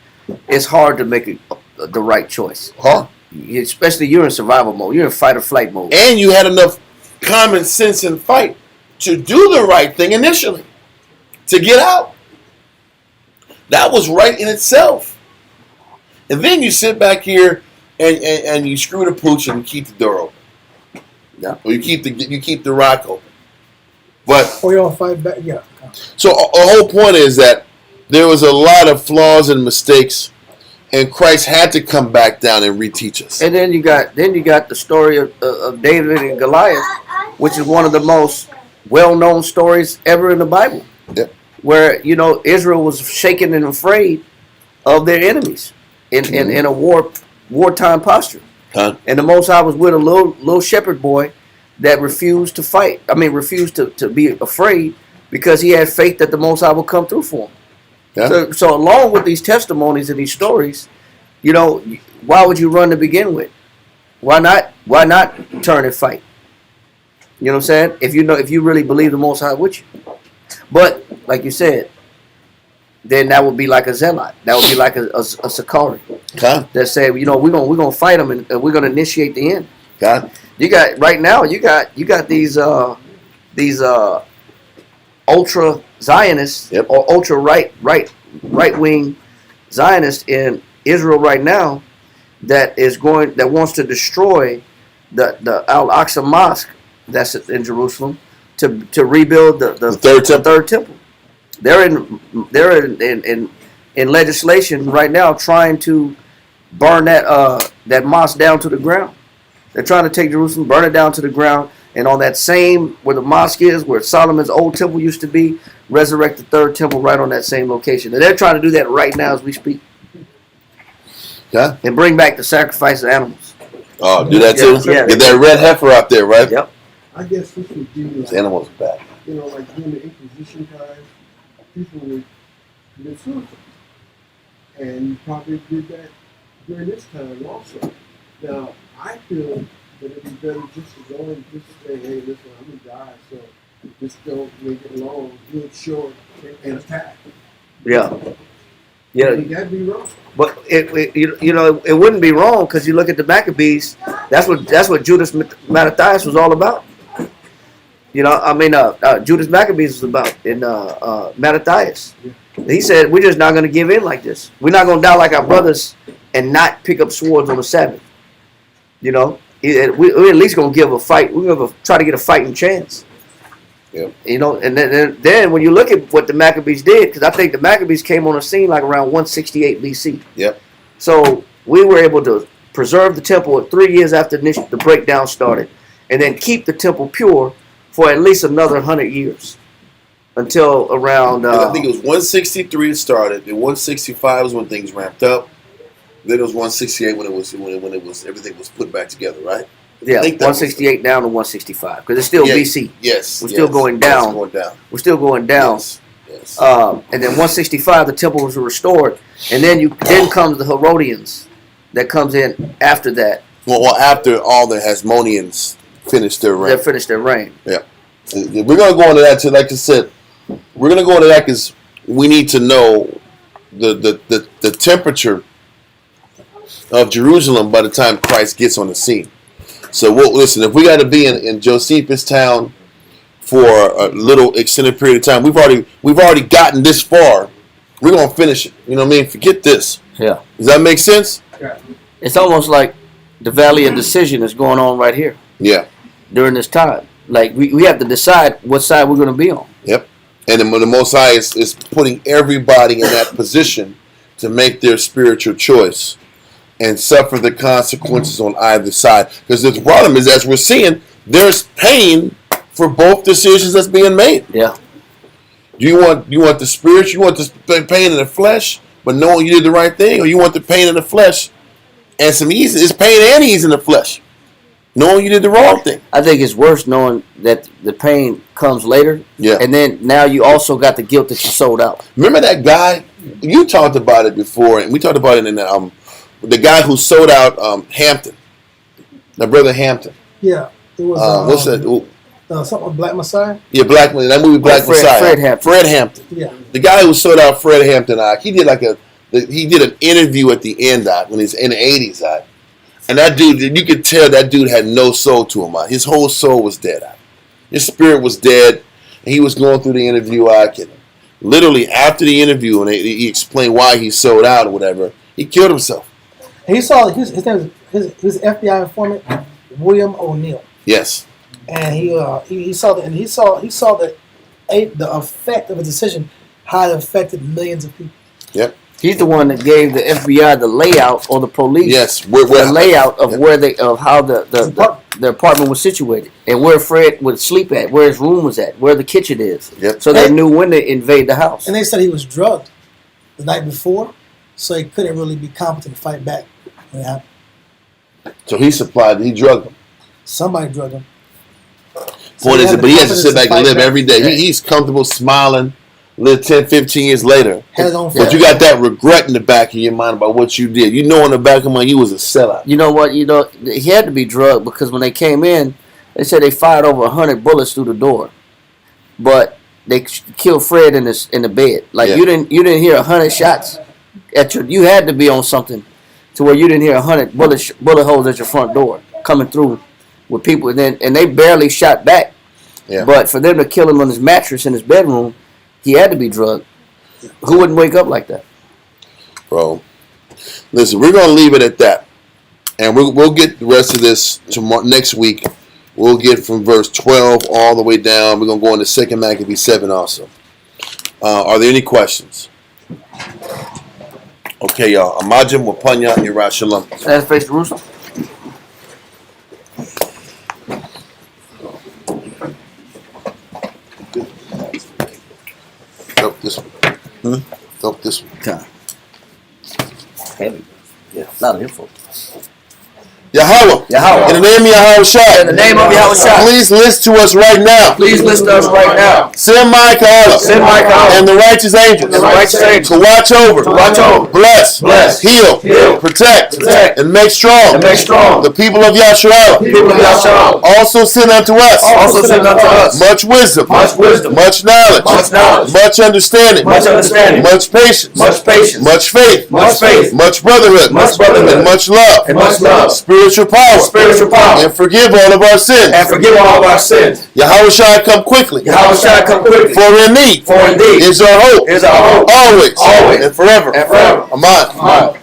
it's hard to make the right choice. Huh? Especially you're in survival mode. You're in fight or flight mode. And you had enough common sense and fight to do the right thing initially, to get out. That was right in itself. And then you sit back here and you screw the pooch and keep the door open. Yeah. Or you keep the rock open. But Or you don't fight back. Yeah. so the whole point is that there was a lot of flaws and mistakes, and Christ had to come back down and reteach us. And then you got the story of David and Goliath, which is one of the most well-known stories ever in the Bible. Yep. Where Israel was shaken and afraid of their enemies in a wartime posture. Huh? And the Most High was with a little shepherd boy that refused to fight. I mean, refused to be afraid because he had faith that the Most High would come through for him. Yeah. So along with these testimonies and these stories, why would you run to begin with? Why not turn and fight? You know what I'm saying? If you really believe the Most High with you. But like you said, then that would be like a zealot. That would be like a Sakari that say, we're gonna fight them and we're gonna initiate the end. God. You got right now. You got these ultra Zionists or ultra right wing Zionists in Israel right now that wants to destroy the Al Aqsa Mosque that's in Jerusalem to rebuild the third temple. They're in legislation right now trying to burn that mosque down to the ground. They're trying to take Jerusalem, burn it down to the ground, and on that same where the mosque is, where Solomon's old temple used to be, resurrect the third temple right on that same location. And they're trying to do that right now as we speak. Yeah. And bring back the sacrifice of animals. Oh, do that too? Yeah. Get that red heifer out there, right? Yep. I guess this would be Those like, animals are bad. like during the Inquisition time, people would commit suicide. And you probably did that during this time also. Now, I feel that it'd be better just to go and just say, hey, listen, I'm gonna die, so just don't make it long, do it short, and attack. Yeah. Yeah. That'd be wrong. But it wouldn't be wrong because you look at the Maccabees. That's what Judas Mattathias was all about. Judas Maccabees was about in Mattathias. He said, we're just not going to give in like this. We're not going to die like our brothers and not pick up swords on the Sabbath. We're at least going to give a fight. We're going to try to get a fighting chance. Yep. And then when you look at what the Maccabees did, because I think the Maccabees came on the scene like around 168 BC. Yep. So we were able to preserve the temple 3 years after the breakdown started, and then keep the temple pure for at least another 100 years until around. I think it was 163 it started. Then 165 was when things ramped up. Then it was 168 when it was everything was put back together, right? Yeah, 168 down to 165 because it's still BC. Yes, we're still going down. We're still going down. Yes. And then 165, the temple was restored, and then comes the Herodians, that comes in after that. Well, after all the Hasmoneans finished their reign. They finished their reign. Yeah. We're gonna go into that too. Like I said, we're gonna go into that because we need to know the temperature of Jerusalem by the time Christ gets on the scene. So listen, if we got to be in Josephus town for a little extended period of time, we've already gotten this far. We're gonna finish it. You know what I mean? Forget this. Yeah. Does that make sense? Yeah. It's almost like the Valley of Decision is going on right here. Yeah. During this time, like we have to decide what side we're going to be on. Yep. And the Most High is putting everybody in that position to make their spiritual choice and suffer the consequences on either side. Because the problem is, as we're seeing, there's pain for both decisions that's being made. Yeah. Do you want the spiritual, you want the pain in the flesh, but knowing you did the right thing, or you want the pain in the flesh and some ease? It's pain and ease in the flesh, knowing you did the wrong thing. I think it's worse knowing that the pain comes later. Yeah. And then now you also got the guilt that you sold out. Remember that guy? You talked about it before, and we talked about it in the guy who sold out Hampton, my brother Hampton. Yeah, it was. What's that? Something Black Messiah. Yeah, That movie Black Messiah. Fred Hampton. Fred Hampton. Yeah. The guy who sold out Fred Hampton, he did like a he did an interview at the end when he's in the 80s and that dude, you could tell that dude had no soul to him. His whole soul was dead. His spirit was dead, and he was going through the interview. And literally after the interview, and he explained why he sold out or whatever, he killed himself. He saw his name was his FBI informant William O'Neill. Yes. And he saw the effect of a decision, how it affected millions of people. Yep. He's the one that gave the FBI the layout, or the police. Yes, the layout of how the apartment was situated, and where Fred would sleep at, where his room was at, where the kitchen is. Yep. So they knew when to invade the house. And they said he was drugged the night before, so he couldn't really be competent to fight back when it happened. So he drugged him. Somebody drugged him. Point is, but he has to sit back and live every day. Right. He's comfortable smiling, live 10, 15 years later. But you got that regret in the back of your mind about what you did. You know in the back of my mind you was a sellout. You know what? He had to be drugged because when they came in, they said they fired over 100 bullets through the door, but they killed Fred in the bed. Like you didn't hear 100 shots at your. You had to be on something to where you didn't hear 100 bullet holes at your front door coming through with people, and they barely shot back. Yeah. But for them to kill him on his mattress in his bedroom, he had to be drugged. Who wouldn't wake up like that? Bro, listen, we're going to leave it at that. And we'll get the rest of this next week. We'll get from verse 12 all the way down. We're going to go into 2 Maccabees 7 also. Are there any questions? Okay, y'all. Amajim Wapanya Ira Shalom. Stand face Jerusalem. Nope, this one. Nope, this one. Time. Heavy. Yeah, a lot of info. Yahweh. Yahweh. In the name of Yahweh Shai. In the name of Yahweh Shai. Please listen to us right now. Please listen to us right now. Send Michael. Send Michael. And the righteous angels. And the righteous angels. To watch over. To watch over. Bless. Bless. Heal. Heal. Protect. Protect. And make strong. And make strong. The people of Yahshua. People of Yahshua. Also send unto us. Also send unto us. Much wisdom. Much wisdom. Much knowledge. Much knowledge. Much understanding. Much understanding. Much patience. Much patience. Much faith. Much faith. Much brotherhood. Much brotherhood. And much love. And much love. Spiritual power. Spiritual power. And forgive all of our sins. And forgive all of our sins. Yahweh Shai come quickly. Yahweh Shai come quickly. For indeed. For indeed. Is our hope. Is our hope. Always. Always. And forever. And forever. Amen. Amen.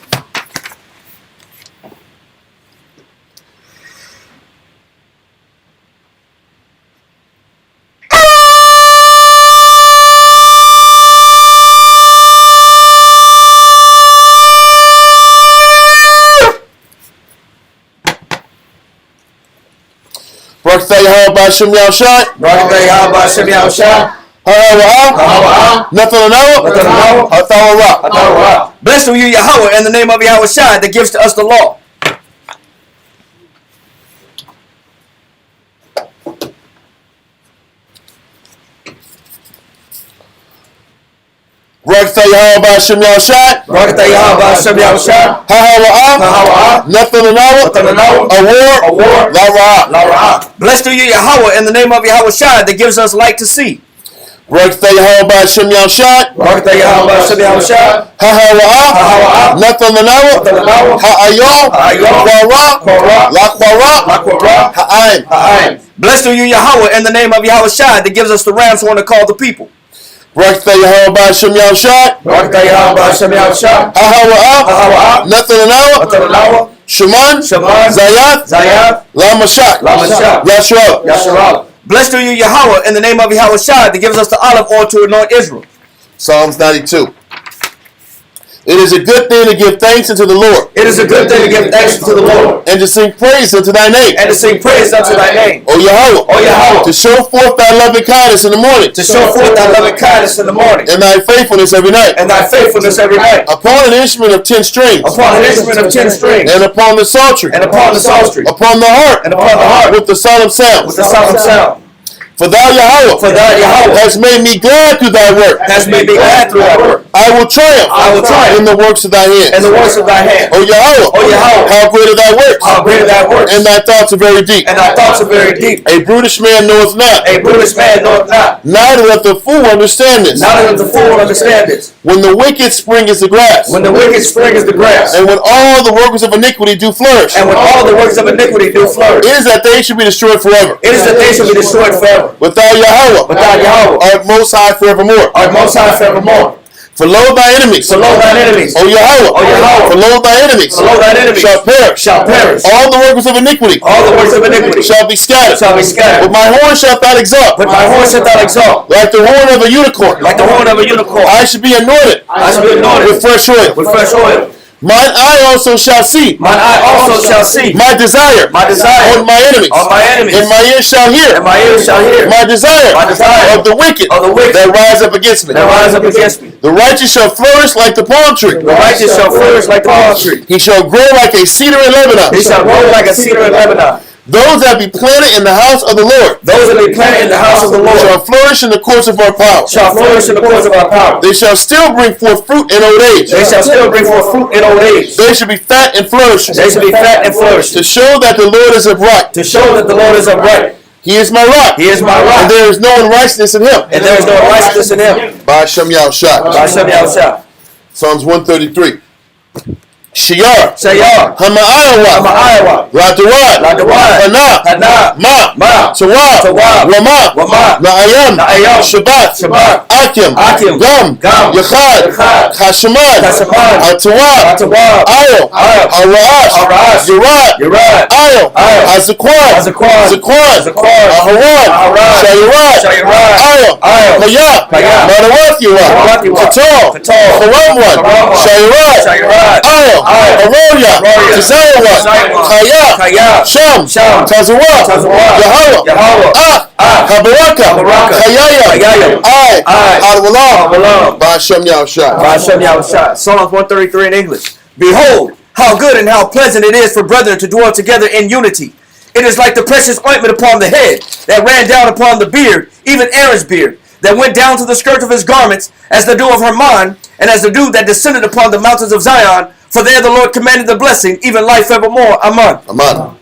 Baruch Yahweh B'Shem Yahushai. Baruch Yahweh B'Shem Yahushai. Blessed are you, Yahweh, in the name of Yahweh Shai that gives to us the law. Baruch Yahweh B'Shem Yahushai. Baruch Yahweh B'Shem Yahushai. Blessed are you, Yahweh, in the name of Yahweh Shai that gives us light to see. Baruch Yahweh B'Shem Yahushai. Baruch Yahweh B'Shem Yahushai. Blessed are you, Yahweh, in the name of Yahweh Shai that gives us the ram's horn to call the people. Baruch Yahweh B'Shem Yahushai. Baruch Yahweh B'Shem Yahushai. Shaman, Zayat, Lamashak, Yashua. Blessed are you, Yahweh, in the name of Yahweh Shai that gives us the olive oil to anoint Israel. Psalms 92. It is a good thing to give thanks unto the Lord. It is a good thing to give thanks unto the Lord. And to sing praise unto thy name. And to sing praise unto thy name. O Yahweh. O Yahweh. To show forth thy loving kindness in the morning. To show forth thy loving kindness in the morning. And thy faithfulness every night. And thy faithfulness every night. Upon an instrument of 10 strings. Upon an instrument of 10 strings. And upon the psaltery. And upon the psaltery. Upon the harp. And upon the harp. With the solemn sound. With the solemn sound. For thou, Yahweh, For thou, Yahweh, hast made me glad through thy work. Has made me glad through thy work. I will triumph. I will triumph in the works of thy hands. in the works of thy hand. O Yahweh, O Yahweh, how great are thy works, how great are thy works, and thy thoughts are very deep. and thy thoughts are very deep. A brutish man knoweth not, A brutish man knoweth not, neither doth the fool understand this. neither doth the fool understand this. When the wicked spring is the grass, When the wicked spring is the grass, and when all the workers of iniquity do flourish, and when all the works of iniquity do flourish, it is that they should be destroyed forever. it is that they shall be destroyed forever. But thou, Yahweh, But thou, Yahweh, art most high forevermore. art most high forevermore. For lo, thy enemies, So lo thine enemies, O Yahweh, O Yahweh, for lo, thy enemies so lo thine enemies shall perish. shall perish. All the workers of iniquity All the works of iniquity shall be scattered. shall be But scattered. my horn shalt thou exalt, But my horn shalt thou exalt, like the horn of a unicorn. like the horn of a unicorn. I should be anointed I shall be anointed with fresh oil. with fresh oil. Mine eye also shall see Mine eye also shall see my desire my desire on my enemies, on my enemies, and my ears shall hear and my ears shall hear my desire of the wicked of the wicked that rise up against me. that rise up against me. The righteous shall flourish like the palm tree. The righteous shall flourish like the palm tree. He shall grow like a cedar in Lebanon. He shall grow like a cedar in Lebanon. Those that be planted in the house of the Lord Those that be planted in the house of the shall Lord flourish in the course of our power. shall flourish in the course of our power. They shall still bring forth fruit in old age. They shall still bring forth fruit in old age. They shall be fat and flourishing, They shall be fat and flourishing, to show that the Lord is upright. to show that the Lord is upright. He is my rock, He is my and rock, there is no unrighteousness in him. and there is no righteousness in him. By Hashem Yahushua. By Hashem Yahushua. Psalms 133. Shiyar, Shayar, Hama'ayawa, Iowa, Radawad, Ladawad, Hana, Hana, Ma, Ma, Tawab, Tawab, Wama, Wama, Na'ayam, Na'ayam, Shabbat, Shabbat, Akim, Akim, Gam, Gam, Yachad, Yachad, Hashemad, Hashemad, Atawab, Atawab, Ayo, Ayo, Harash, Harash, Yerad, Yerad, Ayo, Ayo, Hazaquan, Hazaquan, Zaquan, Zaquan, Aharad, Aharad, Shayarad, Shayarad, Ayo, Ayo, Kaya, Kaya, Madawathiyah, Madawathiyah, Katal, Katal, Karamwan, Karamwan, Shayarad, Shayarad, Ayo, Ayo, Aroya, Aroya, Tazayawan, Tazayawan, Kaya, Kaya, Sham, Sham, Tazawah, Tazawah, Yahweh, Yahweh, Habaraka, Habaraka, Kayaya, Kayaya, I, Hadwallah, Hadwallah, By Hashem Yahushua. By Hashem Yahushua. Psalms 133 in English. Behold, how good and how pleasant it is for brethren to dwell together in unity. It is like the precious ointment upon the head, that ran down upon the beard, even Aaron's beard, that went down to the skirt of his garments, as the dew of Hermon, and as the dew that descended upon the mountains of Zion. For there the Lord commanded the blessing, even life evermore. Amen. Amen.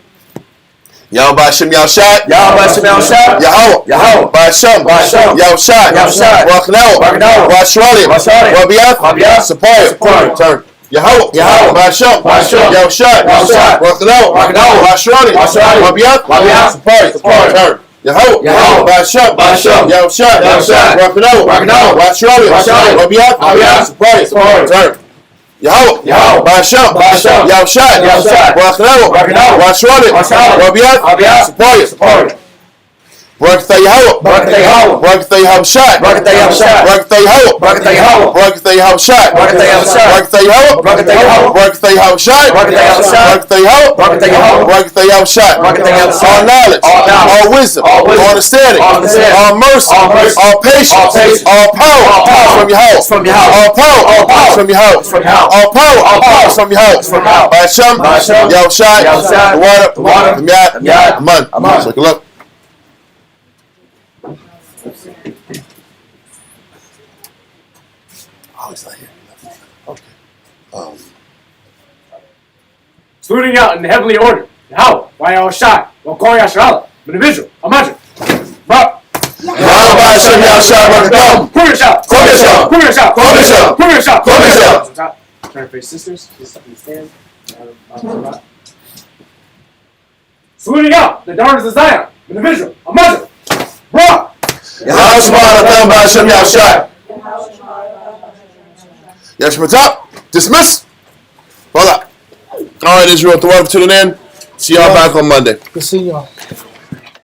Yahweh by Hashem Yahushua. Yahweh by Hashem Yahushua. Yahweh. Yahweh. By Hashem. By Hashem. Yahushua. Yahushua. Rakhnao. Rakhnao. Rashralim. Rashralim. Rabiath. Rabiath. Sapphire. Sapphire. Turn. Yahweh. Yahweh. By Hashem. By Hashem. Yahushua. Yahushua. Rakhnao. Rakhnao. Rashralim. Rashralim. Rabiath. Rabiath. Sapphire. Sapphire. Turn. Yahweh. Yahweh. By Hashem. By Hashem. Yahushua. Yahushua. Rakhnao. Rakhnao. Rashralim. Rashralim. Rabiath. Rabiath. Sapphire. Sapphire. Turn. Yahweh. Yahweh. By Hashem. By Hashem. Yahushua. Yahushua. Rakhnao. Rakhnao. Rashralim. Rashralim. Rabiath. Rabiath. Sapphire. Sapphire. Barakatah Yahweh. Barakatah Yahweh. Barakatah Yahushua. Barakatah Yahushua. Barakatah Yahweh. Barakatah Yahweh. Barakatah Yahushua. Barakatah Yahushua. Barakatah Yahweh. Barakatah Yahweh. Barakatah Yahushua. Barakatah Yahushua. Barakatah Yahweh. Barakatah Yahweh. Barakatah Yahushua. Barakatah Yahushua. All knowledge. All knowledge. All wisdom. All wisdom. All understanding. All understanding. All mercy. All mercy. All patience. All patience. All power. All power. From Yahweh. From Yahweh. All power. All power. From Yahweh. From Yahweh. All power. All power. From Yahweh. From Yahweh. By Hashem. By Hashem. Yahushua. Yahushua. The water. The Yad. Yad. Aman. Aman. Take a look. Oh, he's not here. Okay. Saluting out in the heavenly order. How? Why all shot? Well, call Yasharala. Individual. Imagine. Bro. Yahweh by Hashem Yahushua. Barakatah. Put shot. Call yourself. Put shot. Call yourself. Put shot. Call yourself. Trying to face sisters. Just stand. Saluting out the daughters of Zion. Individual. Imagine. Bro. Yahweh Shema by Hashem Yahushua. Yashmatah. Dismiss. Voila. All right, Israel. The water to the end. See y'all back on Monday. Good seeing y'all.